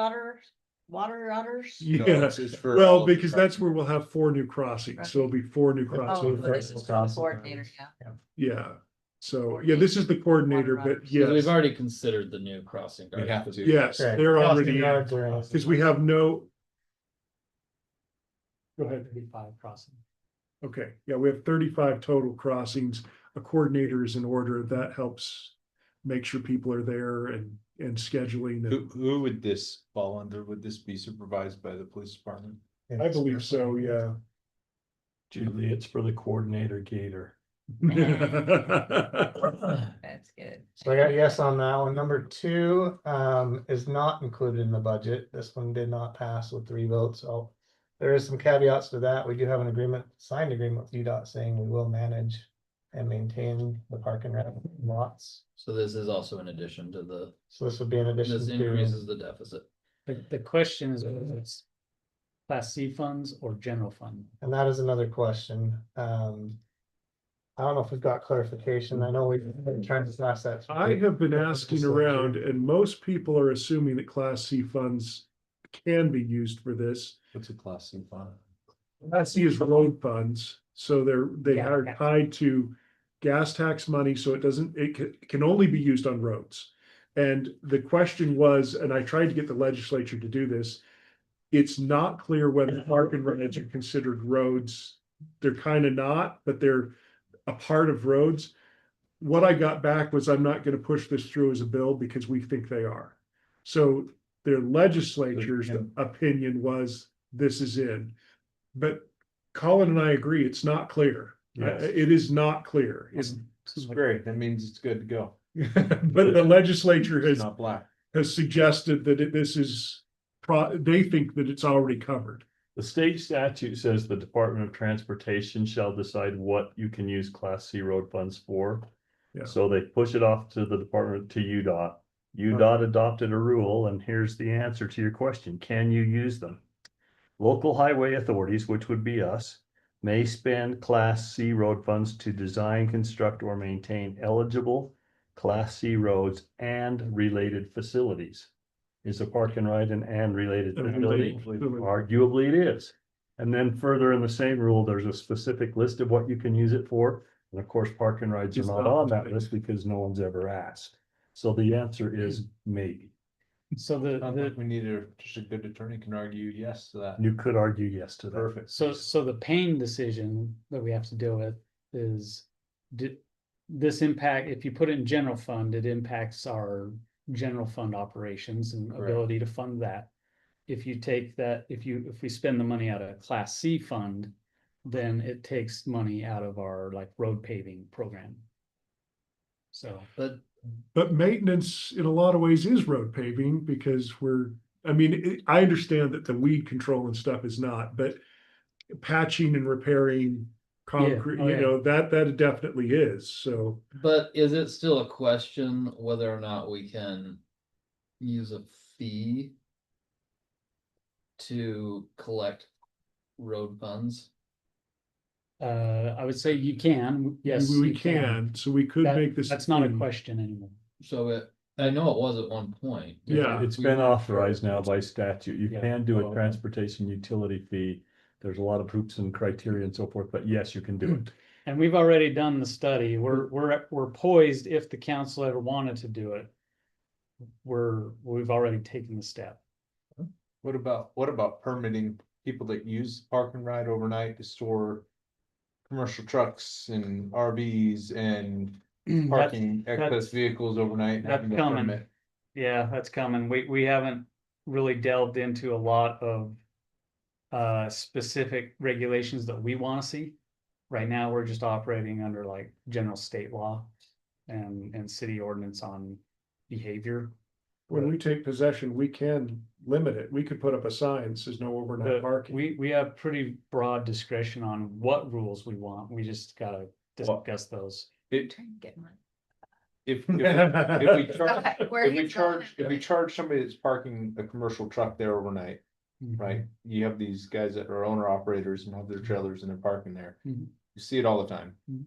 C: water otters?
D: Yeah,
A: It's for
D: well,
A: all the
D: because that's where we'll have 4 new crossings, so it'll be 4 new
C: Oh,
D: crossings.
C: but this is for the coordinator, yeah.
D: Yeah, so, yeah, this is the coordinator, but
C: Water
D: yes,
E: We've already considered the new crossing
A: We
E: guard.
A: have to.
D: yes,
L: Right.
D: they're
L: Crossing
D: already,
L: guards are in.
D: because we have no. Go ahead.
B: 35 crossing.
D: Okay, yeah, we have 35 total crossings. A coordinator is in order. That helps make sure people are there and scheduling.
A: Who would this fall under? Would this be supervised by the police department?
D: I believe so, yeah.
I: Julie, it's for the coordinator gator.
C: That's good.
L: So I got yes on that one. Number 2 is not included in the budget. This one did not pass with 3 votes. So there is some caveats to that. We do have an agreement, signed agreement with UDOT saying we will manage and maintain the park and rec lots.
E: So this is also in addition to the,
L: So this would be in addition
E: this
L: to,
E: increases the deficit.
B: The question is whether it's Class C funds or general fund.
L: and that is another question. I don't know if we've got clarification. I know we've been trying to ask that.
D: I have been asking around and most people are assuming that Class C funds can be used for this.
A: What's a class C fund?
D: Class C is road funds, so they
B: Yeah,
D: are
B: yeah.
D: tied to gas tax money, so it can only be used on roads. And the question was, and I tried to get the legislature to do this, it's not clear whether park and rents are considered roads. They're kind of not, but they're a part of roads. What I got back was I'm not gonna push this through as a bill because we think they are. So their legislature's opinion was this is in. But Colin and I agree, it's not clear.
I: Yes.
D: It is not clear. It's,
A: This is great. That means it's good to go.
D: but the legislature
A: It's
D: has
A: not black.
D: suggested that this is they think that it's already covered.
I: The state statute says the Department of Transportation shall decide what you can use Class C road funds for.
D: Yeah.
I: So they push it off to the department, to UDOT. UDOT adopted a rule, and here's the answer to your question. Can you use them? Local highway authorities, which would be us, may spend Class C road funds to design, construct, or maintain eligible Class C roads and related facilities. is a park and ride and related
D: And
I: facility?
D: related.
I: Arguably it is. And then further in the same rule, there's a specific list of what you can use it for. And of course, park and rides are
D: It's
I: not
D: not
I: on that
D: listed.
I: list because no one's ever asked. So the answer is maybe.
B: So
A: Sounds like we need just a good attorney can argue yes to that.
I: You could argue yes to that.
A: Perfect.
B: so the pain decision that we have to deal with is, did this impact, if you put it in general fund, it impacts our general fund operations and
A: Correct.
B: ability to fund that. If you take that, if we spend the money out of Class C fund, then it takes money out of our like road paving program. So,
D: But maintenance in a lot of ways is road paving because I understand that the weed control and stuff is not, but patching and repairing concrete,
B: Oh, yeah.
D: that definitely is, so.
E: But is it still a question whether or not we can use a fee to collect road funds?
B: I would say you can, yes.
D: We
B: you
D: can, so we could make this.
B: That's not a question anymore.
E: So I know it was at one point.
D: Yeah.
I: It's
E: We
I: been
E: weren't
I: authorized
E: sure.
I: now by statute. You
B: Yeah.
I: can do
B: Oh,
I: a
B: okay.
I: transportation utility fee. There's a lot of hoops and criteria and so forth, but yes, you can do it.
B: And we've already done the study. We're poised if the council ever wanted to do it. We've already taken the step.
A: What about permitting people that use park and ride overnight to store commercial trucks and RVs and parking excess vehicles overnight? and
B: That's
A: having to
B: coming.
A: permit?
B: Yeah, that's coming. We haven't really delved into a lot of specific regulations that we want to see. Right now, we're just operating under like general state law and city ordinance on behavior.
D: When we take possession, we can limit it. We could put up a sign that says no overnight parking.
B: We have pretty broad discretion on what rules we want. We just gotta discuss those.
A: It,
C: Trying to get money.
A: if we charge,
H: Where
A: if we
H: he's
A: charge,
H: going.
A: if we charge somebody that's parking a commercial truck there overnight,
B: Mm-hmm.
A: right? You have these guys that are owner operators and have their trailers and they're parking there.
B: Mhm.
A: You see it all the time.
B: Mhm.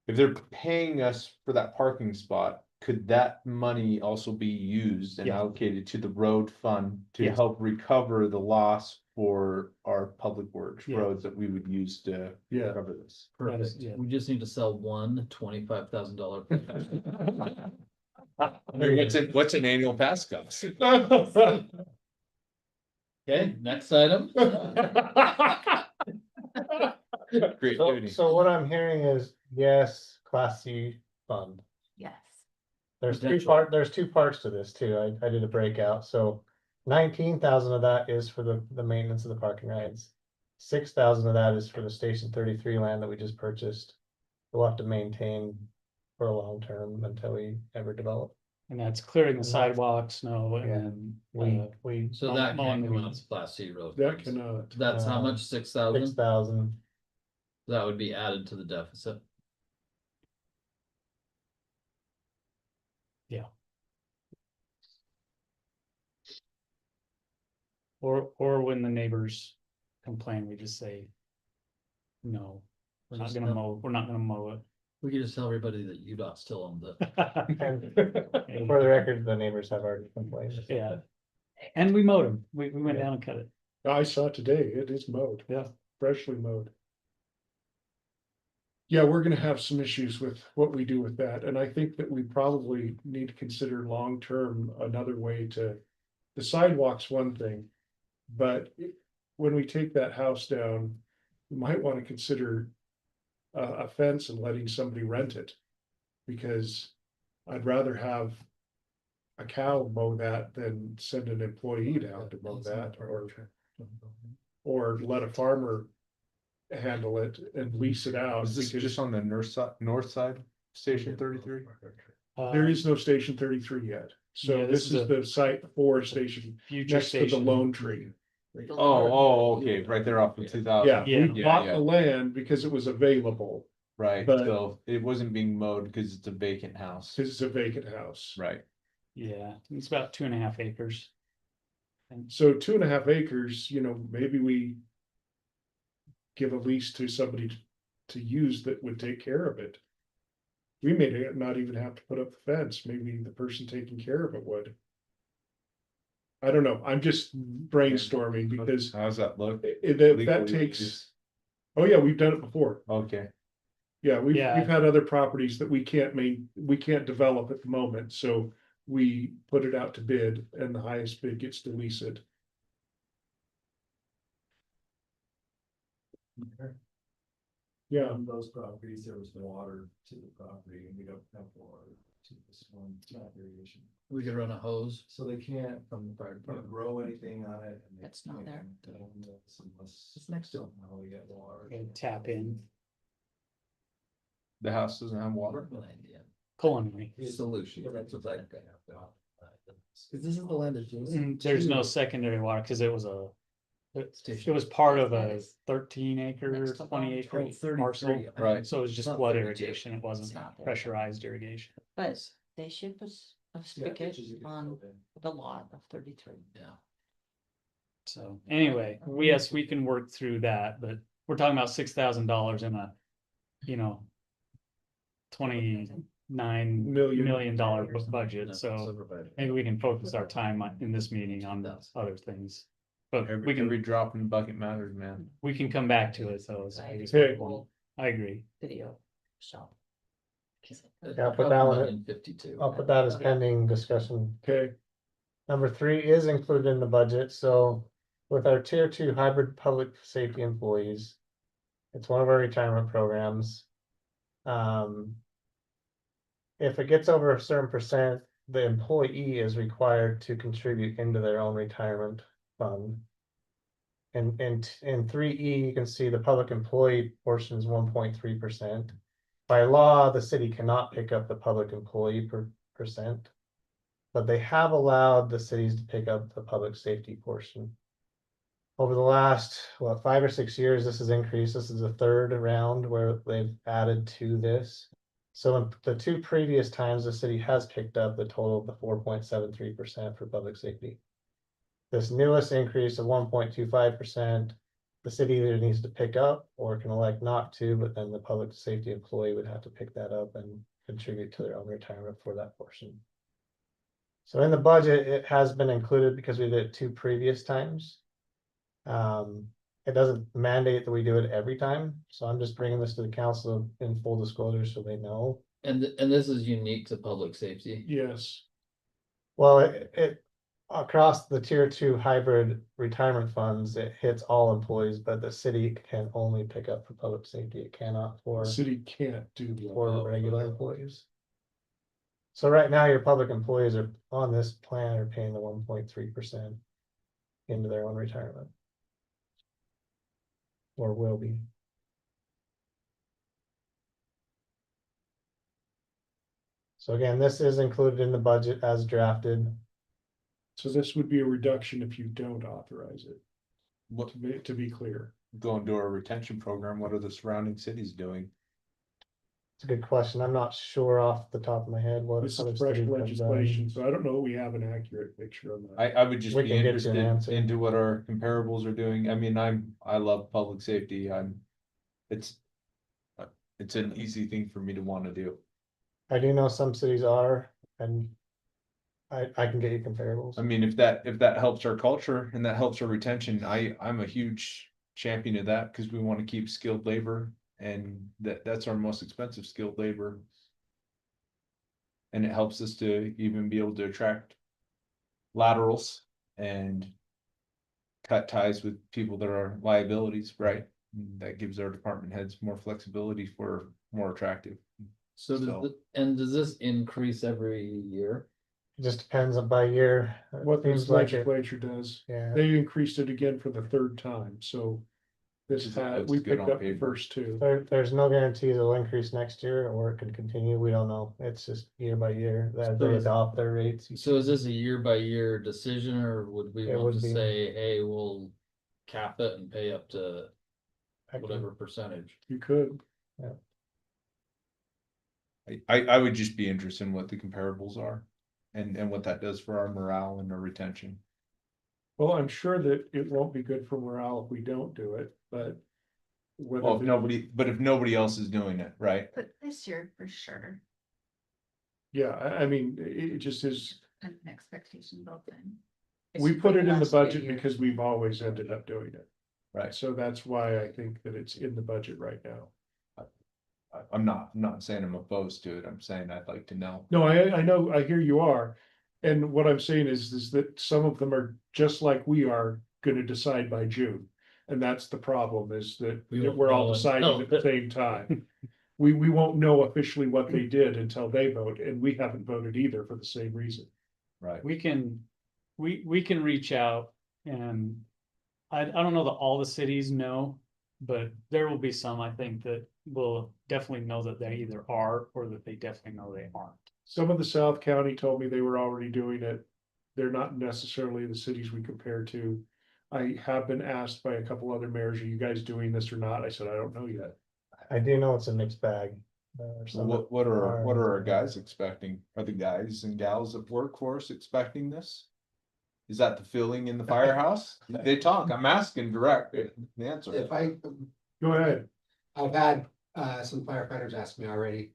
A: If they're paying us for that parking spot, could that money also be used and
B: Yes.
A: allocated to the road fund to
B: Yes.
A: help recover the loss for our public works
B: Yeah.
A: roads that we would use to
D: Yeah.
A: cover this?
B: That is-
E: Perfect.
B: yeah.
E: We just need to sell one $25,000.
A: What's an annual pass cost?
E: Okay, next item.
A: Creativity.
L: So what I'm hearing is, yes, Class C fund.
H: Yes.
L: There's
E: Potential.
L: there's two parts to this too. I did a breakout, so 19,000 of that is for the maintenance of the parking rides. 6,000 of that is for the Station 33 land that we just purchased. We'll have to maintain for a long term until we ever develop.
B: And that's clearing the
L: And that's-
B: sidewalks, snow, and
L: Yeah.
B: then
L: We
E: So that
B: Mowing
E: can't
B: the
E: come out
B: weeds.
E: of Class C road.
D: That
E: funds.
D: cannot.
E: That's how much, 6,000?
L: 6,000.
E: That would be added to the deficit.
B: or when the neighbors complain, we just say, no, we're not
E: Just
B: gonna
E: no.
B: mow, we're not gonna mow
E: We could just tell everybody that UDOT still owns it.
B: it.
L: For the record, the neighbors have already complained.
B: Yeah, and we mowed them. We went down and cut it.
D: I saw today, it is mowed.
B: Yeah.
D: Freshly mowed. Yeah, we're gonna have some issues with what we do with that, and I think that we probably need to consider long-term another way to. The sidewalk's one thing, but when we take that house down, we might wanna consider. A fence and letting somebody rent it. Because I'd rather have. A cow mow that than send an employee down to mow that, or let a farmer. Handle it and lease it out.
A: Is this
D: because
A: just on the north side, Station 33?
D: There is no Station 33 yet, so
B: Yeah,
D: this is the site for station
B: future
D: next to the
B: station.
D: Lone Tree.
A: Okay, right there off of 2000.
D: Yeah,
B: Yeah.
D: we bought the land because it was available,
A: Right,
D: but-
A: so it wasn't being mowed because it's a vacant house.
D: because it's a vacant house.
A: Right.
B: Yeah, it's about 2.5 acres.
D: So 2.5 acres, maybe we. Give a lease to somebody to use that would take care of it. We may not even have to put up the fence, maybe the person taking care of it would. I don't know, I'm just brainstorming because
A: How's that look?
D: that
A: Legally,
D: takes, oh yeah, we've done it before.
A: Okay,
D: Yeah, we've
B: Yeah.
D: had other properties that we can't develop at the moment, so we put it out to bid and the highest bid gets to lease it. Yeah,
J: On those properties, there was water to the property and we don't have water to this one, it's not irrigation.
E: We could run a hose.
J: So they can't
E: From the fire department.
J: grow anything on it. And they
C: That's not there.
J: can't, unless
E: It's next to it.
J: somehow we get water.
B: And tap in
A: the house doesn't have water?
B: culinary.
E: Solution. That's what I got. Cause this is the land of Jason.
B: There's no secondary water, cause it was it was part of a 13-acre,
C: Next to
B: 20-acre
E: Boundary.
B: parcel.
A: Right.
B: So it was just
E: Not
B: flood
E: 32.
B: irrigation. It wasn't
C: It's not there.
B: pressurized irrigation.
C: But they should put a
J: Yeah,
C: spigot
J: pictures you can
C: on
J: put in.
C: the lot of 33.
E: Yeah.
B: So anyway, yes, we can work through that, but we're talking about $6,000 in a, $29 million budget, so maybe we can focus our time in this meeting on the other things. But we
A: Every
B: can,
A: drop in the bucket matters, man.
B: we can come back to it, so
D: Okay.
B: I agree.
C: Video, so.
K: Yeah, put that one,
E: 1,052.
K: I'll put that as pending discussion.
D: okay,
K: Number 3 is included in the budget, so with our tier 2 hybrid public safety employees. It's one of our retirement programs. If it gets over a certain percent, the employee is required to contribute into their own retirement fund. And in 3E, you can see the public employee portion is 1.3%. By law, the city cannot pick up the public employee percent. But they have allowed the cities to pick up the public safety portion. Over the last, 5 or 6 years, this has increased. This is the third round where they've added to this. So in the 2 previous times, the city has picked up the total of the 4.73% for public safety. This newest increase of 1.25%, the city either needs to pick up or can elect not to, but then the public safety employee would have to pick that up and contribute to their own retirement for that portion. So in the budget, it has been included because we did it 2 previous times. It doesn't mandate that we do it every time, so I'm just bringing this to the council in full disclosure so they know.
E: And this is unique to public safety.
D: yes,
K: Well, it across the tier 2 hybrid retirement funds, it hits all employees, but the city can only pick up for public safety. It cannot
D: the
K: for
D: city can't do that.
K: regular employees. So right now, your public employees are on this plan are paying the 1.3% into their own retirement. Or will be. So again, this is included in the budget as drafted.
D: So this would be a reduction if you don't authorize it,
A: What,
D: to be clear.
A: going to our retention program, what are the surrounding cities doing?
K: It's a good question. I'm not sure off the top of my head what.
D: This
K: other
D: is fresh
K: cities have done.
D: legislation, so I don't know that we have an accurate picture on that.
A: I would just
K: We
A: be
K: can get you an
A: interested
K: answer.
A: into what our comparables are doing. I mean, I love public safety. It's an easy thing for me to want to do.
K: I do know some cities are, and I can get you comparables.
A: I mean, if that helps our culture and that helps our retention, I'm a huge champion of that because we want to keep skilled labor and that's our most expensive skilled labor. And it helps us to even be able to attract laterals and cut ties with people that are liabilities, right? That gives our department heads more flexibility for more attractive.
E: So does this increase every year?
K: It just depends on by year. It
D: What this
K: seems like it-
D: legislature does,
K: Yeah,
D: they increased it again for the 3rd time, so. This
A: Which is-
D: had,
A: looks
D: we
A: good
D: picked
A: on
D: up the
A: paper.
D: first 2.
K: there's no guarantee it'll increase next year or it could continue. We don't know. It's just year by year that they adopt their rates.
E: So is this a year by year decision, or would we
K: It
E: want
K: would
E: to
K: be.
E: say, hey, we'll cap it and pay up to
K: I can-
E: whatever percentage?
D: You could,
A: I would just be interested in what the comparables are and what that does for our morale and our retention.
D: well, I'm sure that it won't be good for morale if we don't do it, but.
A: Well, if nobody else is doing it, right?
H: But this year for sure,
D: Yeah, I mean, it just is,
H: an expectation built in.
D: We put it in the
C: Last few
D: budget
C: years.
D: because we've always ended up doing it.
A: Right.
D: So that's why I think that it's in the budget right now.
A: I'm not saying I'm opposed to it. I'm saying I'd like to know.
D: No, I know, I hear you are. And what I'm saying is that some of them are just like we are gonna decide by June. And that's the problem, is that
E: We
D: that
E: won't
D: we're all
E: know
D: deciding
E: until-
D: at the same time. We won't know officially what they did until they vote, and we haven't voted either for the same reason.
A: Right.
B: We can reach out and I don't know that all the cities know, but there will be some, I think, that will definitely know that they either are or that they definitely know they aren't.
D: Some of the South County told me they were already doing it. They're not necessarily the cities we compare to. I have been asked by a couple other mayors, are you guys doing this or not? I said, I don't know yet.
K: I do know it's a mixed bag.
A: So what are our guys expecting? Are the guys and gals of workforce expecting this? Is that the feeling in the firehouse? They talk, I'm asking direct the answer.
M: If I,
D: Go ahead.
M: I've had some firefighters ask me already.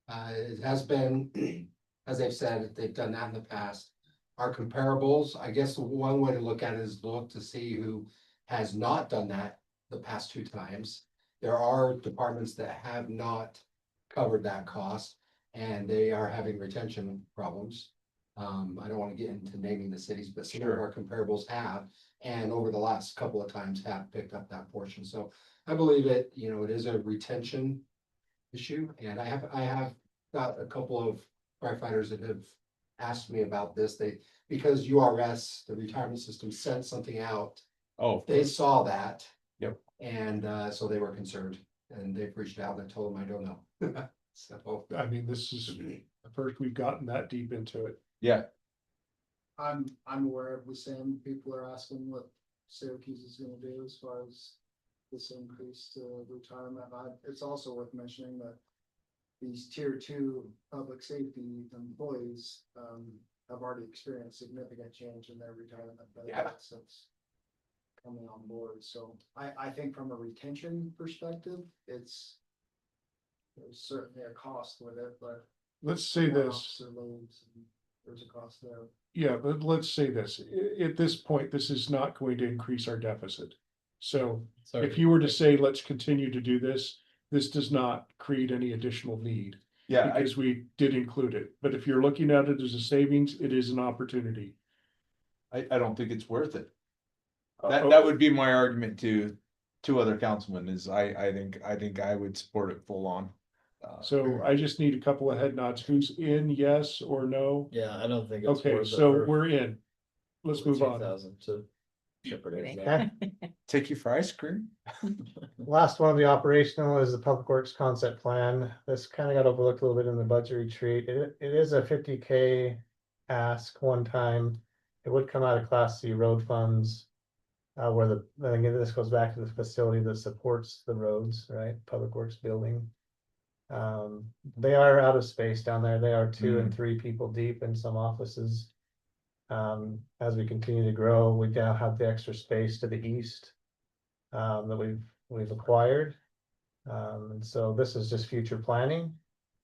M: It has been, as they've said, they've done that in the past. Our comparables, I guess one way to look at it is look to see who has not done that the past 2 times. There are departments that have not covered that cost and they are having retention problems. I don't want to get into naming the cities, but some of our comparables have, and over the last couple of times have picked up that portion. So I believe it, it is a retention issue, and I have got a couple of firefighters that have asked me about this. Because URS, the retirement system, sent something out.
A: Oh,
M: They saw that.
A: Yep.
M: And so they were concerned, and they've reached out and I told them I don't know. So.
D: I mean, this is the first we've gotten that deep into it.
A: yeah,
G: I'm aware of the same, people are asking what Syracuse is gonna do as far as this increase to retirement. It's also worth mentioning that these tier 2 public safety employees, have already experienced significant change in their retirement benefits since coming on board. So I think from a retention perspective, there's certainly a cost with it, but
D: Let's say
G: more
D: this.
G: officer loads and there's a cost there.
D: Yeah, but let's say this, at this point, this is not going to increase our deficit. So
E: Sorry.
D: if you were to say, let's continue to do this, this does not create any additional need.
A: yeah,
D: Because we did include it, but if you're looking at it as a savings, it is an opportunity.
A: I don't think it's worth it.
D: Oh.
A: That would be my argument to other councilmen is I think I would support it full on.
D: So I just need a couple of head nods, who's in, yes or no?
E: Yeah, I don't think it's
D: Okay,
E: worth it
D: so
E: for
D: we're in. Let's move on.
E: 2,000 to jeopardize that.
K: Okay,
A: Take you for ice cream?
K: last one of the operational is the Public Works concept plan. This kind of got overlooked a little bit in the budget retreat. It is a 50K ask one time. It would come out of Class C road funds. Where again, this goes back to the facility that supports the roads, right? Public Works building. They are out of space down there. They are 2 and 3 people deep in some offices. As we continue to grow, we now have the extra space to the east that we've acquired. And so this is just future planning.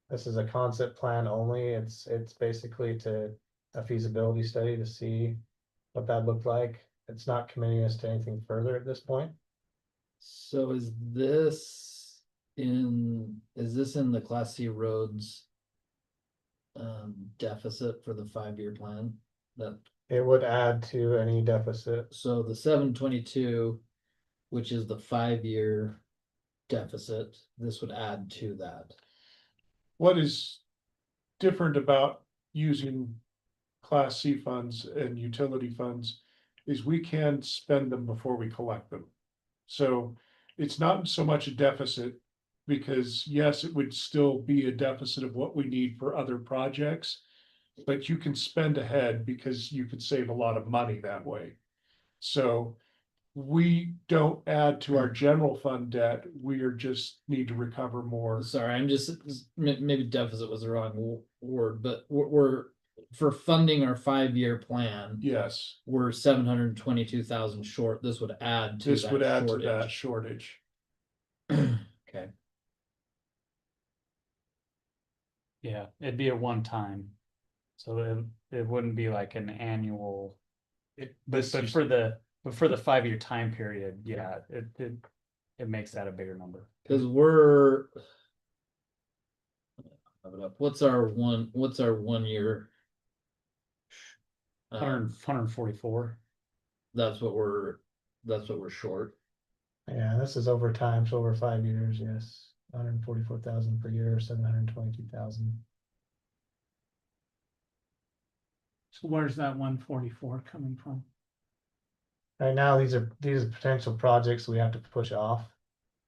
K: This is a concept plan only. It's basically a feasibility study to see what that looked like. It's not committing us to anything further at this point.
E: So is this in the Class C roads? Deficit for the 5-year plan that,
K: It would add to any deficit.
E: so the 722, which is the 5-year deficit, this would add to that.
D: What is different about using Class C funds and utility funds is we can spend them before we collect them. So it's not so much a deficit, because yes, it would still be a deficit of what we need for other projects. But you can spend ahead because you could save a lot of money that way. So we don't add to our general fund debt, we are just need to recover more.
E: Sorry, I'm just, maybe deficit was the wrong word, but we're for funding our 5-year plan.
D: Yes,
E: We're 722,000 short. This would add to
D: this
E: that
D: would add to
E: shortage.
D: that shortage.
E: Okay.
B: Yeah, it'd be a one time. So it wouldn't be like an annual But for the 5-year time period, yeah, it makes that a bigger number.
E: Cause we're. Have it up. What's our 1 year?
B: 144.
E: That's what we're short.
L: Yeah, this is over time, so over 5 years, yes, 144,000 per year, 722,000. So where's that 144 coming from? Right now, these are potential projects we have to push off.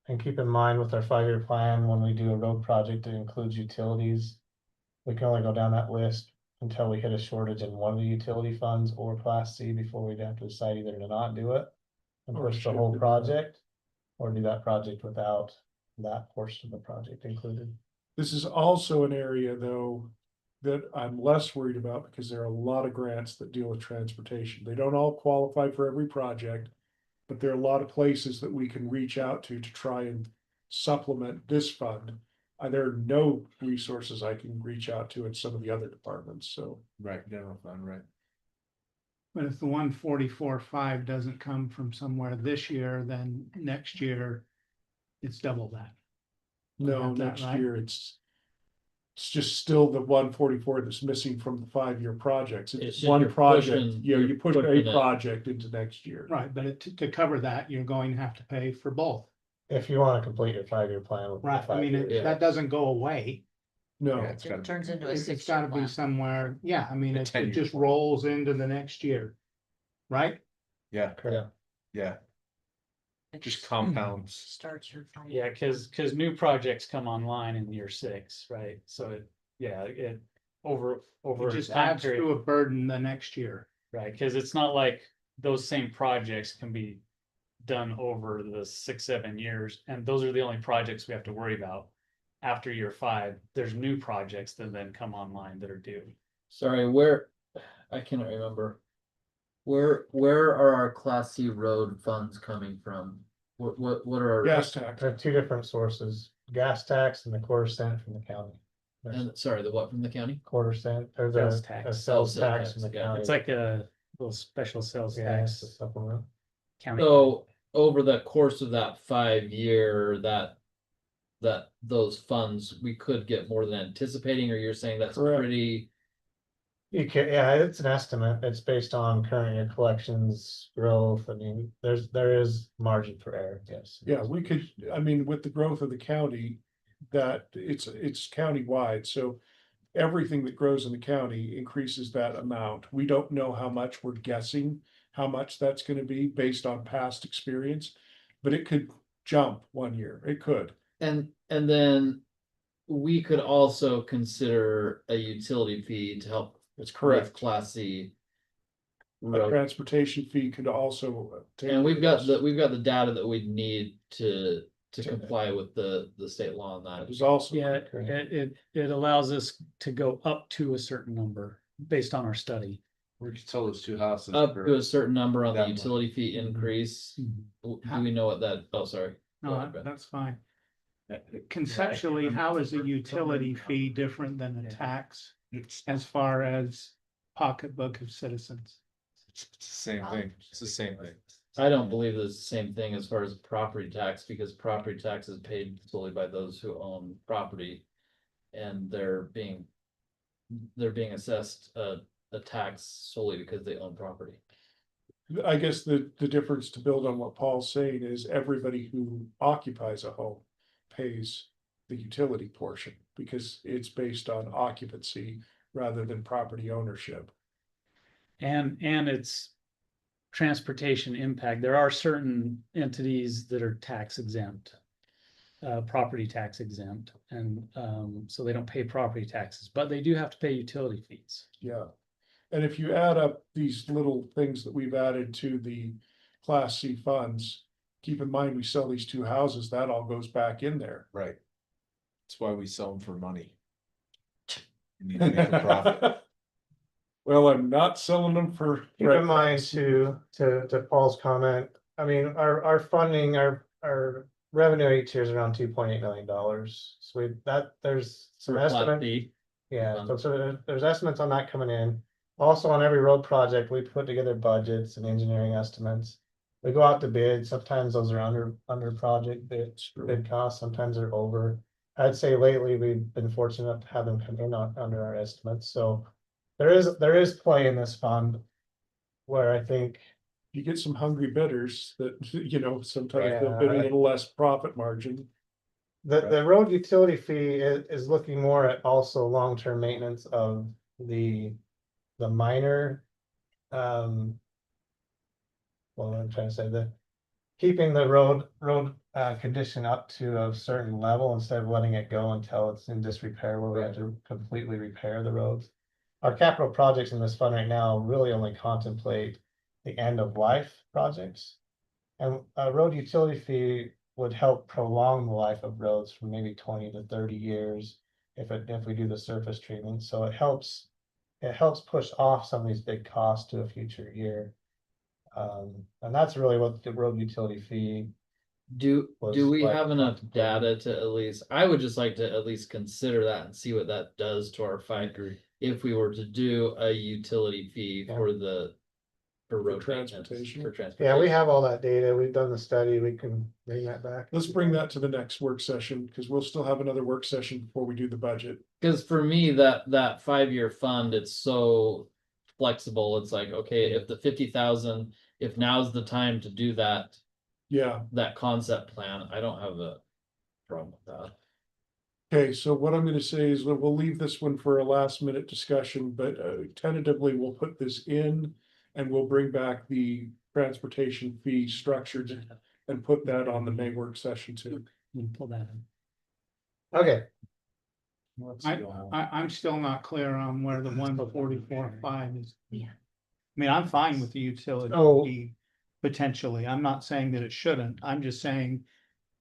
L: And keep in mind with our 5-year plan, when we do a road project that includes utilities, we can only go down that list until we hit a shortage in one of the utility funds or Class C before we'd have to decide either to not do it and
D: Or
L: push the
D: shift
L: whole
D: it.
L: project, or do that project without that portion of the project included.
D: This is also an area, though, that I'm less worried about because there are a lot of grants that deal with transportation. They don't all qualify for every project, but there are a lot of places that we can reach out to try and supplement this fund. There are no resources I can reach out to in some of the other departments, so.
A: Right, general fund, right.
L: But if the 144.5 doesn't come from somewhere this year, then next year it's double that.
D: No,
L: Got that
D: next
L: right?
D: year it's just still the 144 that's missing from the 5-year projects.
E: It's
D: It's
E: just
D: one
E: you're
D: project,
E: pushing-
D: you
E: you're
D: push
E: pushing
D: a
E: it.
D: project into next year.
L: Right, but to cover that, you're going to have to pay for both. If you want to complete your 5-year plan. Right, I mean,
E: Yeah.
L: that doesn't go away.
D: No,
A: Yeah, it's gotta
C: It
A: be-
C: turns into a
L: It's
C: 6-year
L: gotta be
C: plan.
L: somewhere, yeah, I mean,
A: A
L: it
A: 10-year
L: just
A: plan.
L: rolls into the next year. Right?
A: Yeah,
E: Yeah.
A: yeah,
C: It
A: just compounds.
C: Starts your.
B: Yeah, because new projects come online in year 6, right? So it over
L: It just
B: a time
L: adds
B: period,
L: to a burden the next year.
B: right? Because it's not like those same projects can be done over the 6-7 years, and those are the only projects we have to worry about. After year 5, there's new projects that then come online that are due.
E: Sorry, I cannot remember. Where are our Class C road funds coming from? What are our?
D: gas tax.
L: There are two different sources, gas tax and the quarter cent from the county. There's
E: And sorry, the what from the county?
L: quarter cent, or
B: Sales
L: the
B: tax.
L: a sales
E: Sales
L: tax
E: tax,
L: from the
E: yeah.
L: county.
B: It's like a little special sales
L: Yeah, it's
B: tax.
L: a supplement.
B: County.
E: So over the course of that 5-year, those funds, we could get more than anticipating, or you're saying that's
D: Correct.
E: pretty.
L: You can, yeah, it's an estimate. It's based on current year collections, growth. I mean, there is margin for error, yes.
D: Yeah, we could, I mean, with the growth of the county, that it's countywide, so. Everything that grows in the county increases that amount. We don't know how much, we're guessing how much that's gonna be based on past experience. But it could jump 1 year, it could.
E: And then we could also consider a utility fee to help
D: That's
E: with
D: correct.
E: Class C.
D: A
E: road.
D: transportation fee could also.
E: And we've got the data that we need to
D: To-
E: comply with the state law on
D: That
E: that.
D: is also.
B: Yeah,
L: Correct.
B: it allows us to go up to a certain number based on our study.
A: We could sell those 2 houses.
E: Up
A: for-
E: to a certain number on the
A: that much.
E: utility fee increase. Do we know what that, oh, sorry. Go ahead, Ben.
L: That's fine. Conceptually, how is a utility fee different than a
B: Yeah.
L: tax
A: It's
L: as far as pocketbook of citizens?
A: it's the same thing, it's the same thing.
E: I don't believe it's the same thing as far as property tax, because property tax is paid solely by those who own property. And they're being assessed a tax solely because they own property.
D: I guess the difference, to build on what Paul's saying, is everybody who occupies a home pays the utility portion because it's based on occupancy rather than property ownership.
B: And it's transportation impact. There are certain entities that are tax exempt. Property tax exempt, and so they don't pay property taxes, but they do have to pay utility fees.
D: Yeah. And if you add up these little things that we've added to the Class C funds, keep in mind, we sell these 2 houses, that all goes back in there.
A: Right. That's why we sell them for money. You need to make a profit.
D: Well, I'm not selling them for.
L: Keep in mind to Paul's comment, I mean, our funding, our revenue each year is around $2.8 million. So there's some
E: For a flat
L: estimate,
E: fee.
L: yeah, so there's estimates on that coming in. Also, on every road project, we put together budgets and engineering estimates. We go out to bid, sometimes those are under project bid costs, sometimes they're over. I'd say lately, we've been fortunate enough to have them come in under our estimates, so. There is play in this fund. Where I think,
D: You get some hungry bidders that, you know, sometimes they'll
L: Yeah,
D: bid a
L: I-
D: little less profit margin.
L: the road utility fee is looking more at also long-term maintenance of the minor. Well, I'm trying to say keeping the road condition up to a certain level instead of letting it go until it's in disrepair where we have to completely repair the roads. Our capital projects in this fund right now really only contemplate the end of life projects. And a road utility fee would help prolong the life of roads from maybe 20 to 30 years if we do the surface treatment. So it helps push off some of these big costs to a future year. And that's really what the road utility fee.
E: Do
L: Was
E: we
L: like
E: have enough
L: contemplated.
E: data to at least, I would just like to at least consider that and see what that does to our fight. If we were to do a utility fee
L: Yeah.
E: for road maintenance,
D: transportation?
E: for transportation.
L: Yeah, we have all that data. We've done the study. We can bring that back.
D: Let's bring that to the next work session, because we'll still have another work session before we do the budget.
E: Cause for me, that 5-year fund, it's so flexible. It's like, okay, if the 50,000, if now's the time to do that
D: Yeah,
E: concept plan, I don't have a problem with that.
D: okay, so what I'm gonna say is that we'll leave this one for a last minute discussion, but tentatively we'll put this in. And we'll bring back the transportation fee structured and put that on the May work session too.
B: Pull that in.
L: Okay,
N: I'm still not clear on where the 144.5 is.
C: Yeah.
N: I mean, I'm fine with the utility
L: Oh.
N: fee potentially. I'm not saying that it shouldn't. I'm just saying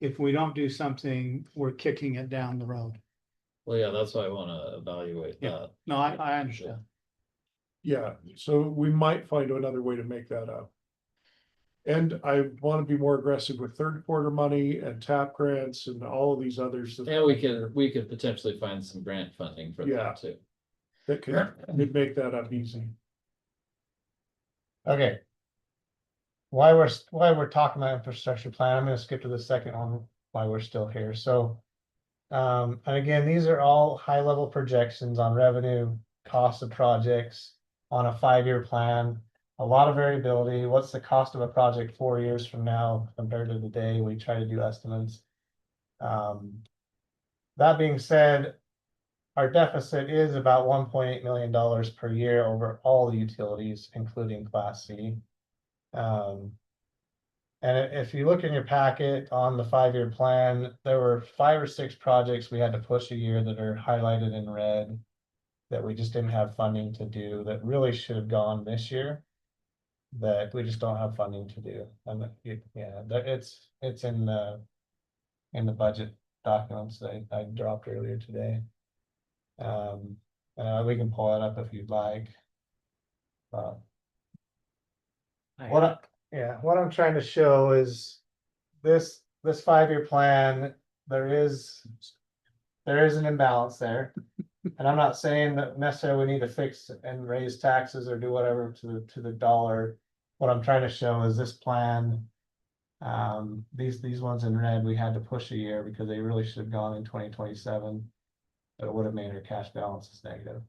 N: if we don't do something, we're kicking it down the road.
E: Well, yeah, that's why I wanna evaluate
N: Yeah.
E: that.
N: No, I understand.
D: Yeah, so we might find another way to make that up. And I want to be more aggressive with third quarter money and TAP grants and all of these others.
E: And we could potentially find some grant funding for
D: Yeah.
E: that too.
D: That could make that up easy.
L: okay. Why we're talking about infrastructure plan, I'm gonna skip to the second one while we're still here, so. And again, these are all high level projections on revenue, cost of projects on a 5-year plan. A lot of variability. What's the cost of a project 4 years from now compared to today? We try to do estimates. That being said, our deficit is about $1.8 million per year over all the utilities, including Class C. And if you look in your packet on the 5-year plan, there were 5 or 6 projects we had to push a year that are highlighted in red. That we just didn't have funding to do, that really should have gone this year. That we just don't have funding to do, and it's in the budget documents that I dropped earlier today. We can pull it up if you'd like. What I'm trying to show is this 5-year plan, there is an imbalance there. And I'm not saying that necessarily we need to fix and raise taxes or do whatever to the dollar. What I'm trying to show is this plan. These ones in red, we had to push a year because they really should have gone in 2027. But it would have made our cash balances negative.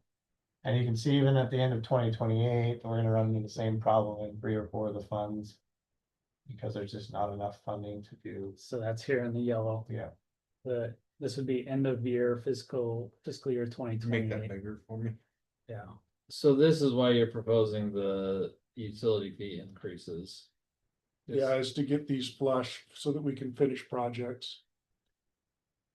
L: And you can see even at the end of 2028, we're gonna run into the same problem in 3 or 4 of the funds. Because there's just not enough funding to do.
B: So that's here in the yellow.
L: Yeah.
B: This would be end of year fiscal year 2028.
A: bigger for me.
B: Yeah.
E: So this is why you're proposing the utility fee increases.
D: Yeah, is to get these flush so that we can finish projects.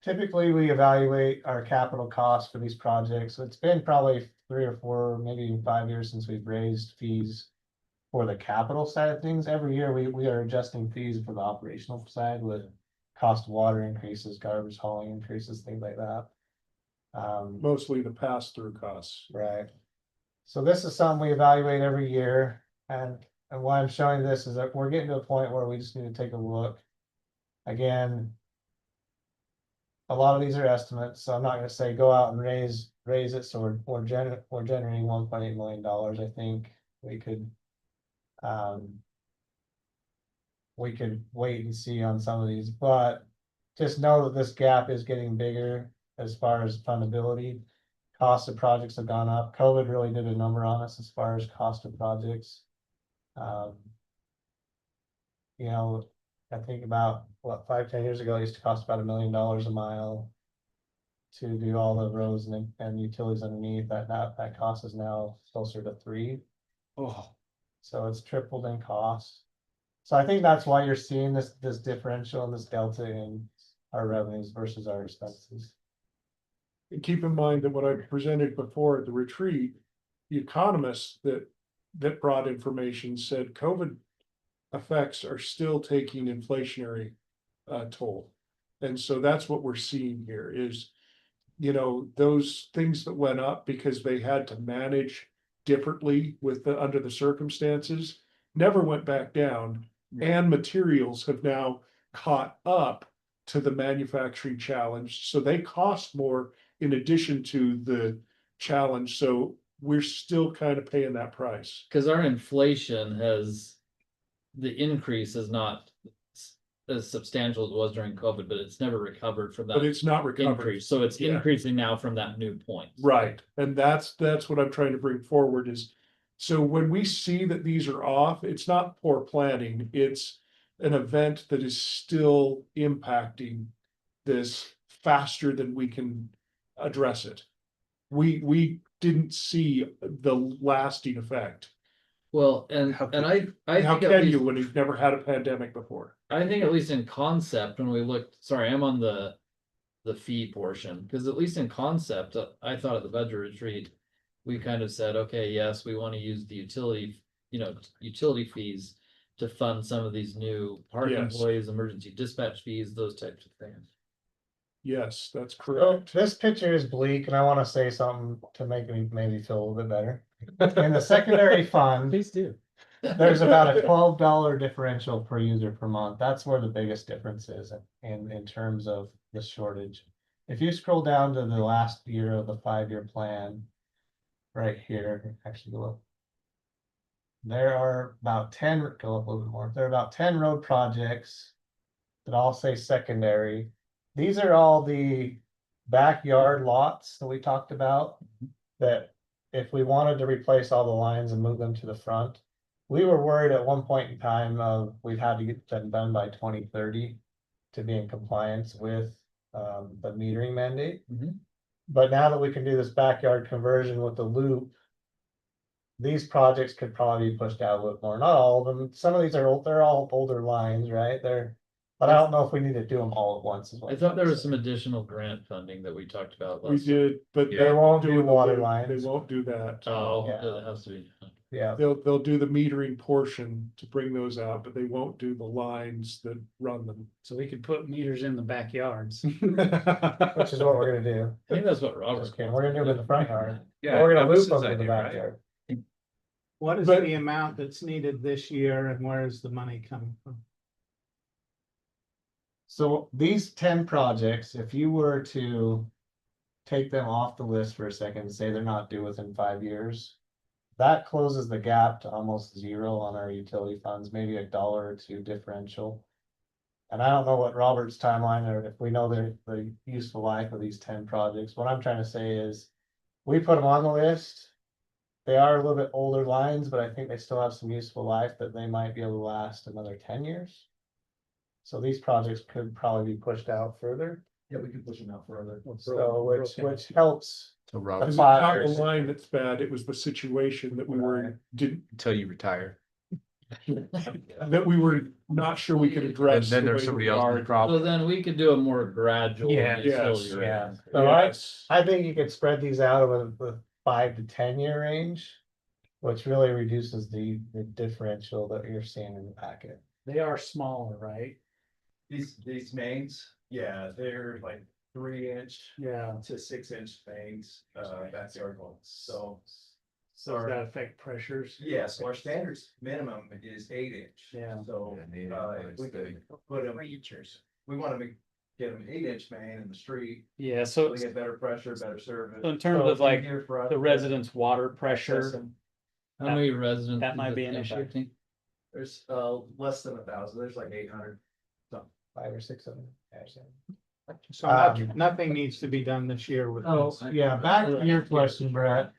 L: Typically, we evaluate our capital costs for these projects. So it's been probably 3 or 4, maybe even 5 years since we've raised fees. For the capital side of things, every year we are adjusting fees for the operational side with cost of water increases, garbage hauling increases, things like that.
D: Mostly the pass-through costs.
L: Right. So this is something we evaluate every year, and why I'm showing this is that we're getting to a point where we just need to take a look. Again, a lot of these are estimates, so I'm not gonna say go out and raise raise it, so we're generating $1.8 million, I think we could. We could wait and see on some of these, but just know that this gap is getting bigger as far as fundability. Cost of projects have gone up. COVID really did a number on us as far as cost of projects. You know, I think about what 5-10 years ago, it used to cost about $1 million a mile to do all the roads and utilities underneath. That cost is now closer to 3.
B: Oh,
L: So it's tripled in cost. So I think that's why you're seeing this differential and this delta in our revenues versus our expenses.
D: And keep in mind that what I presented before at the retreat, the economists that brought information said COVID effects are still taking inflationary toll. And so that's what we're seeing here is, you know, those things that went up because they had to manage differently with under the circumstances, never went back down. And materials have now caught up to the manufacturing challenge. So they cost more in addition to the challenge. So we're still kind of paying that price.
E: Cause our inflation the increase is not as substantial as it was during COVID, but it's never recovered from
D: But
E: that
D: it's not recovered.
E: increase. So it's
D: Yeah.
E: increasing now from that new point.
D: Right, and that's what I'm trying to bring forward is, so when we see that these are off, it's not poor planning, it's an event that is still impacting this faster than we can address it. We didn't see the lasting effect.
E: Well, and
D: How
E: I
D: How
E: think at
D: can
E: least,
D: you when you've never had a pandemic before?
E: I think at least in concept, when we looked, sorry, I'm on the fee portion, because at least in concept, I thought at the budget retreat, we kind of said, okay, yes, we want to use the utility fees to fund some of these new park
D: Yes.
E: employees, emergency dispatch fees, those types of things.
D: Yes, that's
L: So
D: correct.
L: this picture is bleak, and I want to say something to make me maybe feel a little bit better. In the secondary fund,
E: Please do.
L: there's about a $12 differential per user per month. That's where the biggest difference is in terms of the shortage. If you scroll down to the last year of the 5-year plan, right here, actually go up. There are about 10, go up a little bit more. There are about 10 road projects that all say secondary. These are all the backyard lots that we talked about, that if we wanted to replace all the lines and move them to the front, we were worried at one point in time of we'd had to get them done by 2030 to be in compliance with the metering mandate.
E: Mhm.
L: But now that we can do this backyard conversion with the loop, these projects could probably be pushed out a little more. Not all of them. Some of these are old, they're all older lines, right? But I don't know if we need to do them all at once.
E: I thought there was some additional grant funding that we talked about
D: We
E: last.
D: did, but
L: They
D: they're
L: won't do
D: doing the
L: water
D: loop.
L: lines.
D: They won't do that.
E: Oh,
L: Yeah.
E: it has to be.
L: Yeah.
D: They'll do the metering portion to bring those out, but they won't do the lines that run them.
B: so we could put meters in the backyards.
L: Which is what we're gonna do.
E: I think that's what Robert.
L: Just kidding. We're gonna do them in the front yard.
A: Yeah,
L: We're
A: that
L: gonna
A: was
L: loop
A: his
L: them to the
A: idea, right?
L: backyard.
N: What is
D: But-
N: the amount that's needed this year and where is the money coming from?
L: So these 10 projects, if you were to take them off the list for a second and say they're not due within 5 years, that closes the gap to almost zero on our utility funds, maybe $1 or $2 differential. And I don't know what Robert's timeline, or if we know the useful life of these 10 projects. What I'm trying to say is, we put them on the list. They are a little bit older lines, but I think they still have some useful life that they might be able to last another 10 years. So these projects could probably be pushed out further.
F: Yeah, we can push them out further.
L: So which helps.
A: So
D: It's
A: Rob,
L: That's
D: not
L: fine.
D: the line that's bad, it was the situation that we didn't,
A: until you retire.
D: that we were not sure we could
A: And
D: address.
A: then
D: the
A: there's
D: way
A: somebody
D: we
A: else's
D: are.
E: So
A: problem.
E: then we could do a more gradual.
B: Yeah.
E: utility
D: Yes.
E: rate.
L: Yeah. So
D: Yes.
L: I think you could spread these out over the 5 to 10 year range, which really reduces the differential that you're seeing in the packet.
B: They are smaller, right?
J: These mains, yeah, they're like 3-inch
B: Yeah.
J: to 6-inch mains, backyard ones, so.
B: So does that affect pressures?
J: Yeah, so our standards minimum is 8-inch.
B: Yeah.
J: So,
A: Yeah,
J: if we can put them, we wanna get them 8-inch main in the street,
B: Yeah,
J: so
B: so
J: they get better pressure, better service.
B: so in terms
J: So
B: of like
J: easier for us
B: the
J: to
B: residents' water
J: access
B: pressure,
J: them.
E: How many residents?
B: that
E: is
B: might
E: it
B: be an issue.
E: impacting?
J: There's less than 1,000, there's like 800.
F: 5 or 6 of them.
N: So nothing needs to be done this year with
F: Oh,
N: this.
F: yeah, back to your question, Brett.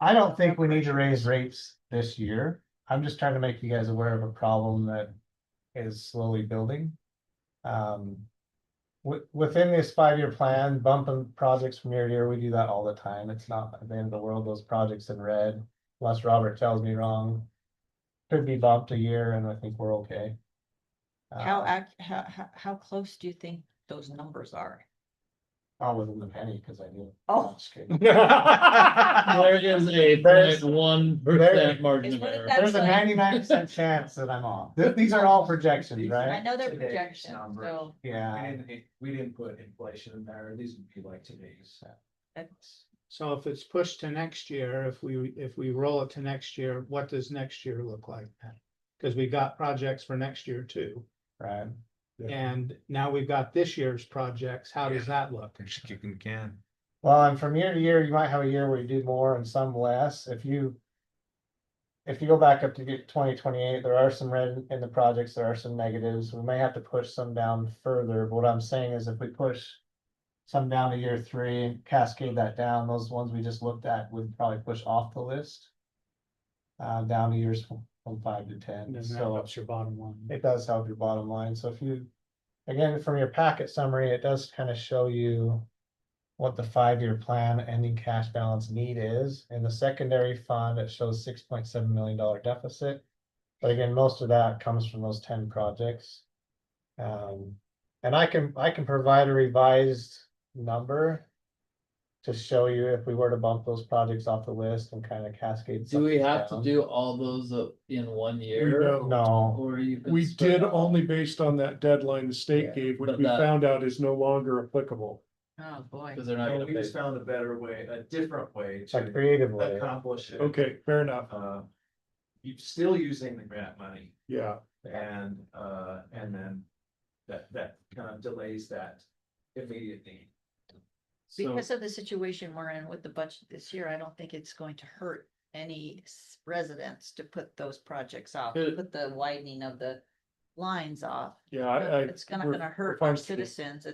F: I don't think we need to raise rates this year. I'm just trying to make you guys aware of a problem that is slowly building. Within this 5-year plan, bumping projects from year to year, we do that all the time. It's not at the end of the world, those projects in red, unless Robert tells me wrong. Could be bumped a year and I think we're okay.
C: How close do you think those numbers are?
F: Oh, within the penny, because I do.
C: Oh.
F: Just kidding.
E: There is a
F: There's-
E: 0.1% margin of
C: What if
E: error.
C: that-
F: There's a 99% chance that I'm off. These are all projections,
C: I
F: right?
C: know they're
J: Today's
C: projections,
J: number.
C: so
F: Yeah.
J: We didn't put inflation in there, these would be like today's.
C: that's,
N: So if it's pushed to next year, if we roll it to next year, what does next year look like? Because we got projects for next year too.
F: Right.
N: And now we've got this year's projects. How does that look?
A: Just kicking the can.
F: Well, and from year to year, you might have a year where you do more and some less. If you go back up to get 2028, there are some red in the projects, there are some negatives. We may have to push some down further. But what I'm saying is if we push some down to year 3 and cascade that down, those ones we just looked at would probably push off the list. Down to years from 5 to 10.
N: And then that
F: So
N: helps your bottom line.
F: it does help your bottom line. So if you, again, from your packet summary, it does kind of show you what the 5-year plan ending cash balance need is. In the secondary fund, it shows $6.7 million deficit. But again, most of that comes from those 10 projects. And I can provide a revised number to show you if we were to bump those projects off the list and kind of cascade.
E: Do we
F: something
E: have to
F: down.
E: do all those in 1 year?
D: don't.
F: No,
E: Or you can
D: We
E: spread
D: did
E: it out?
D: only based on that deadline the state
F: Yeah,
D: gave, which
E: but
D: we
E: that-
D: found out is no longer applicable.
C: oh, boy.
E: Cause they're not
J: No,
E: gonna
J: we
E: pay.
J: just found a better way, a different way
F: a
J: to
F: creative way.
J: accomplish it.
D: Okay, fair enough.
J: You're still using the grant money
D: Yeah,
J: and then that kind of delays that immediate need. So,
C: Because of the situation we're in with the budget this year, I don't think it's going to hurt any residents to put those projects off, to
E: Good.
C: put the widening of the lines off.
D: yeah,
C: It's not
D: we're-
C: gonna
D: we're
C: hurt
D: fine
C: our
D: with it.
C: citizens,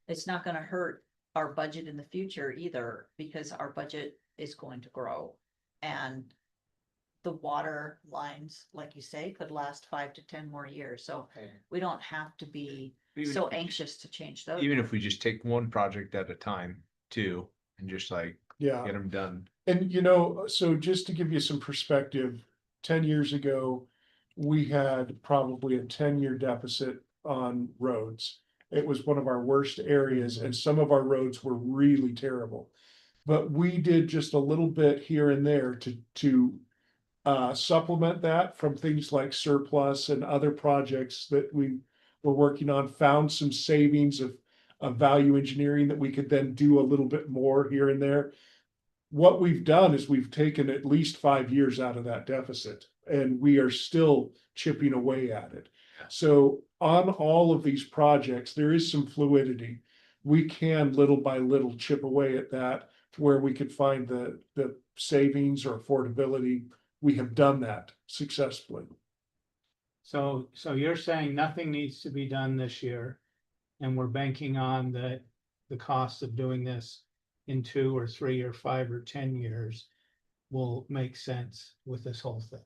C: it's not gonna hurt our budget in the future either, because our budget is going to grow. And the water lines, like you say, could last 5 to 10 more years, so we don't have to be so anxious to change those.
A: Even if we just take one project at a time too, and just like
D: yeah.
A: get them done.
D: And so just to give you some perspective, 10 years ago, we had probably a 10-year deficit on roads. It was one of our worst areas and some of our roads were really terrible. But we did just a little bit here and there to supplement that from things like surplus and other projects that we were working on, found some savings of value engineering that we could then do a little bit more here and there. What we've done is we've taken at least 5 years out of that deficit and we are still chipping away at it. So on all of these projects, there is some fluidity. We can little by little chip away at that to where we could find the savings or affordability. We have done that successfully.
N: So you're saying nothing needs to be done this year, and we're banking on the cost of doing this in 2 or 3 or 5 or 10 years will make sense with this whole thing.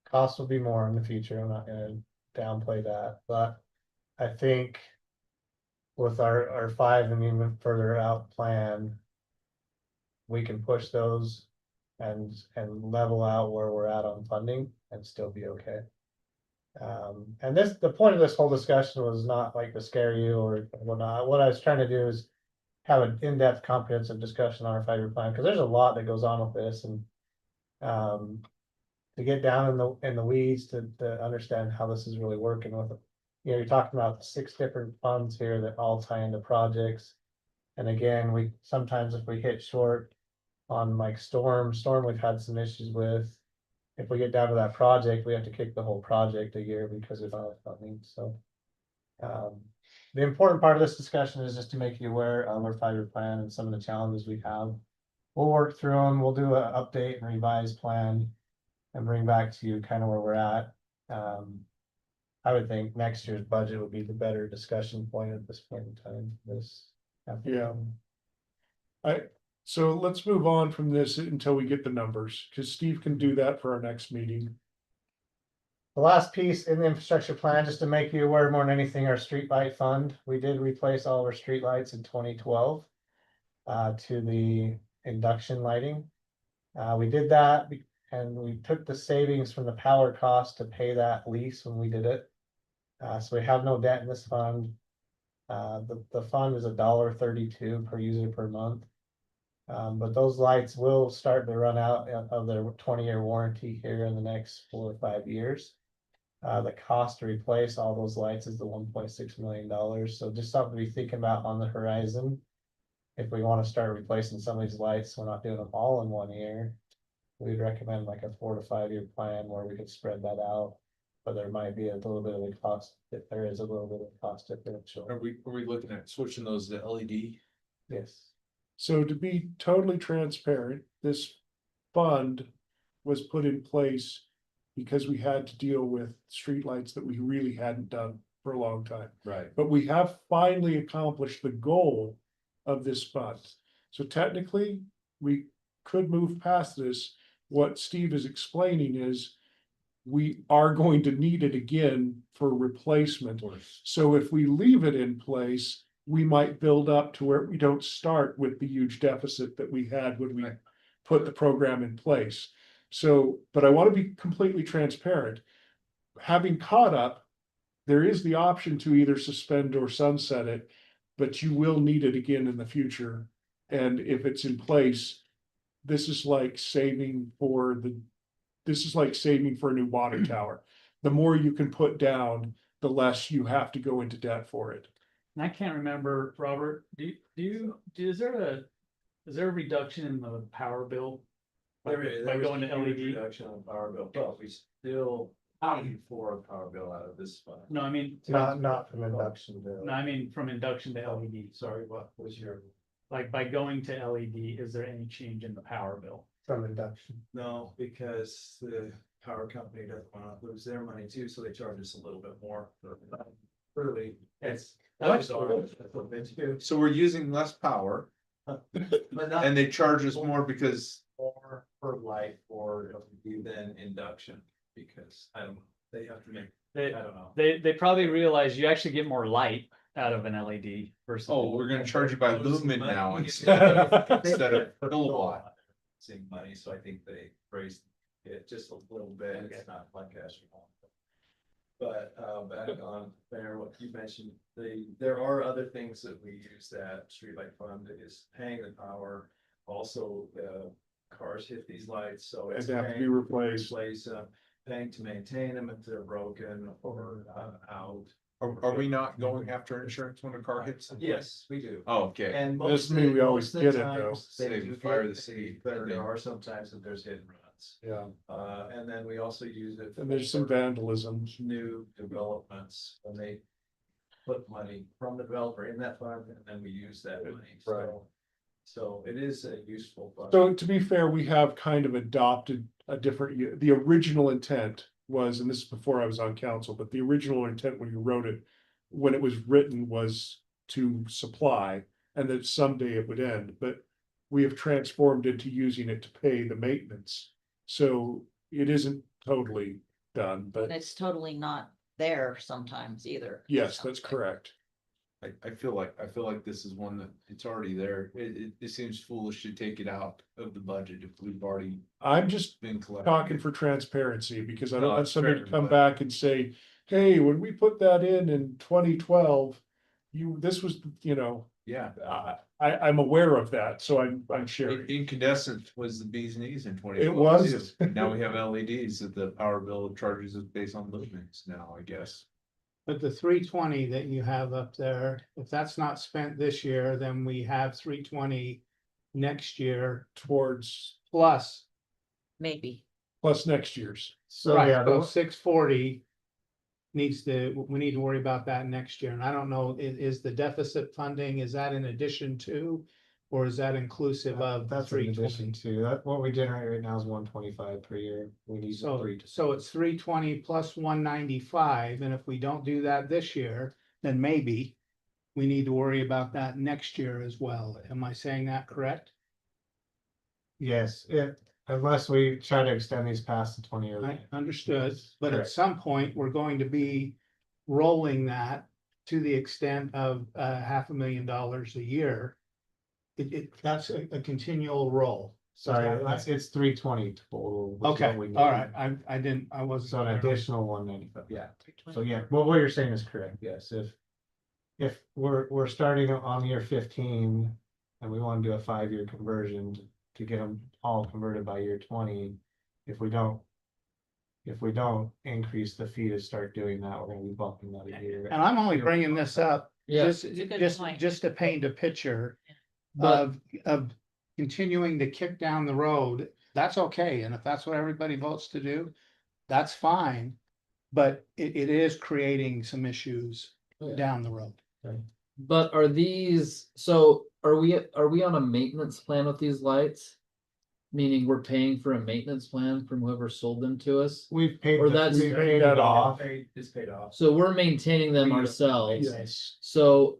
F: Costs will be more in the future. I'm not gonna downplay that, but I think with our 5 and even further out plan, we can push those and level out where we're at on funding and still be okay. And the point of this whole discussion was not like to scare you or whatnot. What I was trying to do is have an in-depth comprehensive discussion on our 5-year plan, because there's a lot that goes on with this and to get down in the weeds to understand how this is really working with it. You're talking about 6 different funds here that all tie into projects. And again, we sometimes if we hit short on like storm we've had some issues with. If we get down to that project, we have to kick the whole project a year because of our funding, so.
K: the important part of this discussion is just to make you aware of our 5-year plan and some of the challenges we have. We'll work through them, we'll do an update and revised plan and bring back to you kind of where we're at. I would think next year's budget would be the better discussion point at this point in time,
D: Yeah. So let's move on from this until we get the numbers, because Steve can do that for our next meeting.
K: The last piece in the infrastructure plan, just to make you aware more than anything, our streetlight fund, we did replace all of our streetlights in 2012 to the induction lighting. We did that and we took the savings from the power cost to pay that lease when we did it. So we have no debt in this fund. The fund is $1.32 per user per month. But those lights will start to run out of their 20-year warranty here in the next 4 or 5 years. The cost to replace all those lights is the $1.6 million. So just something to be thinking about on the horizon. If we want to start replacing some of these lights, we're not doing them all in 1 year. We'd recommend like a 4 to 5 year plan where we could spread that out. But there might be a little bit of a cost, if there is a little bit of cost differential.
A: Are we looking at switching those to LED?
K: Yes.
D: So to be totally transparent, this fund was put in place because we had to deal with streetlights that we really hadn't done for a long time.
A: Right.
D: But we have finally accomplished the goal of this fund. So technically, we could move past this. What Steve is explaining is we are going to need it again for replacement. So if we leave it in place, we might build up to where we don't start with the huge deficit that we had when we put the program in place. So, but I want to be completely transparent. Having caught up, there is the option to either suspend or sunset it, but you will need it again in the future. And if it's in place, this is like saving for a new water tower. The more you can put down, the less you have to go into debt for it.
B: And I can't remember, Robert, is there a reduction in the power bill? By going to LED?
J: Reduction on power bill, but we still pay for a power bill out of this fund.
B: No, I mean.
K: Not from induction bill.
B: No, I mean from induction to LED.
J: Sorry, what was your?
B: Like by going to LED, is there any change in the power bill?
K: From induction.
J: No, because the power company doesn't want to lose their money too, so they charge us a little bit more. Really, that was our. That's what they do.
A: So we're using less power
J: But not
A: and they charge us more because,
J: more per light for LED than induction, because they have to make, I don't know.
B: They probably realize you actually get more light out of an LED versus.
A: oh, we're gonna charge you by lumen now instead of kilowatt.
J: Same money, so I think they raised it just a little bit, it's not like astronomical. But back on there, what you mentioned, there are other things that we use that streetlight fund is paying the power. Also, cars hit these lights, so it's
D: And they have to be
J: paying
D: replaced.
J: replace them, paying to maintain them if they're broken or out.
A: Are we not going after insurance when a car hits?
J: Yes, we do.
A: Oh, okay.
J: And
D: Doesn't mean we always
J: most of the
D: get it, though.
J: times they
A: Save
J: do
A: the fire
J: get
A: the city,
J: But
A: I
J: there
A: think.
J: are some times that there's hit and runs.
D: Yeah,
J: And then we also use it.
D: and there's some
J: for
D: vandalism.
J: New developments, when they put money from the developer in that fund, and then we use that money, so. So it is a useful fund.
D: So to be fair, we have kind of adopted a different, the original intent was, and this is before I was on council, but the original intent when you wrote it, when it was written was to supply, and that someday it would end, but we have transformed into using it to pay the maintenance. So it isn't totally done,
C: And
D: but
C: it's totally not there sometimes either.
D: yes, that's correct.
A: I feel like this is one that it's already there. It seems foolish to take it out of the budget if we've already
D: I'm just
A: been collecting.
D: talking for transparency, because I don't
A: No,
D: want
A: that's
D: somebody
A: fair,
D: to come
A: but-
D: back and say, hey, when we put that in 2012, this was,
A: Yeah.
D: I'm aware of that, so I'm sharing.
A: Incandescent was the bee's knees in 2012.
D: It was.
A: too. Now we have LEDs that the power bill charges us based on lumens now, I guess.
N: But the 320 that you have up there, if that's not spent this year, then we have 320 next year
D: Towards
N: plus.
C: Maybe.
D: plus next year's.
K: So
N: Right,
K: yeah,
N: so 640. we need to worry about that next year. And I don't know, is the deficit funding, is that in addition to? Or is that inclusive of?
L: That's in addition
N: 320?
L: to, that, what we generate right now is 125 per year. We need
N: So,
L: three.
N: so it's 320 plus 195, and if we don't do that this year, then maybe. We need to worry about that next year as well. Am I saying that correct?
L: Yes, unless we try to extend these past the 20 year.
N: I understood, but at
L: Correct.
N: some point, we're going to be rolling that to the extent of $500,000 a year. That's a continual roll.
L: Sorry, it's 320 total. which is
N: Okay,
L: what we need.
N: all right, I wasn't.
L: So an additional 195, yeah. So yeah, well, what you're saying is correct, yes, if we're starting on year 15. And we want to do a 5-year conversion to get them all converted by year 20. If we don't increase the fee to start doing that, we're gonna be bumping that a year.
N: And I'm only bringing this up,
E: Yeah.
N: just to paint a picture
E: But
N: of continuing to kick down the road. That's okay, and if that's what everybody votes to do, that's fine. But it is creating some issues
E: Yeah.
N: down the road.
E: But are these, so are we on a maintenance plan with these lights? Meaning we're paying for a maintenance plan from whoever sold them to us?
L: We've paid,
E: Or
L: the-
E: that's-
L: we paid it off.
J: It's paid off.
E: So we're maintaining them
J: We-
E: ourselves.
L: Yes.
E: So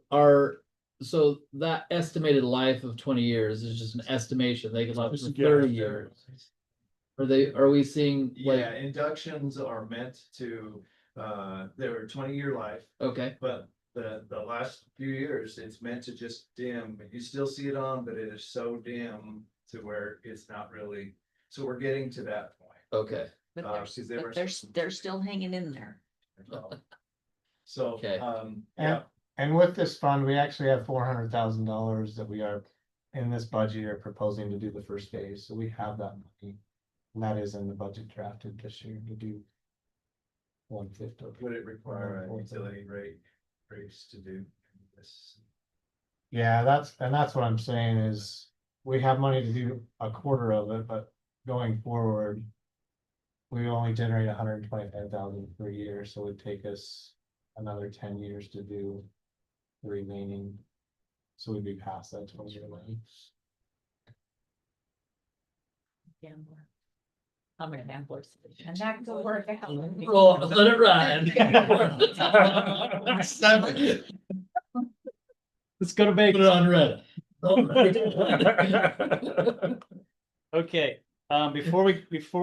E: that estimated life of 20 years is just an estimation. They could last
I: Just
E: for
I: a guess.
E: 30 years. Are we seeing
J: Yeah,
E: like,
J: inductions are meant to, they're 20-year life,
E: okay,
J: but the last few years, it's meant to just dim. You still see it on, but it is so dim to where it's not really, so we're getting to that point.
E: okay,
C: But
J: because they were-
C: they're still hanging in there.
J: So,
E: Okay.
J: yeah,
L: And with this fund, we actually have $400,000 that we are in this budget are proposing to do the first phase, so we have that money. And that is in the budget drafted this year to do 1/5 of.
J: would it require a utility rate raise to do this?
L: Yeah, that's what I'm saying is, we have money to do a quarter of it, but going forward. We only generate 125,000 per year, so it would take us another 10 years to do the remaining. So we'd be past that 20-year line.
C: Gambler. I'm a gambler. And that could work out.
E: well, let it ride.
B: Let's go to Vegas.
E: Put it on Reddit.
B: Okay, before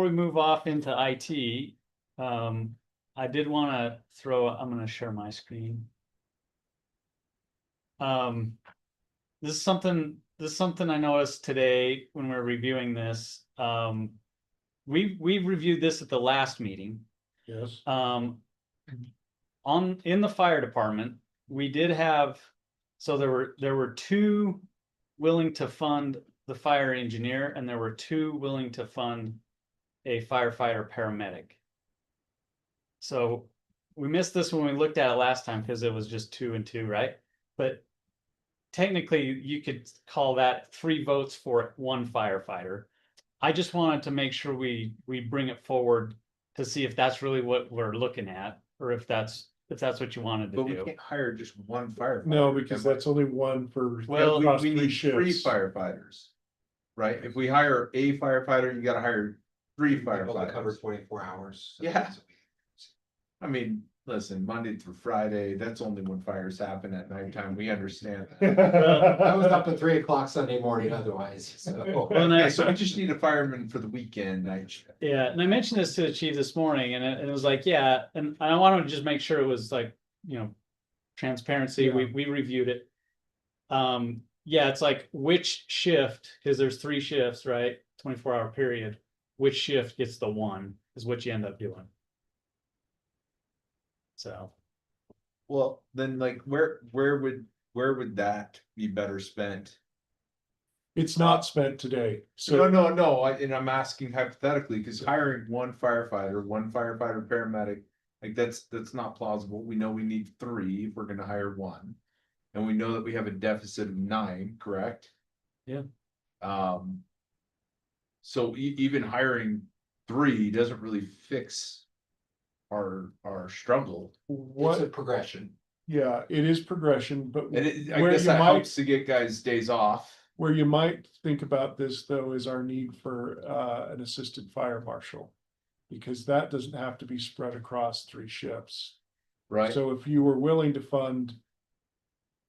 B: we move off into IT, I did wanna I'm gonna share my screen. This is something I noticed today when we were reviewing this. We reviewed this at the last meeting.
D: Yes.
B: In the fire department, we did have, so there were two willing to fund the fire engineer, and there were two willing to fund a firefighter paramedic. So we missed this when we looked at it last time because it was just 2 and 2, right? But technically you could call that 3 votes for 1 firefighter. I just wanted to make sure we bring it forward to see if that's really what we're looking at, or if that's what you wanted to
A: But we
B: do.
A: can't hire just one firefighter.
D: No, because that's only one for.
B: Well,
D: across
A: We
D: 3
A: need 3
D: shifts.
A: firefighters. Right? If we hire a firefighter, you gotta hire 3
M: Cover
A: firefighters.
M: 24 hours. so
A: Yeah.
M: that's a week.
A: I mean, listen, Monday through Friday, that's only when fires happen at nighttime. We understand that.
M: I was up at 3 o'clock Sunday morning otherwise, so.
B: Well, and
A: So we just need a fireman for the weekend night shift.
B: Yeah, and I mentioned this to the chief this morning, and it was like, yeah, and I wanted to just make sure it was like, transparency. We reviewed it. Yeah, it's like which shift, because there's 3 shifts, right? 24-hour period. Which shift gets the 1 is what you end up doing. So,
A: Well, then like where would that be better spent?
D: It's not spent today, so.
A: No, and I'm asking hypothetically, because hiring one firefighter paramedic, like that's not plausible. We know we need 3 if we're gonna hire 1. And we know that we have a deficit of 9, correct?
B: Yeah.
A: So even hiring 3 doesn't really fix our struggle.
M: It's a
D: What,
M: progression.
D: yeah, it is progression, but
A: And I
D: where
A: guess
D: you
A: that
D: might,
A: helps to get guys days off.
D: where you might think about this though, is our need for an assistant fire marshal. Because that doesn't have to be spread across 3 shifts.
A: Right?
D: So if you were willing to fund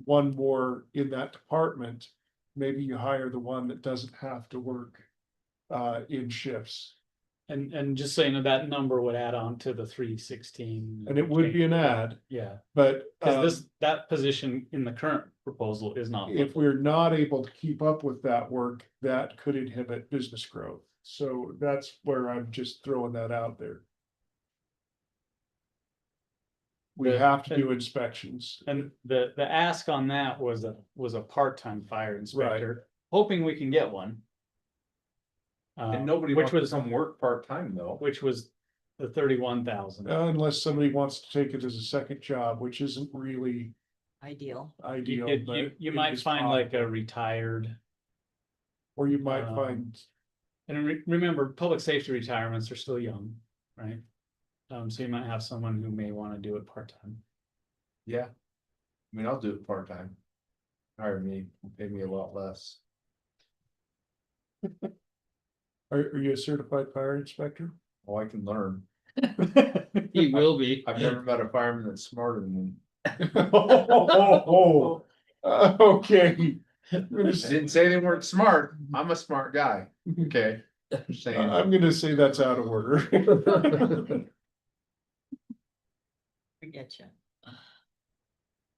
D: one more in that department, maybe you hire the one that doesn't have to work in shifts.
B: And just so you know, that number would add on to the 316.
D: And it would be an ad,
B: Yeah,
D: but
B: because that position in the current proposal is not.
D: if we're not able to keep up with that work, that could inhibit business growth. So that's where I'm just throwing that out there. We
B: The-
D: have to do inspections.
B: And the ask on that was a part-time fire inspector, hoping we can get one.
A: And nobody
B: which
A: wants to
B: was
A: come work part-time though.
B: which was the 31,000.
D: Unless somebody wants to take it as a second job, which isn't really
C: Ideal.
D: ideal.
B: You
D: but
B: you
D: it
B: might
D: is
B: find like a
D: possible.
B: retired,
D: Or you might
B: um,
D: find,
B: and remember, public safety retirements are still young, right? So you might have someone who may want to do it part-time.
A: Yeah. I mean, I'll do it part-time. Hire me, pay me a lot less.
D: are you a certified fire inspector?
A: Oh, I can learn.
E: He will be.
A: I've never met a fireman that's smarter than me.
D: Okay.
A: I didn't say they weren't smart. I'm a smart guy. Okay. Just saying.
D: I'm gonna say that's out of order.
C: We get you.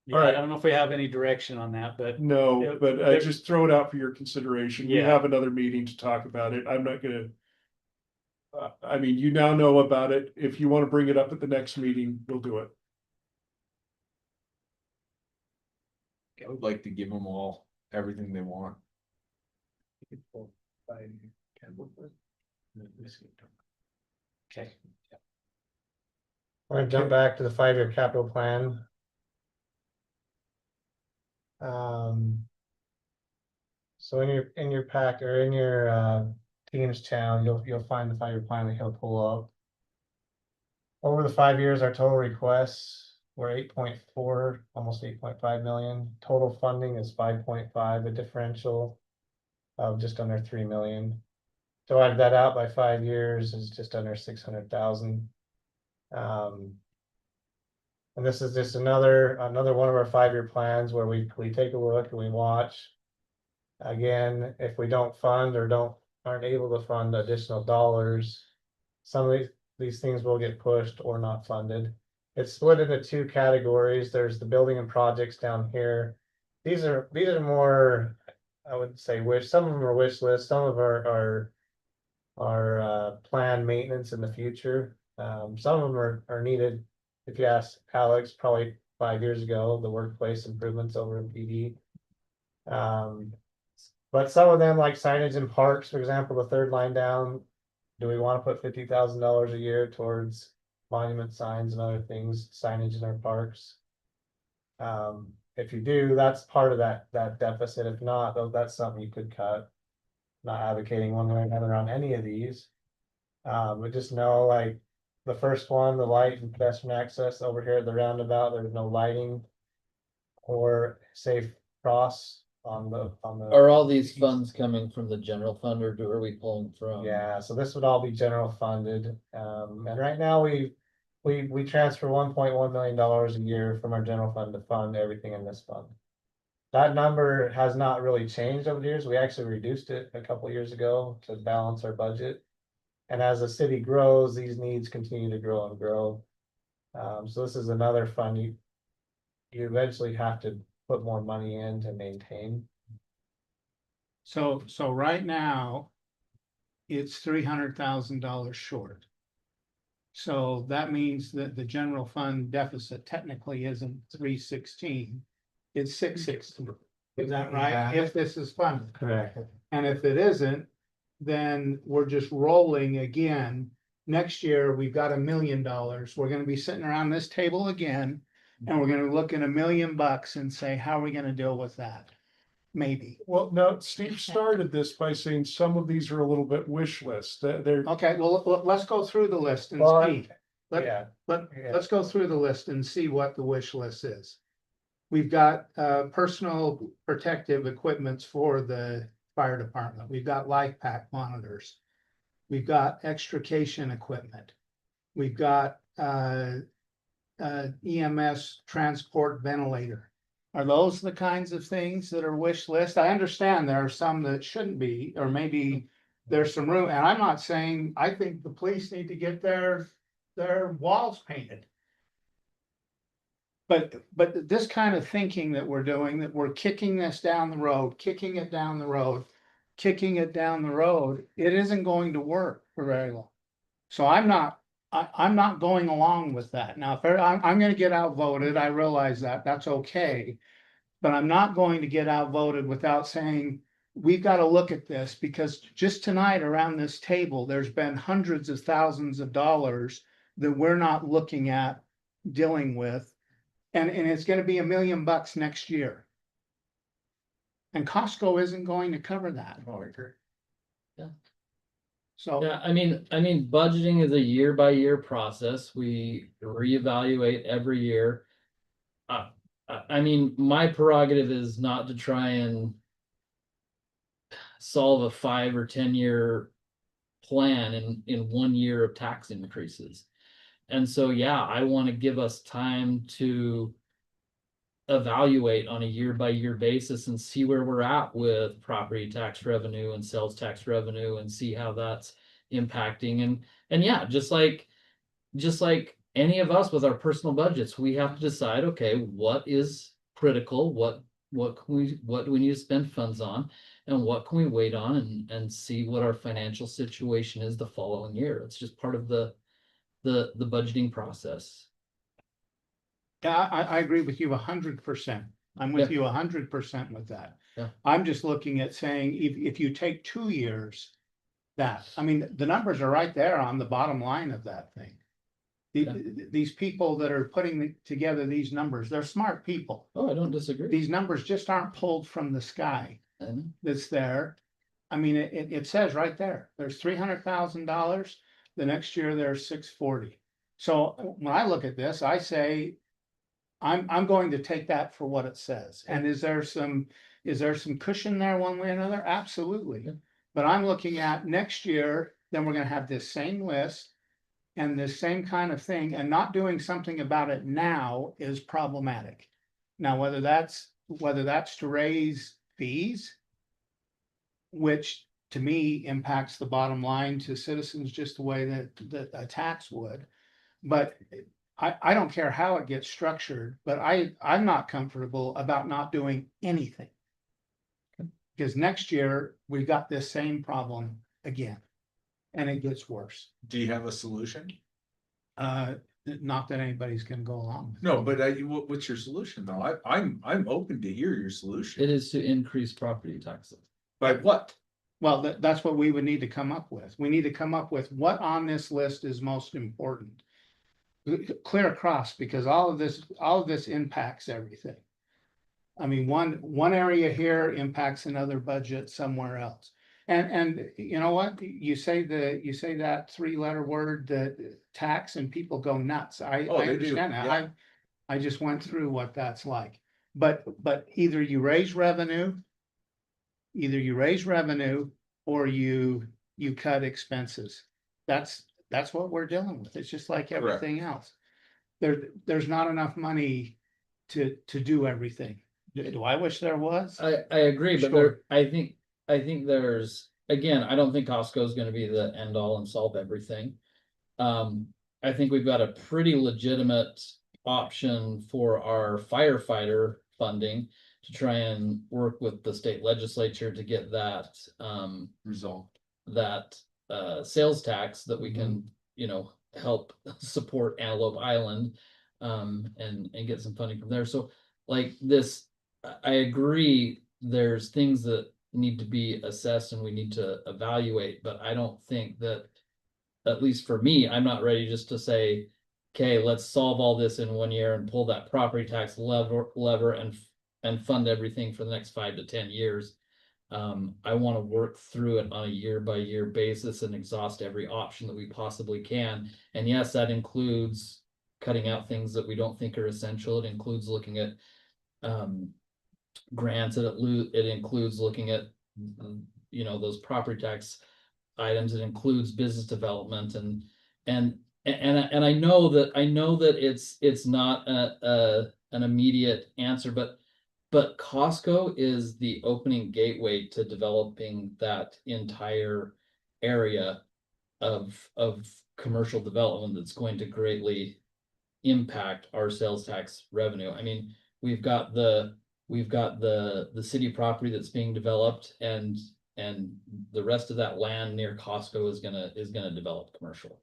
B: Yeah,
D: All right.
B: I don't know if we have any direction on that, but
D: No, but
B: There-
D: just throw it out for your consideration. We
B: Yeah.
D: have another meeting to talk about it. I'm not gonna. I mean, you now know about it. If you wanna bring it up at the next meeting, we'll do it.
A: I would like to give them all everything they want.
B: okay.
L: I'm gonna jump back to the 5-year capital plan. So in your pack or in your Teams channel, you'll find the 5-year plan that he'll pull up. Over the 5 years, our total requests were 8.4, almost 8.5 million. Total funding is 5.5, a differential of just under 3 million. Divide that out by 5 years is just under 600,000. And this is just another one of our 5-year plans where we take a look and we watch. Again, if we don't fund or aren't able to fund additional dollars, some of these things will get pushed or not funded. It's split into 2 categories. There's the building and projects down here. These are more, I would say some of them are wish list, some of our planned maintenance in the future. Some of them are needed. If you ask Alex, probably 5 years ago, the workplace improvements over in PD. But some of them, like signage in parks, for example, the 3rd line down, do we want to put $50,000 a year towards monument signs and other things, signage in our parks? If you do, that's part of that deficit. If not, though, that's something you could cut. Not advocating one way or another on any of these. But just know, like, the first one, the light and pedestrian access over here at the roundabout, there's no lighting or safe cross on the.
E: Are all these funds coming from the general fund or are we pulling from?
L: Yeah, so this would all be general funded. And right now we transfer $1.1 million a year from our general fund to fund everything in this fund. That number has not really changed over the years. We actually reduced it a couple of years ago to balance our budget. And as the city grows, these needs continue to grow and grow. So this is another fund you eventually have to put more money in to maintain.
N: So right now, it's $300,000 short. So that means that the general fund deficit technically isn't 316, it's 660. Is that right?
L: Yeah.
N: If this is funded.
L: Correct.
N: And if it isn't, then we're just rolling again. Next year, we've got $1 million. We're gonna be sitting around this table again, and we're gonna look at $1 million and say, how are we gonna deal with that? Maybe.
D: Well, no, Steve started this by saying some of these are a little bit wish list. They're
N: Okay, well, let's go through the list and
L: Well,
N: see.
K: Yeah.
N: Let's go through the list and see what the wish list is. We've got personal protective equipments for the fire department. We've got life pack monitors. We've got extrication equipment. We've got EMS transport ventilator. Are those the kinds of things that are wish list? I understand there are some that shouldn't be, or maybe there's some room, and I'm not saying, I think the police need to get their walls painted. But this kind of thinking that we're doing, that we're kicking this down the road, kicking it down the road, kicking it down the road, it isn't going to work for very long. So I'm not going along with that. Now, if I'm gonna get outvoted, I realize that, that's okay. But I'm not going to get outvoted without saying, we've got to look at this, because just tonight around this table, there's been hundreds of thousands of dollars that we're not looking at dealing with. And it's gonna be $1 million next year. And Costco isn't going to cover that.
E: Oh, I agree. Yeah.
N: So,
E: Yeah, I mean, budgeting is a year by year process. We reevaluate every year. I mean, my prerogative is not to try and solve a 5 or 10 year plan in 1 year of tax increases. And so, yeah, I want to give us time to evaluate on a year by year basis and see where we're at with property tax revenue and sales tax revenue, and see how that's impacting. And yeah, just like any of us with our personal budgets, we have to decide, okay, what is critical, what do we need to spend funds on, and what can we wait on, and see what our financial situation is the following year. It's just part of the budgeting process.
N: yeah, I agree with you 100%. I'm with you 100% with that.
E: Yeah.
N: I'm just looking at saying, if you take 2 years, I mean, the numbers are right there on the bottom line of that thing. These people that are putting together these numbers, they're smart people.
E: Oh, I don't disagree.
N: These numbers just aren't pulled from the sky.
E: Mhm.
N: That's there. I mean, it says right there, there's $300,000. The next year there's 640. So when I look at this, I say, I'm going to take that for what it says. And is there some cushion there one way or another? Absolutely.
E: Yeah.
N: But I'm looking at next year, then we're gonna have this same list and this same kind of thing, and not doing something about it now is problematic. Now, whether that's to raise fees, which to me impacts the bottom line to citizens just the way that a tax would. But I don't care how it gets structured, but I'm not comfortable about not doing anything. Because next year, we've got this same problem again, and it gets worse.
A: Do you have a solution?
N: Not that anybody's gonna go along with.
A: No, but what's your solution though? I'm open to hear your solution.
E: It is to increase property taxes.
A: By what?
N: Well, that's what we would need to come up with. We need to come up with what on this list is most important. Clear across, because all of this impacts everything. I mean, one area here impacts another budget somewhere else. And you know what? You say that 3-letter word, that tax, and people go nuts. I
A: They do,
N: understand that.
A: yeah.
N: I just went through what that's like. But either you raise revenue, or you cut expenses. That's what we're dealing with. It's just like everything else. There's not enough money to do everything. Do I wish there was?
E: I agree, but
N: Sure.
E: I think there's, again, I don't think Costco is gonna be the end all and solve everything. I think we've got a pretty legitimate option for our firefighter funding to try and work with the state legislature to get that
A: Resolved.
E: that sales tax that we can, help support Antelope Island and get some funding from there. So like this, I agree, there's things that need to be assessed and we need to evaluate, but I don't think that, at least for me, I'm not ready just to say, okay, let's solve all this in 1 year and pull that property tax lever and fund everything for the next 5 to 10 years. I want to work through it on a year by year basis and exhaust every option that we possibly can. And yes, that includes cutting out things that we don't think are essential. It includes looking at grants. It includes looking at those property tax items. It includes business development and I know that it's not an immediate answer, but Costco is the opening gateway to developing that entire area of commercial development that's going to greatly impact our sales tax revenue. I mean, we've got the city property that's being developed, and the rest of that land near Costco is gonna develop commercial.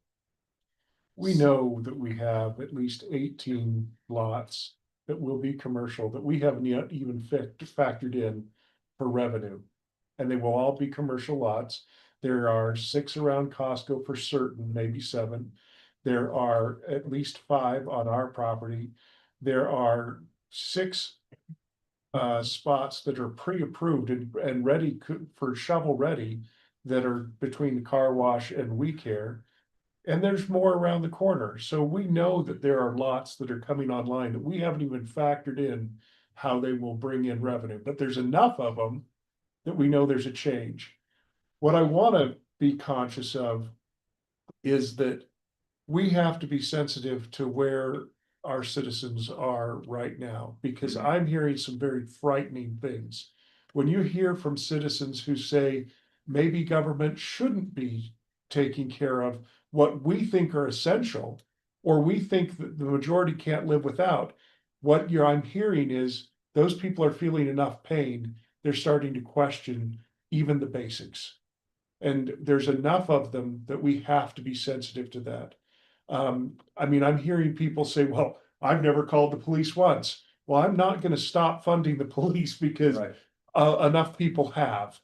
D: We know that we have at least 18 lots that will be commercial that we haven't yet even factored in for revenue. And they will all be commercial lots. There are 6 around Costco for certain, maybe 7. There are at least 5 on our property. There are 6 spots that are pre-approved and ready for shovel ready that are between the car wash and We Care. And there's more around the corner. So we know that there are lots that are coming online that we haven't even factored in how they will bring in revenue, but there's enough of them that we know there's a change. What I want to be conscious of is that we have to be sensitive to where our citizens are right now, because I'm hearing some very frightening things. When you hear from citizens who say maybe government shouldn't be taking care of what we think are essential, or we think that the majority can't live without, what I'm hearing is those people are feeling enough pain, they're starting to question even the basics. And there's enough of them that we have to be sensitive to that. I mean, I'm hearing people say, well, I've never called the police once. Well, I'm not going to stop funding the police because enough people have.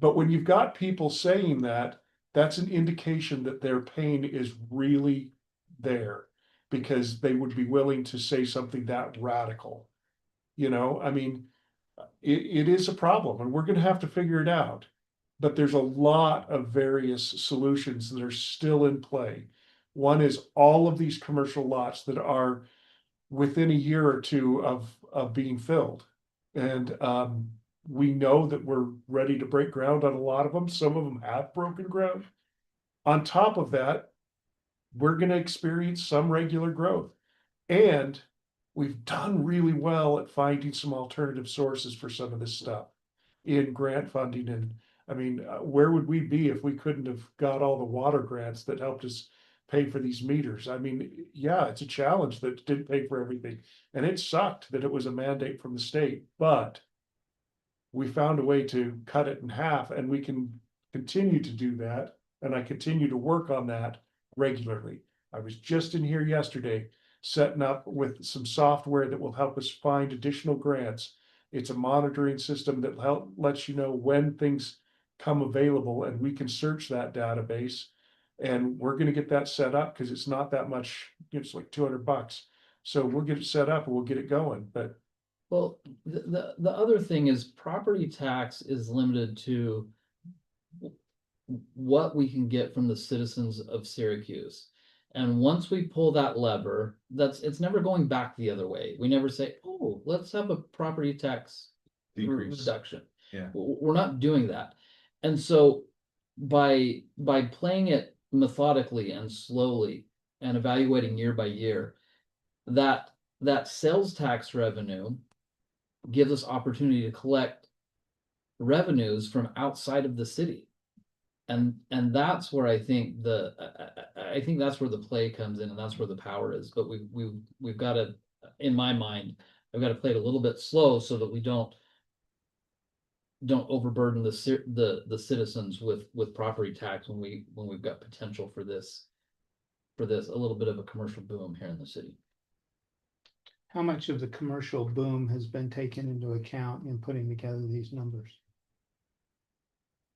D: But when you've got people saying that, that's an indication that their pain is really there, because they would be willing to say something that radical. I mean, it is a problem and we're going to have to figure it out. But there's a lot of various solutions that are still in play. One is all of these commercial lots that are within a year or two of being filled. And we know that we're ready to break ground on a lot of them. Some of them have broken ground. On top of that, we're going to experience some regular growth. And we've done really well at finding some alternative sources for some of this stuff in grant funding. And I mean, where would we be if we couldn't have got all the water grants that helped us pay for these meters? I mean, yeah, it's a challenge that didn't pay for everything. And it sucked that it was a mandate from the state, but we found a way to cut it in half, and we can continue to do that. And I continue to work on that regularly. I was just in here yesterday setting up with some software that will help us find additional grants. It's a monitoring system that lets you know when things come available, and we can search that database. And we're going to get that set up because it's not that much. It's like $200. So we'll get it set up and we'll get it going. But
E: well, the other thing is property tax is limited to what we can get from the citizens of Syracuse. And once we pull that lever, it's never going back the other way. We never say, oh, let's have a property tax reduction.
A: Yeah.
E: We're not doing that. And so by playing it methodically and slowly and evaluating year by year, that sales tax revenue gives us opportunity to collect revenues from outside of the city. And that's where I think that's where the play comes in, and that's where the power is. But we've got to, in my mind, I've got to play it a little bit slow so that we don't overburden the citizens with property tax when we've got potential for this a little bit of a commercial boom here in the city.
N: How much of the commercial boom has been taken into account in putting together these numbers?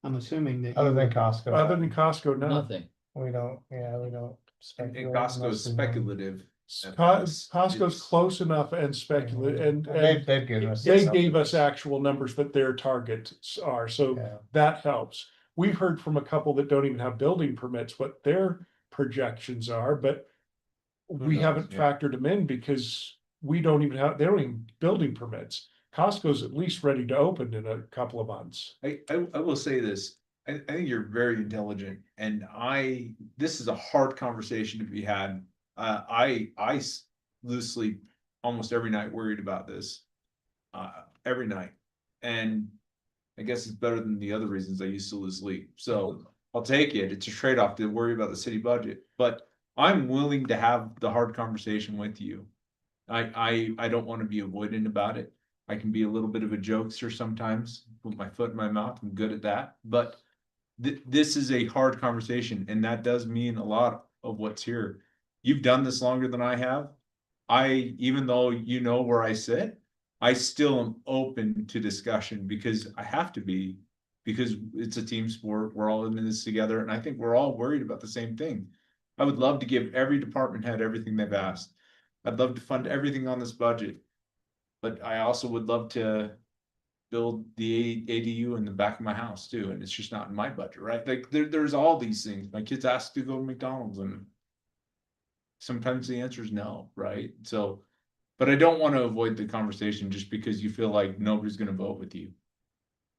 N: I'm assuming that.
K: Other than Costco.
D: no.
E: Nothing.
K: We don't.
J: And Costco is speculative
D: Costco's
A: it's-
D: close enough and speculative and
K: They've given us.
D: they
K: some
D: gave us
K: numbers.
D: actual numbers that their targets are, so
K: Yeah.
D: that helps. We've heard from a couple that don't even have building permits, what their projections are, but we
A: knows,
D: haven't
A: yeah.
D: factored them in because we don't even have, they don't even building permits. Costco's at least ready to open in a couple of months.
A: I will say this, I think you're very intelligent, and this is a hard conversation to be had. I lose sleep almost every night worried about this, every night. And I guess it's better than the other reasons I used to lose sleep. So I'll take it. It's a trade-off to worry about the city budget, but I'm willing to have the hard conversation with you. I don't want to be avoidant about it. I can be a little bit of a jokester sometimes, put my foot in my mouth. I'm good at that, but this is a hard conversation, and that does mean a lot of what's here. You've done this longer than I have. Even though you know where I sit, I still am open to discussion because I have to be, because it's a team sport. We're all in this together, and I think we're all worried about the same thing. I would love to give every department head everything they've asked. I'd love to fund everything on this budget. But I also would love to build the ADU in the back of my house too, and it's just not in my budget, right? Like there's all these things. My kids ask to go to McDonald's, and sometimes the answer is no, right? So, but I don't want to avoid the conversation just because you feel like nobody's going to vote with you.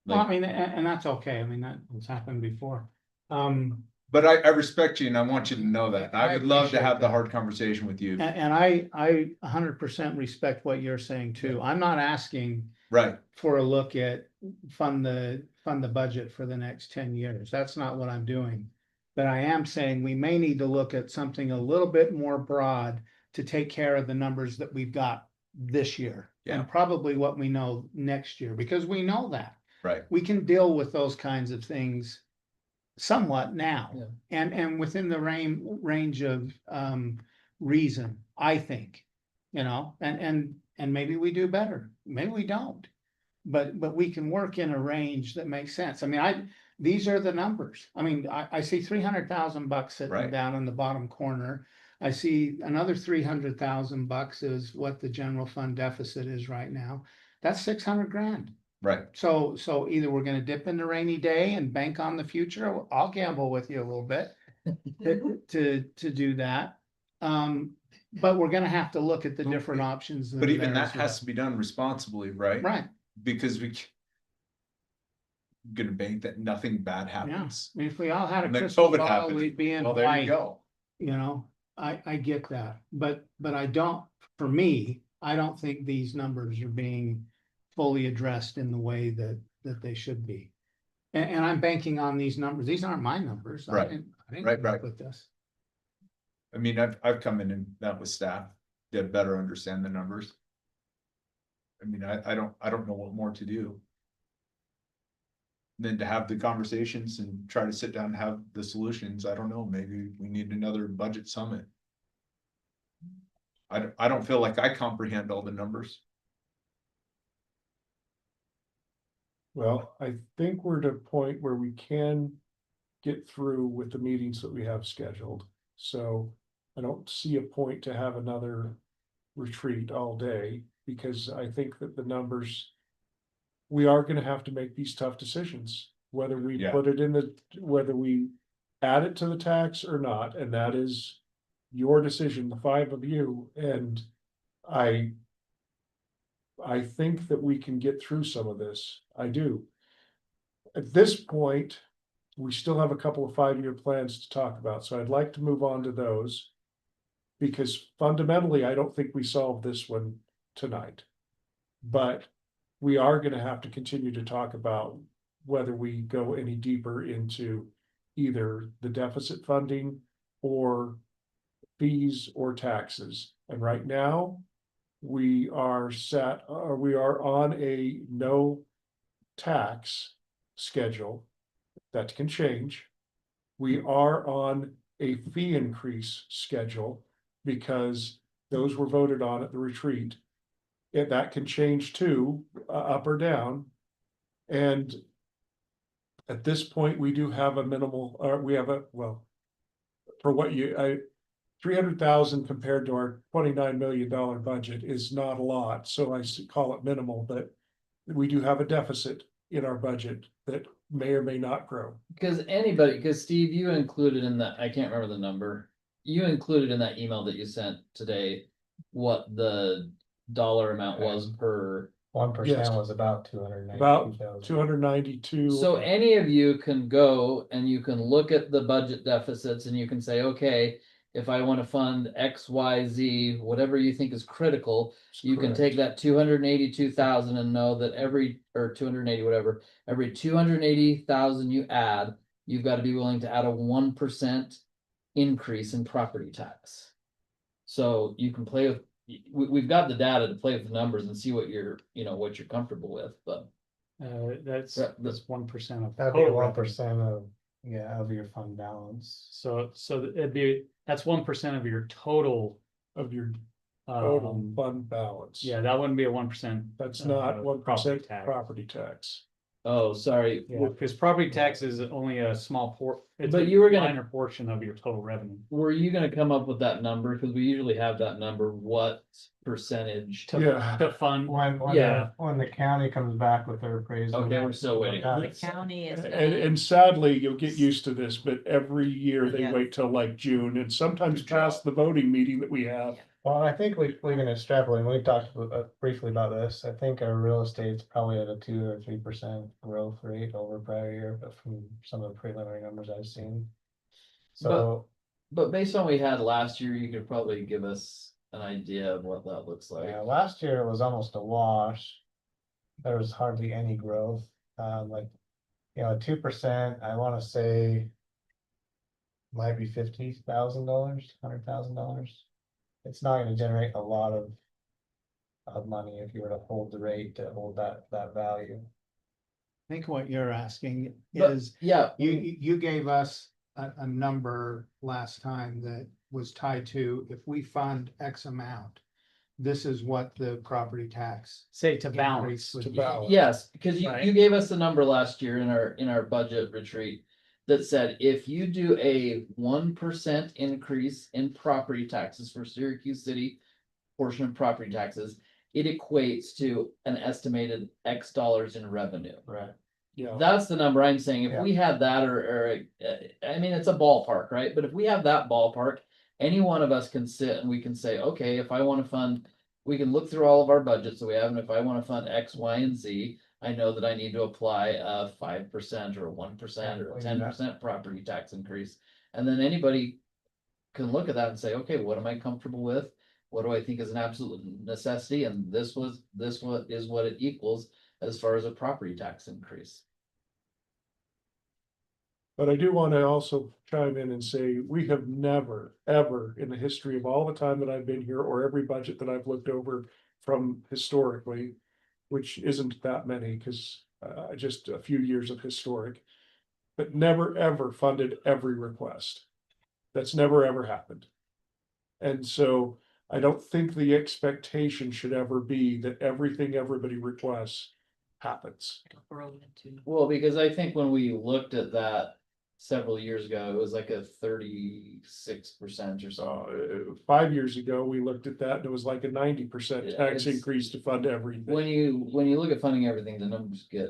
N: Well, I
A: Like,
N: mean, and that's okay. I mean, that has happened before.
A: but I respect you, and I want you to know that. I
N: I
A: would love to
N: appreciate
A: have the
N: that.
A: hard conversation with you.
N: And I 100% respect what you're saying too. I'm not asking
A: Right,
N: for a look at fund the budget for the next 10 years. That's not what I'm doing. But I am saying we may need to look at something a little bit more broad to take care of the numbers that we've got this year.
A: Yeah.
N: And probably what we know next year, because we know that.
A: right.
N: We can deal with those kinds of things somewhat now.
E: Yeah.
N: And within the range of reason, I think, and maybe we do better, maybe we don't. But we can work in a range that makes sense. I mean, these are the numbers. I mean, I see $300,000 sitting
A: Right.
N: down in the bottom corner. I see another $300,000 is what the general fund deficit is right now. That's 600 grand.
A: Right.
N: So either we're gonna dip in the rainy day and bank on the future, or I'll gamble with you a little bit to do that. But we're gonna have to look at the different options.
A: But even
N: there
A: that
N: as well.
A: has to be done responsibly, right?
N: Right,
A: Because we gonna bank that nothing bad
N: yeah.
A: happens.
N: I mean, if we all had a
A: And then
N: crystal
A: COVID
N: ball,
A: happened.
N: we'd be in
A: Well, there you
N: white,
A: go.
N: I get that. But I don't, for me, I don't think these numbers are being fully addressed in the way that they should be. And I'm banking on these numbers. These aren't my numbers.
A: Right.
N: I didn't
A: Right,
N: come up
A: right.
N: with this.
A: I mean, I've come in and met with staff to better understand the numbers. I mean, I don't know what more to do than to have the conversations and try to sit down and have the solutions. I don't know, maybe we need another budget summit. I don't feel like I comprehend all the numbers.
D: Well, I think we're at a point where we can get through with the meetings that we have scheduled. So I don't see a point to have another retreat all day, because I think that the numbers, we are gonna have to make these tough decisions, whether we
A: Yeah.
D: put it in whether we add it to the tax or not, and that is your decision, the five of you, and I think that we can get through some of this. I do. At this point, we still have a couple of 5-year plans to talk about, so I'd like to move on to those. Because fundamentally, I don't think we solved this one tonight. But we are gonna have to continue to talk about whether we go any deeper into either the deficit funding or fees or taxes. And right now, we are on a no tax schedule. That can change. We are on a fee increase schedule because those were voted on at the retreat. That can change too, up or down. And at this point, we do have a minimal, we have a, well, for what 300,000 compared to our $29 million budget is not a lot, so I call it minimal, but we do have a deficit in our budget that may or may not grow.
E: Because Steve, you included in that, I can't remember the number. You included in that email that you sent today, what the dollar amount was per.
K: 1% was about 292,000.
D: About 292.
E: So any of you can go and you can look at the budget deficits and you can say, okay, if I want to fund X, Y, Z, whatever you think is critical, you can take that 282,000 and know that or 280, whatever, every 280,000 you add, you've got to be willing to add a 1% increase in property tax. So you can play with, we've got the data to play with the numbers and see what what you're comfortable with, but.
B: That's 1% of.
K: That'd be
B: total
K: 1% of, of your fund balance.
B: So that's 1% of your total.
D: Of your total
B: Um,
D: fund balance.
B: yeah, that wouldn't be a 1%.
D: That's not 1%
B: tax.
D: property tax.
E: Oh, sorry.
B: Yeah, because property tax is only a small it's
E: But
B: a
E: you were gonna-
B: minor portion of your total revenue.
E: Were you gonna come up with that number? Because we usually have that number, what percentage?
D: Yeah.
B: To fund,
K: When the county comes back with their appraisal.
E: Okay, we're still waiting.
C: The county is.
D: And sadly, you'll get used to this, but every year they
C: Yeah.
D: wait till like June and sometimes past the voting meeting that we have.
K: Well, I think we can extrapolate, we talked briefly about this, I think our real estate's probably at a 2 or 3% growth rate over prior year, but from some of the preliminary numbers I've seen. So,
E: But based on what we had last year, you could probably give us an idea of what that looks like.
K: yeah, last year it was almost a wash. There was hardly any growth, 2%, I wanna say. Might be $50,000, $100,000. It's not gonna generate a lot of money if you were to hold the rate to hold that value.
N: I think what you're asking
E: But,
N: is,
E: yeah,
N: you gave us a number last time that was tied to, if we fund X amount, this is what the property tax.
B: say to
N: increase
B: balance.
N: would
D: To
N: be.
D: balance.
E: yes, because you
B: Right.
E: gave us the number last year in our budget retreat. That said, if you do a 1% increase in property taxes for Syracuse City portion of property taxes, it equates to an estimated X dollars in revenue.
K: Right.
D: Yeah.
E: That's the number I'm saying. If
K: Yeah.
E: we had that I mean, it's a ballpark, right? But if we have that ballpark, any one of us can sit and we can say, okay, if I want to fund, we can look through all of our budgets that we have, and if I want to fund X, Y, and Z, I know that I need to apply a 5% or a 1% or a 10% property tax increase. And then anybody can look at that and say, okay, what am I comfortable with? What do I think is an absolute necessity? And this is what it equals as far as a property tax increase.
D: But I do want to also chime in and say, we have never, ever in the history of all the time that I've been here, or every budget that I've looked over from historically, which isn't that many, because just a few years of historic, but never, ever funded every request. That's never, ever happened. And so I don't think the expectation should ever be that everything everybody requests happens.
E: Well, because I think when we looked at that several years ago, it was like a 36% or something.
D: 5 years ago, we looked at that and it was like a 90%
E: Yeah,
D: tax
E: it's-
D: increase to fund everything.
E: When you look at funding everything, the numbers get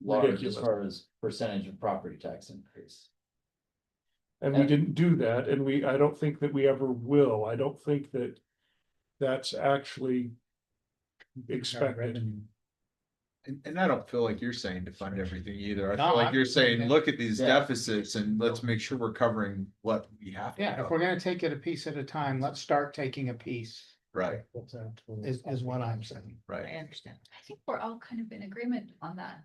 E: large as
D: Ridiculous.
E: far as percentage of property tax increase.
D: And we didn't do that, and I don't think that we ever will. I don't think that that's actually expected.
A: And I don't feel like you're saying to fund everything either. I
N: No,
A: feel like
N: I'm
A: you're saying,
N: saying-
A: look at these
E: Yeah.
A: deficits and let's make sure we're covering what we have. to
N: Yeah, if
A: cover.
N: we're gonna take it a piece at a time, let's start taking a piece,
A: Right,
N: is what I'm saying.
C: I
A: right.
C: understand.
H: I think we're all kind of in agreement on that.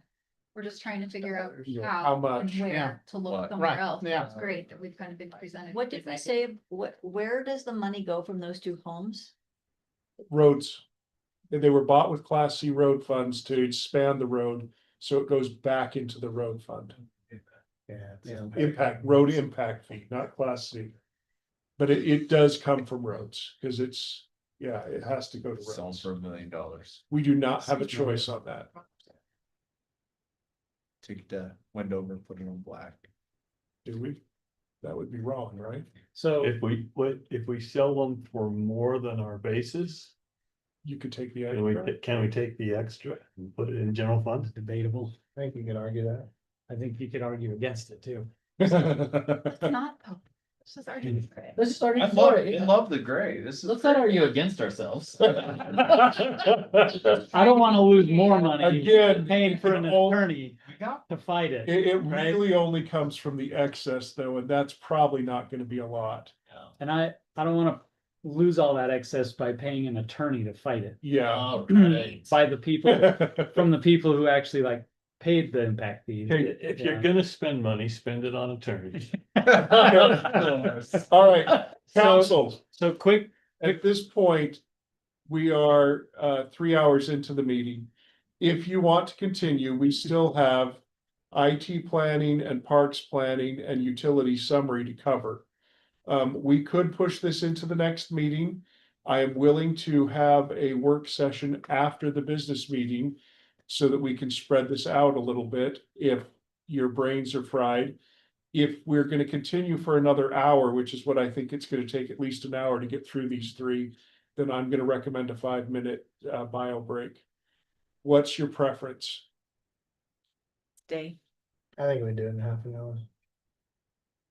H: We're just trying to figure out
D: Yeah,
H: how
D: how
H: and
D: much.
N: Yeah.
H: where to look
A: What?
H: somewhere
N: Right,
H: else.
N: yeah.
H: It's great that we've kind of been presented.
C: What did we say, where does the money go from those two homes?
D: Roads. They were bought with Class C road funds to expand the road, so it goes back into the road fund. Road impact fee, not Class C. But it does come from roads, because it has to go to
A: Sells
D: roads.
A: for $1 million.
D: We do not have a choice on that.
A: Take the Wendover, put it on black.
D: Do we? that would be wrong, right?
B: So
I: If we sell them for more than our basis,
D: You could take the
I: can we,
D: extra.
I: can we take the extra and put it in general fund?
B: debatable.
K: I think you could argue that.
B: I think you could argue against it too.
H: It's not, though. Let's just argue for it.
E: Let's just argue
A: I
E: for
A: love,
E: it.
A: I love the gray. This is.
E: Let's not argue against ourselves.
B: I don't wanna lose more money.
D: Again,
B: Paying for an
D: all-
B: attorney to fight it.
D: It
B: right?
D: really only comes from the excess though, and that's probably not gonna be a lot.
B: And I don't wanna lose all that excess by paying an attorney to fight it.
D: Yeah.
E: All right.
B: By the people, from the people who actually like paid the impact fees.
I: If you're
B: Yeah.
I: gonna spend money, spend it on attorneys.
D: All right, council,
B: So quick,
D: at this point, we are 3 hours into the meeting. If you want to continue, we still have IT planning and parks planning and utility summary to cover. We could push this into the next meeting. I am willing to have a work session after the business meeting so that we can spread this out a little bit if your brains are fried. If we're gonna continue for another hour, which is what I think it's gonna take at least an hour to get through these three, then I'm gonna recommend a 5-minute bio break. What's your preference?
C: Day.
K: I think we do it in half an hour.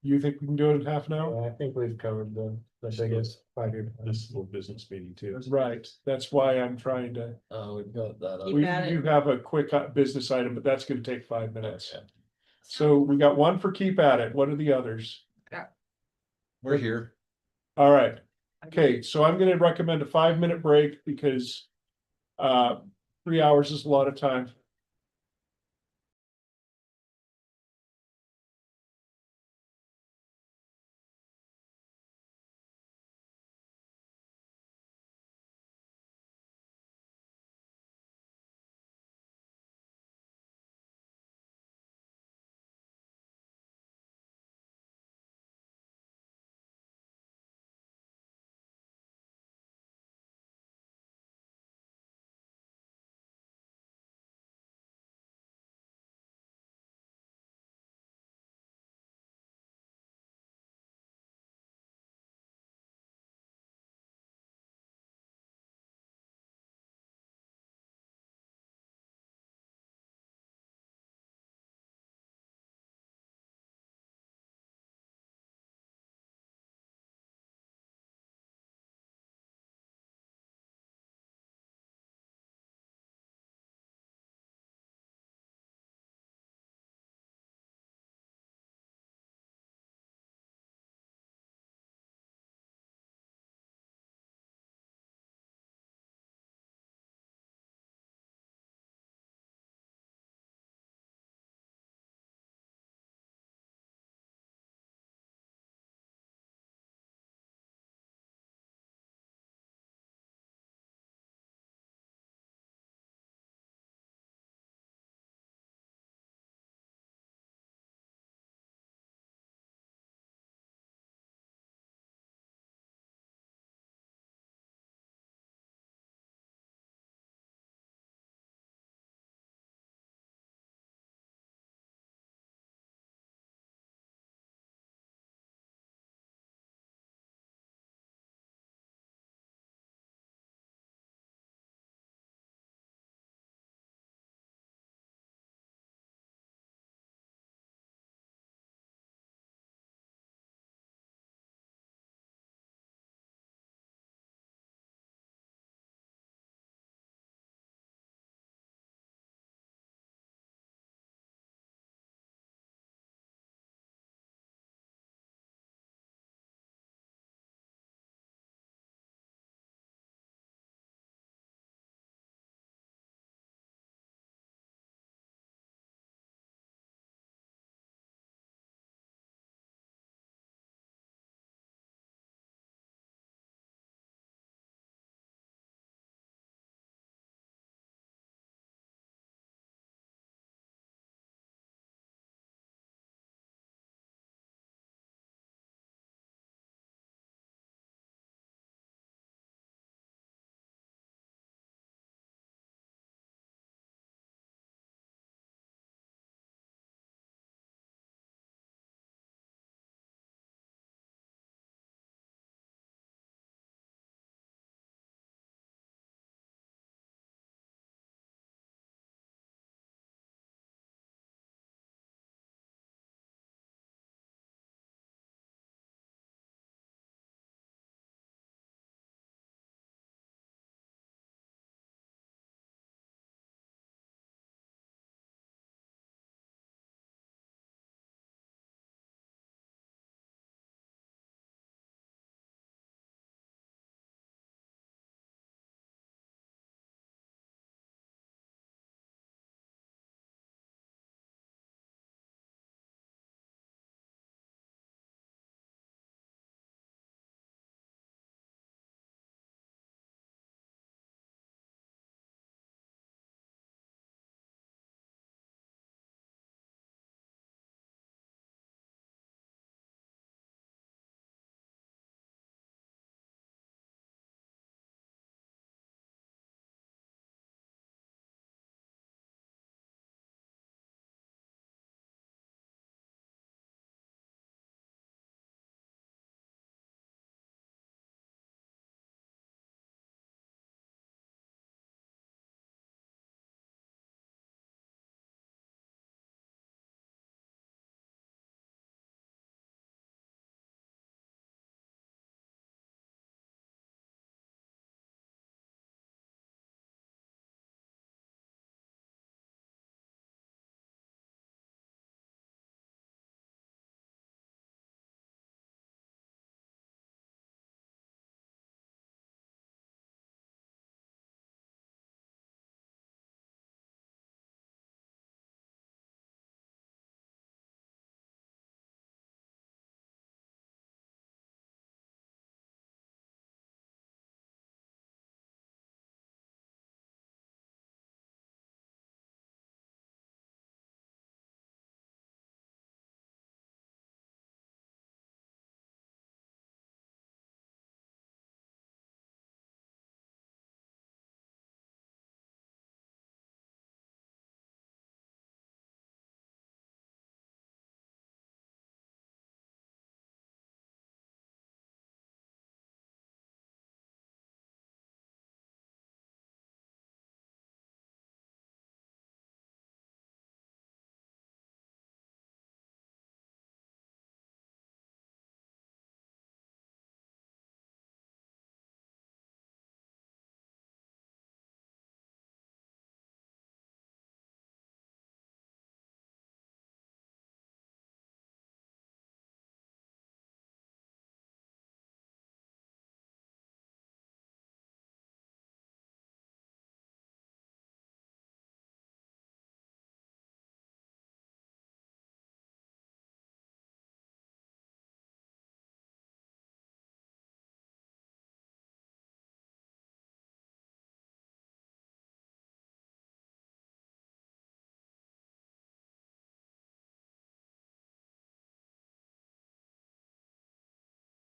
D: You think we can do it in half an hour?
K: Yeah, I think we've covered the biggest 5-year.
I: This is a little business meeting too.
D: Right, that's why I'm trying to,
E: We've got that.
C: Keep
D: we
C: at it.
D: do have a quick business item, but that's gonna take 5 minutes.
E: Okay.
D: So we got one for keep at it. What are the others?
A: We're here.
D: All right. Okay, so I'm gonna recommend a 5-minute break because 3 hours is a lot of time.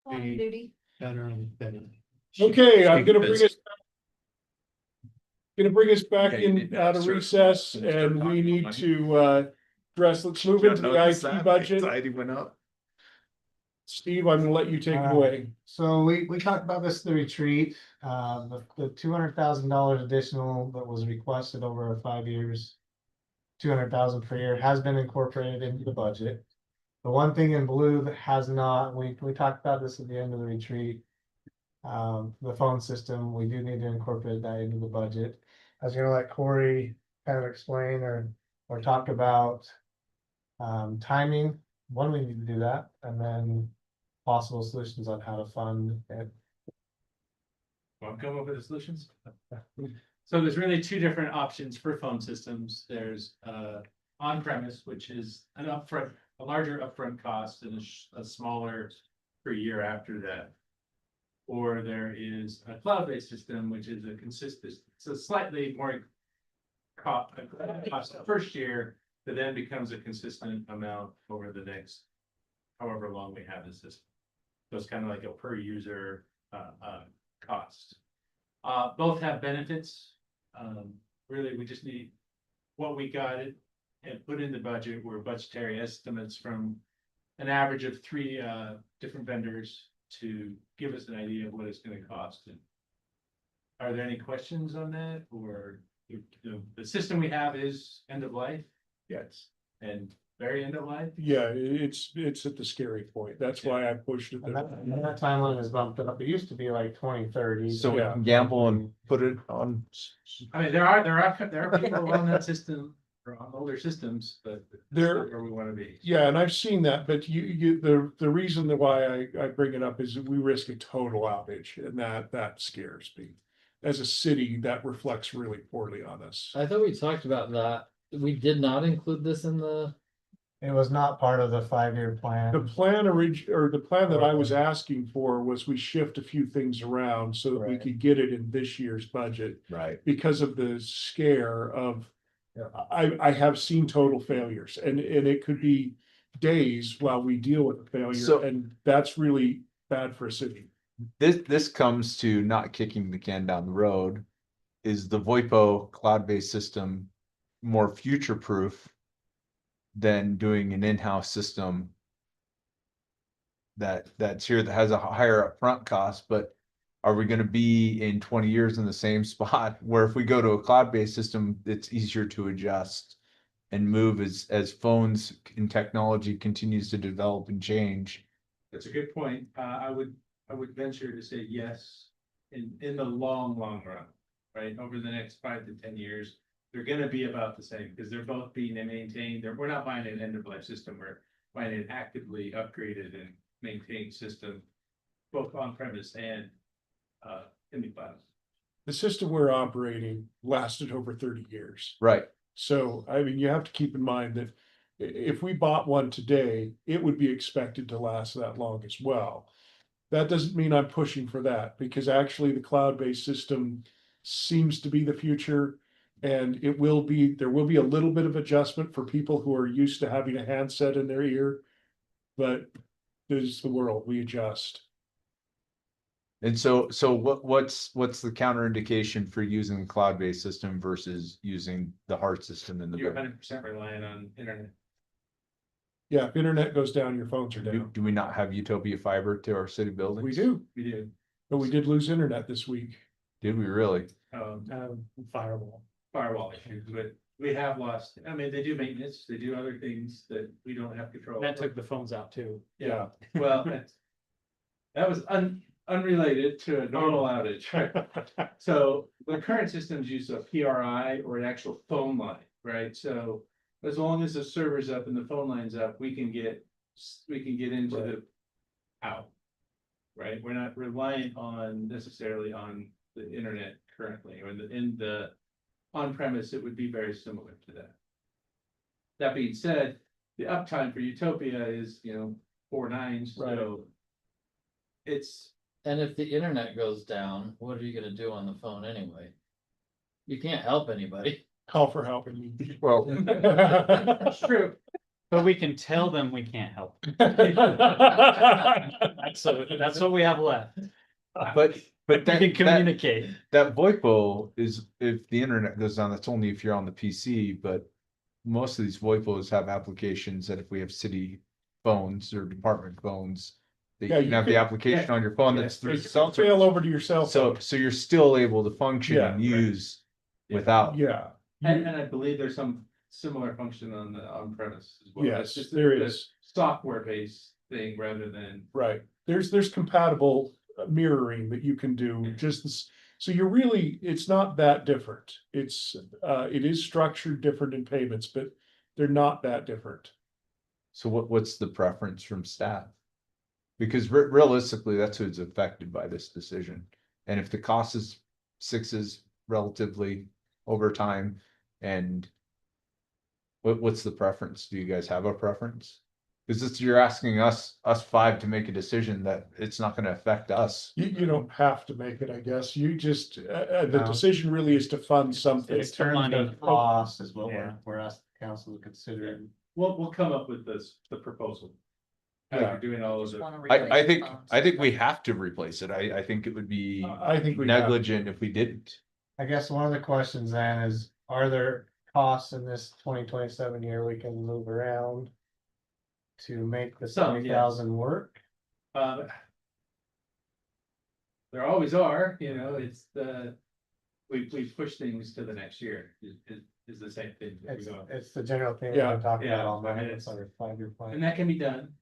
N: Line of duty.
K: better than.
D: Okay, I'm gonna bring us. Back
J: Yeah, you
D: in
J: need
D: out of
J: to
D: recess
J: start
D: and we
J: talking
D: need
J: money.
D: to let's move into the IT budget.
J: Anxiety went up.
D: Steve, I'm gonna let you take it
L: Uh,
D: away.
L: So we talked about this at the retreat, the $200,000 additional that was requested over 5 years. 200,000 per year has been incorporated into the budget. The one thing in blue that has not, we talked about this at the end of the retreat. The phone system, we do need to incorporate that into the budget. I was gonna let Corey kind of explain or talk about. Timing, when we need to do that, and then possible solutions on how to fund it.
K: Want to come up with the solutions? So there's really two different options for phone systems. There's on premise, which is an upfront, a larger upfront cost and a smaller per year after that. Or there is a cloud-based system, which is a consistent, it's a slightly more cost the first year, that then becomes a consistent amount over the next however long we have the system. So it's kind of like a per user cost. Both have benefits. Really, we just need what we got it and put in the budget were budgetary estimates from an average of 3 different vendors to give us an idea of what it's going to cost. And are there any questions on that, or the system we have is end of life?
D: Yes.
K: And very end of life?
D: Yeah, it's at the scary point. That's why I pushed it.
L: And that timeline is bumped up. It used to be like 2030.
A: So we
D: Yeah.
A: can gamble and put it on.
K: I mean, there are people on that system or on older systems, but that's
D: There-
K: not where we want to be.
D: Yeah, and I've seen that, but the reason that why I bring it up is that we risk a total outage and that scares me. As a city, that reflects really poorly on us.
E: I thought we talked about that. We did not include this in the,
L: It was not part of the 5-year
D: The
L: plan.
D: plan the plan that I was asking for was we shift a few things around so that we
L: Right.
D: could get it in this year's budget.
A: Right.
D: Because of the scare of,
A: Yeah.
D: I have seen total failures and it could be days while we deal with the failure,
A: So-
D: and that's really bad for a city.
A: This comes to not kicking the can down the road. Is the VoIPO cloud-based system more future-proof than doing an in-house system that's here that has a higher upfront cost, but are we gonna be in 20 years in the same spot where if we go to a cloud-based system, it's easier to adjust and move as phones and technology continues to develop and change?
K: That's a good point. I would venture to say yes, in the long run, right? Over the next 5 to 10 years, they're gonna be about the same, because they're both being maintained. We're not buying an end of life system, we're buying an actively upgraded and maintained system, both on premise and in the cloud.
D: The system we're operating lasted over 30 years.
A: Right.
D: So, I mean, you have to keep in mind that if we bought one today, it would be expected to last that long as well. That doesn't mean I'm pushing for that, because actually the cloud-based system seems to be the future. And there will be a little bit of adjustment for people who are used to having a handset in their ear. But this is the world, we adjust.
A: And so what's the counterindication for using the cloud-based system versus using the hard system in the
K: You're
A: building?
K: 100% reliant on internet.
D: Yeah, if internet goes down, your phones are
A: Do,
D: down.
A: do we not have Utopia fiber to our city buildings?
D: We do,
K: We do.
D: but we did lose internet this week.
A: Did we really?
K: Firewall issues, but we have lost, I mean, they do maintenance, they do other things that we don't have control
B: That
K: over.
B: took the phones out too.
K: Yeah, well, that was unrelated to a normal outage. So the current systems use a PRI or an actual phone line, right? So as long as the server's up and the phone line's up, we can get into the out. Right? We're not reliant on necessarily on the internet currently, or in the on-premise, it would be very similar to that. That being said, the uptime for Utopia is, 4 nines,
D: Right.
K: so it's,
E: and if the internet goes down, what are you gonna do on the phone anyway? You can't help anybody.
D: Call for help.
A: Well,
K: that's true.
B: But we can tell them we can't help. So that's what we have left.
A: But
B: We
A: that,
B: can
A: that,
B: communicate.
A: that VoIPO is, if the internet goes down, that's only if you're on the PC, but most of these VoIPOs have applications that if we have city phones or department phones, that
D: Yeah,
A: you can
D: you
A: have the
D: can-
A: application on your phone that's through
D: It
A: the cell
D: can fail
A: service.
D: over to your cell
A: So,
D: phone.
A: so you're still able to function
D: Yeah,
A: and
D: right.
A: use
K: Yeah.
A: without.
D: Yeah.
K: And I believe there's some similar function on the on-premise as well.
D: Yes,
K: It's just
D: there
K: the
D: is.
K: Software-based thing rather than.
D: Right, there's compatible mirroring that you can do, just this, so you're really, it's not that different. It's, it is structured different in payments, but they're not that different.
A: So what's the preference from staff? Because realistically, that's who's affected by this decision. And if the cost is sixes relatively over time, and what's the preference? Do you guys have a preference? Because it's, you're asking us five to make a decision that it's not gonna affect us.
D: You don't have to make it, I guess, you just, the
L: No.
D: decision really is to fund something.
L: In terms of cost is what
B: Yeah.
L: we're asking the council to consider.
K: We'll come up with the proposal. As
D: Yeah.
K: you're doing all of
C: Just
K: it.
C: wanna
A: I
C: replace
A: think,
C: phones.
A: I think we have to replace it. I think it would be
D: I think we have to.
A: negligent if we didn't.
L: I guess one of the questions then is, are there costs in this 2027 year we can move around to make the
K: Some, yes.
L: 70,000 work?
K: Uh, There always are, it's we push things to the next year is the same thing. that we go.
L: It's the general thing
D: Yeah.
L: we're talking
K: Yeah,
L: about all
K: I
L: night,
K: mean,
L: it's our 5-year plan.
K: And that can be done.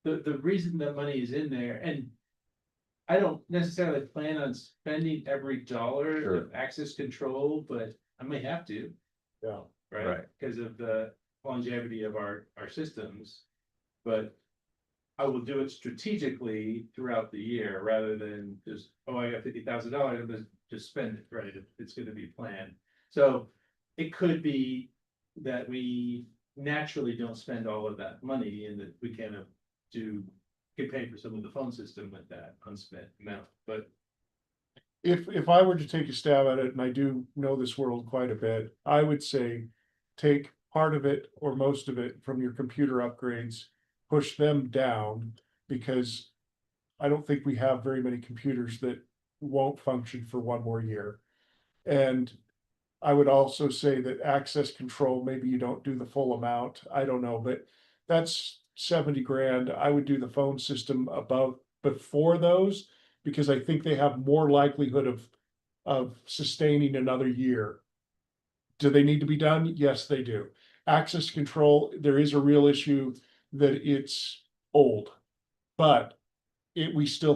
K: The reason that money is in there, and I don't necessarily plan on spending every dollar
A: Sure.
K: of access control, but I may have to.
D: Yeah.
K: Right,
A: Right.
K: because of the longevity of our systems. But I will do it strategically throughout the year rather than just, oh, I got $50,000, I'm just spend it, right? It's gonna be planned. So it could be that we naturally don't spend all of that money and that we kind of can pay for some of the phone system with that unspent amount, but.
D: If I were to take a stab at it, and I do know this world quite a bit, I would say take part of it or most of it from your computer upgrades, push them down, because I don't think we have very many computers that won't function for one more year. And I would also say that access control, maybe you don't do the full amount, I don't know, but that's 70 grand. I would do the phone system before those, because I think they have more likelihood of sustaining another year. Do they need to be done? Yes, they do. Access control, there is a real issue that it's old, but we're still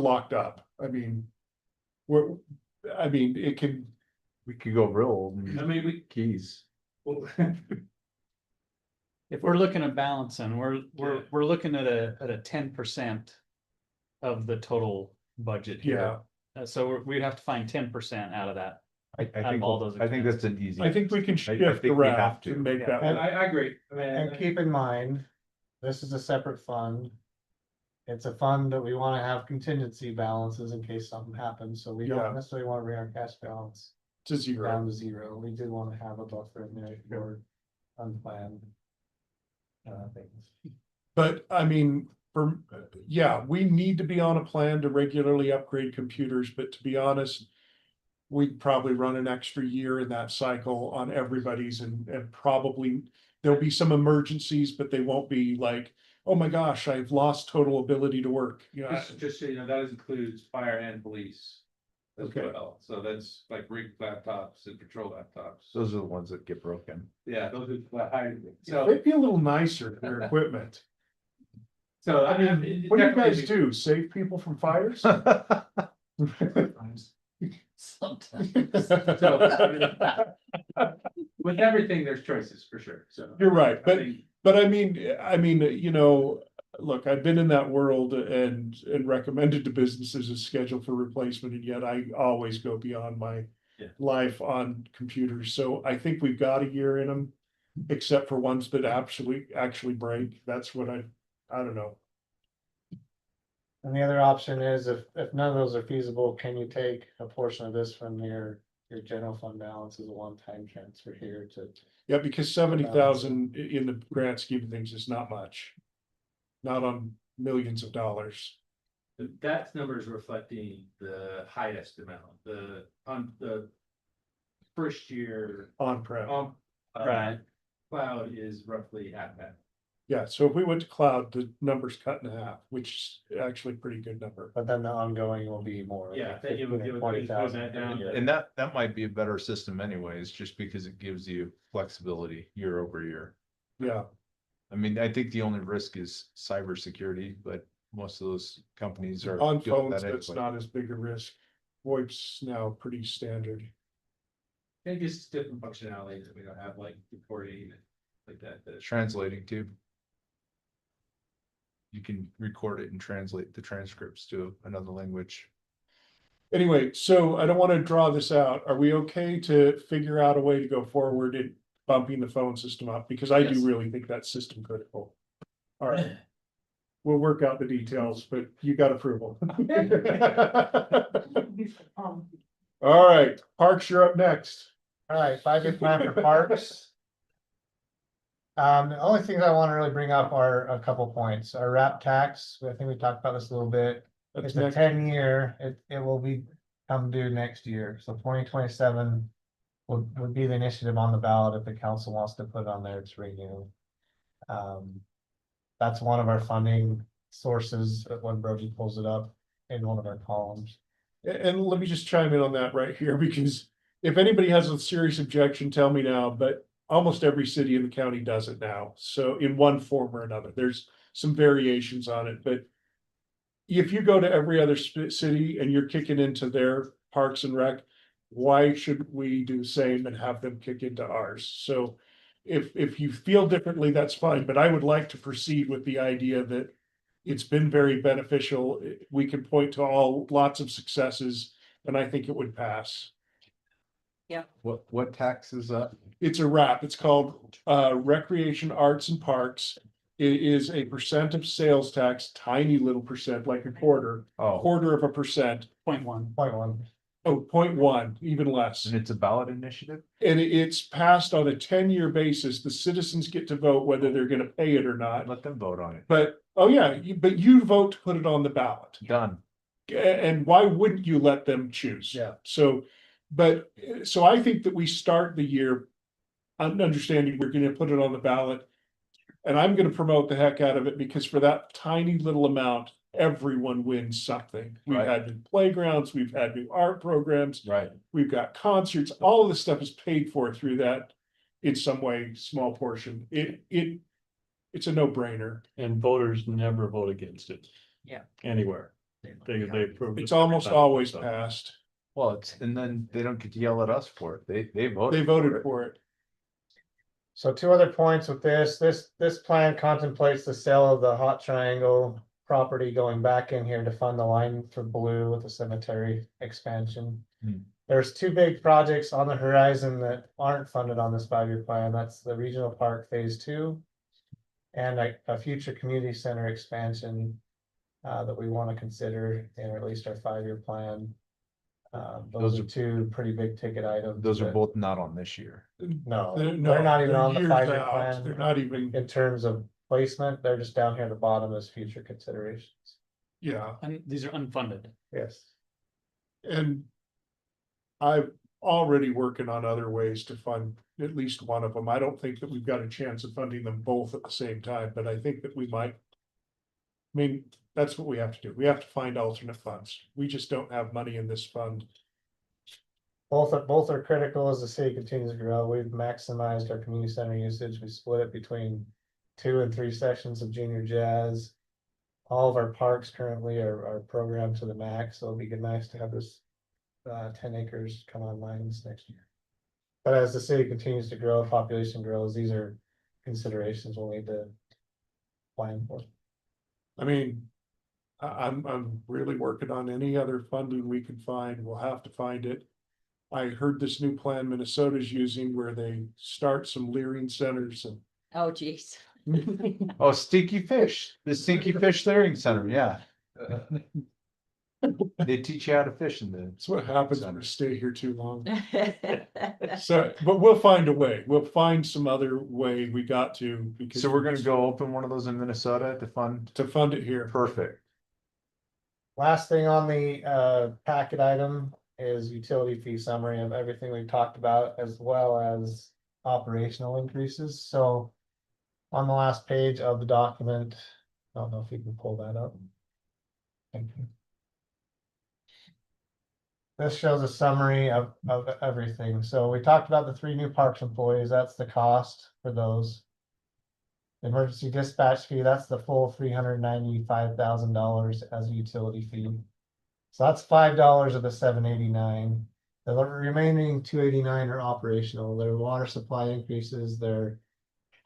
D: locked up. I mean, it can,
A: We could go real old. and
K: I mean,
A: keys.
B: If we're looking at balancing, we're looking at a 10% of the total budget here. So we'd have to find 10% out of that.
A: I think,
B: all those
A: I think that's an easy.
D: I think we can
A: I
D: shift
A: think we
D: around
A: have
D: to
A: to.
D: make
B: Yeah.
D: that
K: And
D: work.
K: I agree. I mean,
L: And keep in mind, this is a separate fund. It's a fund that we wanna have contingency balances in case something happens, so we
D: Yeah.
L: don't necessarily wanna bring our cash balance
D: To zero.
L: down to zero. We do wanna have a buffer in there for unplanned things.
D: But I mean, we need to be on a plan to regularly upgrade computers, but to be honest, we'd probably run an extra year in that cycle on everybody's, and probably there'll be some emergencies, but they won't be like, oh my gosh, I've lost total ability to work.
K: just so you know, that includes fire and police. As
D: Okay.
K: well, so that's like rig laptops and patrol laptops.
A: Those are the ones that get broken.
K: Yeah, those are the higher.
D: So
K: So,
D: it'd be a little nicer, their equipment.
K: so
D: I mean, what do you guys do? Save people from fires?
C: Sometimes.
K: With everything, there's choices for sure, so.
D: You're right,
K: I think-
D: but I mean, look, I've been in that world and recommended to businesses a schedule for replacement, and yet I always go beyond my
K: Yeah.
D: life on computers. So I think we've got a year in them, except for ones that actually break. That's what I don't know.
L: And the other option is if none of those are feasible, can you take a portion of this from your your general fund balance is a one-time transfer here to.
D: Yeah, because 70,000 in the grand scheme of things is not much. Not on millions of dollars.
K: That number is reflecting the highest amount, on the first year.
D: On-prem.
B: Right.
K: Cloud is roughly half that.
D: Yeah, so if we went to cloud, the number's cut in half, which is actually a pretty good number.
L: But then the ongoing will be more.
K: Yeah,
L: like
K: it would
L: 15 or
K: go
L: 20,000
K: that down.
L: a year.
A: And that might be a better system anyways, just because it gives you flexibility year over year.
D: Yeah,
A: I mean, I think the only risk is cybersecurity, but most of those companies are.
D: on
A: good at
D: phones,
A: that
D: that's
A: anyway.
D: not as big a risk. VoIP's now pretty standard.
K: And just different functionality that we don't have, like recording and like that.
A: Translating too. You can record it and translate the transcripts to another language.
D: Anyway, so I don't want to draw this out. Are we okay to figure out a way to go forward in bumping the phone system up? Because I
E: Yes.
D: do really think that's system critical. All right. We'll work out the details, but you got approval. All right, Parks, you're up next.
L: All right, 5-year plan for parks. The only things I want to really bring up are a couple points. Our wrap tax, I think we talked about this a little bit.
D: That's
L: It's a
D: next.
L: 10-year, it will be come due next year, so 2027 would be the initiative on the ballot if the council wants to put it on there to renew. That's one of our funding sources when Brody pulls it up in one of our columns.
D: And let me just chime in on that right here, because if anybody has a serious objection, tell me now, but almost every city in the county does it now. So in one form or another, there's some variations on it, but if you go to every other city and you're kicking into their parks and rec, why should we do the same and have them kick into ours? So if you feel differently, that's fine, but I would like to proceed with the idea that it's been very beneficial. We can point to lots of successes, and I think it would pass.
A: What tax is that?
D: It's a wrap. It's called Recreation, Arts and Parks. It is a percent of sales tax, tiny little percent, like a quarter
A: Oh,
D: of a percent.
B: 0.1.
L: 0.1.
D: Oh, 0.1, even less.
A: and it's a ballot initiative?
D: And it's passed on a 10-year basis. The citizens get to vote whether they're gonna pay it or not.
A: Let them vote on it.
D: But, oh yeah, but you vote to put it on the ballot.
A: Done.
D: And why wouldn't you let them choose?
L: Yeah.
D: So, so I think that we start the year understanding we're gonna put it on the ballot. And I'm gonna promote the heck out of it, because for that tiny little amount, everyone wins something. We've
A: Right.
D: had new playgrounds, we've had new art programs,
A: Right.
D: we've got concerts, all of this stuff is paid for through that in some way, small portion. It's a no-brainer.
I: And voters never vote against it.
C: Yeah.
I: Anywhere. They approve.
D: It's almost always passed.
A: Well, and then they don't get to yell at us for it. They voted.
D: They voted for it.
L: So 2 other points with this plan contemplates the sale of the Hot Triangle property going back in here to fund the line for blue with the cemetery expansion. There's 2 big projects on the horizon that aren't funded on this 5-year plan. That's the regional park phase 2. And a future community center expansion that we want to consider in at least our 5-year plan. Those are 2 pretty big ticket items.
A: Those are
L: that-
A: both not on this year.
L: No,
D: They're
L: they're not even
D: they're
L: on the
D: years
L: 5-year
D: out.
L: plan.
D: They're not even,
L: In terms of placement, they're just down here at the bottom as future considerations.
D: yeah.
B: And these are unfunded.
L: Yes.
D: And I'm already working on other ways to fund at least one of them. I don't think that we've got a chance of funding them both at the same time, but I think that we might. I mean, that's what we have to do. We have to find alternate funds. We just don't have money in this fund.
L: Both are critical as the city continues to grow. We've maximized our community center usage. We split it between 2 and 3 sessions of junior jazz. All of our parks currently are programmed to the max, so it'll be nice to have this 10 acres come online this next year. But as the city continues to grow, population grows, these are considerations we'll need to plan for.
D: I mean, I'm really working on any other funding we can find. We'll have to find it. I heard this new plan Minnesota's using where they start some leering centers and
C: Oh, geez.
A: Oh, Stinky Fish, the Stinky Fish Clearing Center, yeah. They teach you how to fish in the.
D: That's what happens when we stay here too long. So, but we'll find a way. We'll find some other way. We got to, because.
A: So we're gonna go open one of those in Minnesota to fund.
D: To fund it here.
A: Perfect.
L: Last thing on the packet item is utility fee summary of everything we've talked about, as well as operational increases. So on the last page of the document, I don't know if you can pull that up. Thank you. This shows a summary of everything. So we talked about the 3 new parks employees. That's the cost for those. Emergency dispatch fee, that's the full $395,000 as a utility fee. So that's $5 of the $789. The remaining $289 are operational. Their water supply increases. They're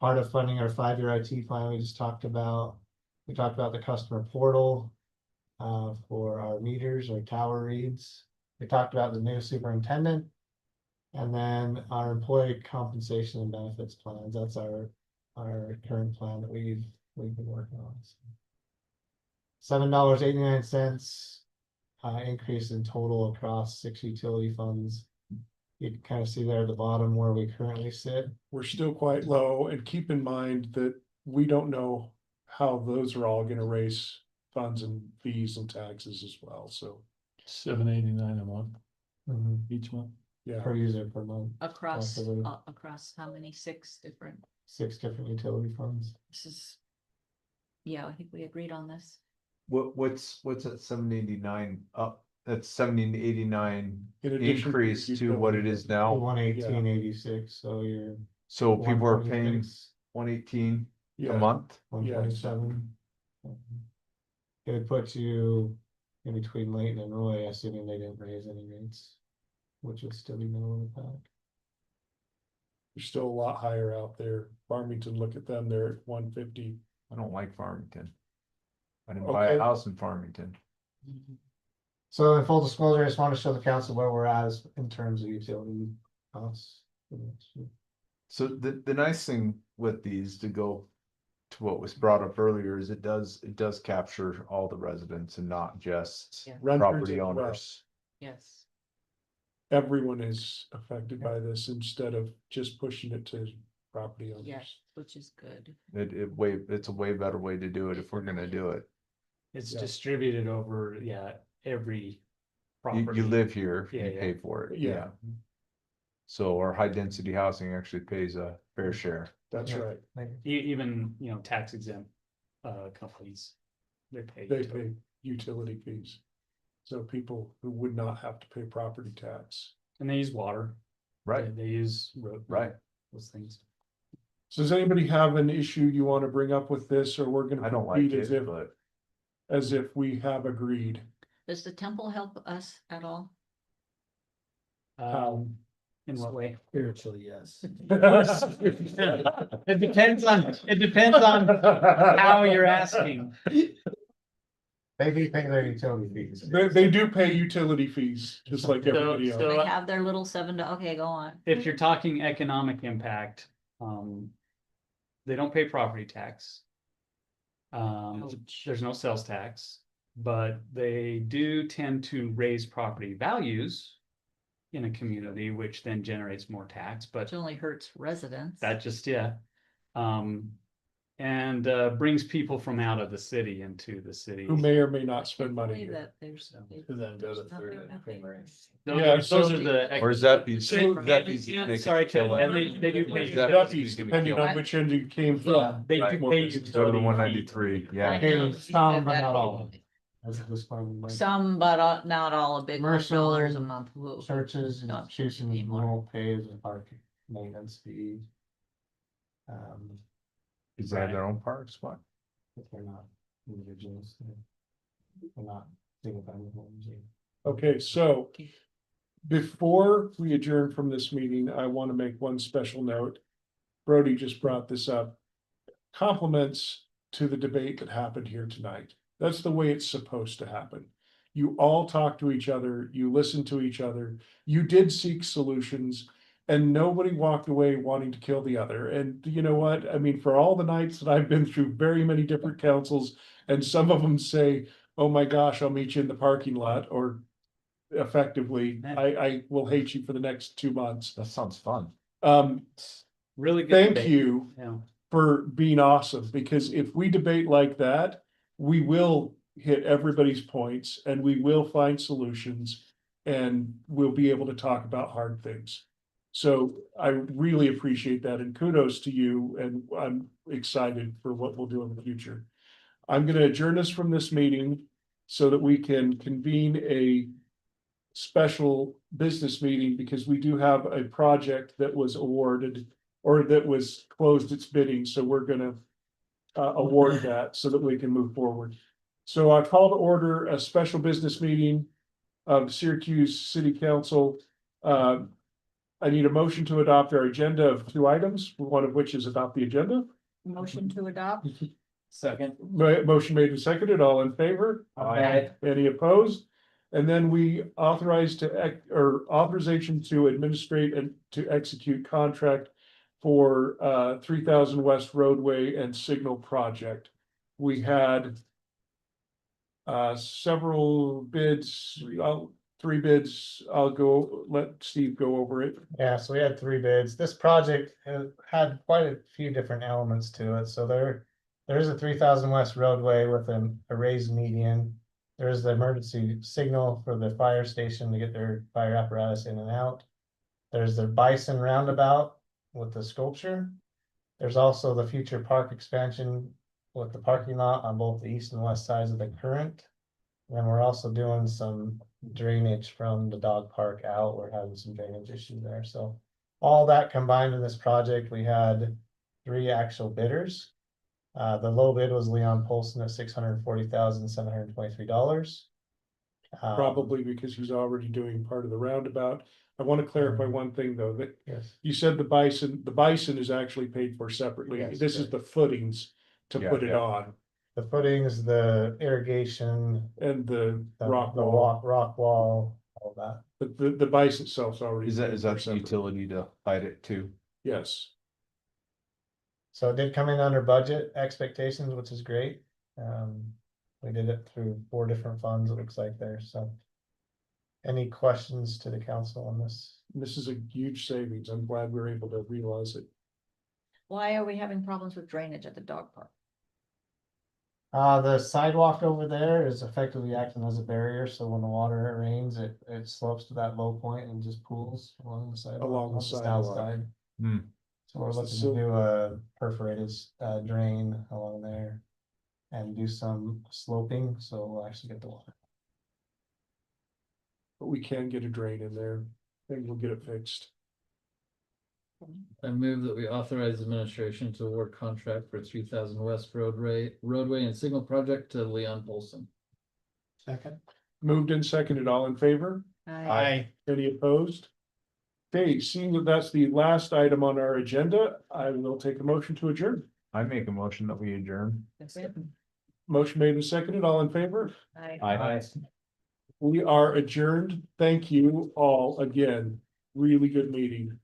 L: part of funding our 5-year IT plan we just talked about. We talked about the customer portal for our meters or tower reads. We talked about the new superintendent. And then our employee compensation and benefits plans. That's our current plan that we've been working on. $7.89 increase in total across 6 utility funds. You can kind of see there at the bottom where we currently sit.
D: We're still quite low, and keep in mind that we don't know how those are all gonna raise funds and fees and taxes as well, so.
I: $7.89 a month each month.
D: Yeah,
L: Per user per month,
C: Across,
L: Possibly.
C: across how many? 6 different,
L: 6 different utility funds.
C: this is. Yeah, I think we agreed on this.
A: What's that 789 up? That's 1789
D: In addition to
A: increase to
D: utility
A: what it is now.
L: 118.86, so you're.
A: So people are paying
L: 126,
A: 118 a
D: yeah,
A: month.
L: 127. It would put you in between Layton and Roy, assuming they didn't raise any rates, which would still be middle of the pack.
D: there's still a lot higher out there. Farmington, look at them, they're at 150.
A: I don't like Farmington. I didn't buy a
D: Okay.
A: house in Farmington.
L: So in full disclosure, I just want to show the council where we're at in terms of utility costs. for next year.
A: So the nice thing with these, to go to what was brought up earlier, is it does capture all the residents and not just
C: Yeah.
D: Renters
A: property
D: as well.
A: owners.
C: Yes.
D: Everyone is affected by this instead of just pushing it to property owners.
C: Yes, which is good.
A: It's a way better way to do it if we're gonna do it.
B: It's
D: Yeah.
B: distributed over, every
A: You,
B: property.
A: you live here,
B: Yeah,
A: you
B: yeah.
A: pay for it,
D: Yeah.
A: yeah. So our high density housing actually pays a fair share.
D: That's
L: Yeah.
D: right.
B: Even, tax exempt, companies. They pay.
D: They pay utility fees. So people who would not have to pay property tax.
B: And they use water.
A: Right,
B: They use road.
A: right.
B: Those things.
D: So does anybody have an issue you want to bring up with this, or we're gonna
A: I don't like
D: proceed
A: it, but
D: as if we have agreed?
C: Does the temple help us at all?
B: In what way?
E: Spiritually, yes.
B: It depends on how you're asking.
L: They do pay their utility fees.
D: They do pay utility fees, just like everybody else.
B: So-
C: They have their little okay, go on.
B: If you're talking economic impact, they don't pay property tax. There's no sales tax, but they do tend to raise property values in a community, which then generates more tax, but
C: Which only hurts residents.
B: that just, and brings people from out of the city into the city.
D: Who may or may not spend money
C: Say
D: here.
C: that there's.
E: Who then go to
C: there's
E: third
C: nothing-
E: and creamery.
D: Yeah,
B: Those
D: so-
B: are the.
A: or is that be?
B: Sorry, and they do pay.
D: Deputies, depending on which end you came from.
B: They
A: Right.
B: do pay
A: Go to the
B: utility
A: 193,
C: I
A: yeah.
C: know,
L: Some, but not all. As a disclaimer.
C: Some, but not all, a big $100 a month. Whoa.
L: Churches and
C: Not
L: institutions
C: anymore.
L: will pay the park maintenance fee.
A: Is that their own parks? What?
L: If they're not individuals. They're not single family homes.
D: Okay, so before we adjourn from this meeting, I want to make one special note. Brody just brought this up. Compliments to the debate that happened here tonight. That's the way it's supposed to happen. You all talk to each other, you listen to each other, you did seek solutions, and nobody walked away wanting to kill the other. And you know what? I mean, for all the nights that I've been through very many different councils, and some of them say, oh my gosh, I'll meet you in the parking lot, or effectively, I will hate you for the next 2 months.
A: That sounds fun.
B: Really good.
D: Thank
B: debate.
D: you
B: Yeah.
D: for being awesome, because if we debate like that, we will hit everybody's points and we will find solutions. And we'll be able to talk about hard things. So I really appreciate that, and kudos to you, and I'm excited for what we'll do in the future. I'm gonna adjourn us from this meeting so that we can convene a special business meeting, because we do have a project that was awarded or that was closed its bidding, so we're gonna award that so that we can move forward. So I call to order a special business meeting of Syracuse City Council. I need a motion to adopt our agenda of 2 items, one of which is adopt the agenda.
C: Motion to adopt?
E: Second.
D: Motion made and seconded, all in favor?
E: Aye.
D: Any opposed? And then we authorization to administrate and to execute contract for 3000 West Roadway and Signal Project. We had several bids, 3 bids. Let Steve go over it.
L: Yeah, so we had 3 bids. This project had quite a few different elements to it. So there is a 3000 West roadway with a raised median. There is the emergency signal for the fire station to get their fire apparatus in and out. There's the Bison roundabout with the sculpture. There's also the future park expansion with the parking lot on both the east and west sides of the current. And then we're also doing some drainage from the dog park out. We're having some drainage issues there. So all that combined in this project, we had 3 actual bidders. The low bid was Leon Polson at $640,723.
D: Probably because he's already doing part of the roundabout. I want to clarify one thing, though, that
L: Yes.
D: you said the bison is actually paid for separately.
L: Yes,
D: This is the footings to
A: Yeah,
D: put it
A: yeah.
D: on,
L: The footings, the irrigation,
D: and the
L: the
D: rock wall,
L: rock wall, all that.
D: but the bison itself's already.
A: Is that
D: paid for
A: the
D: separately.
A: utility to fight it too?
D: Yes.
L: So it did come in under budget expectations, which is great. We did it through 4 different funds, it looks like there, so. Any questions to the council on this?
D: This is a huge savings. I'm glad we were able to realize it.
C: Why are we having problems with drainage at the dog park?
L: The sidewalk over there is effectively acting as a barrier, so when the water rains, it slopes to that low point and just pools along the sidewalk.
D: Along the
L: on south
D: sidewalk.
L: side.
A: Hmm.
L: So we're looking
D: So-
L: to do a perforated drain along there. And do some sloping, so we'll actually get the water.
D: But we can get a drain in there, and we'll get it fixed.
E: I move that we authorize administration to award contract for 3000 West Roadway and Signal Project to Leon Polson.
L: Second.
D: Moved and seconded, all in favor?
C: I
D: Any opposed? Okay, seeing that that's the last item on our agenda, I will take a motion to adjourn.
A: I make a motion that we adjourn.
D: Motion made and seconded, all in favor?
A: Aye.
D: We are adjourned. Thank you all again. Really good meeting.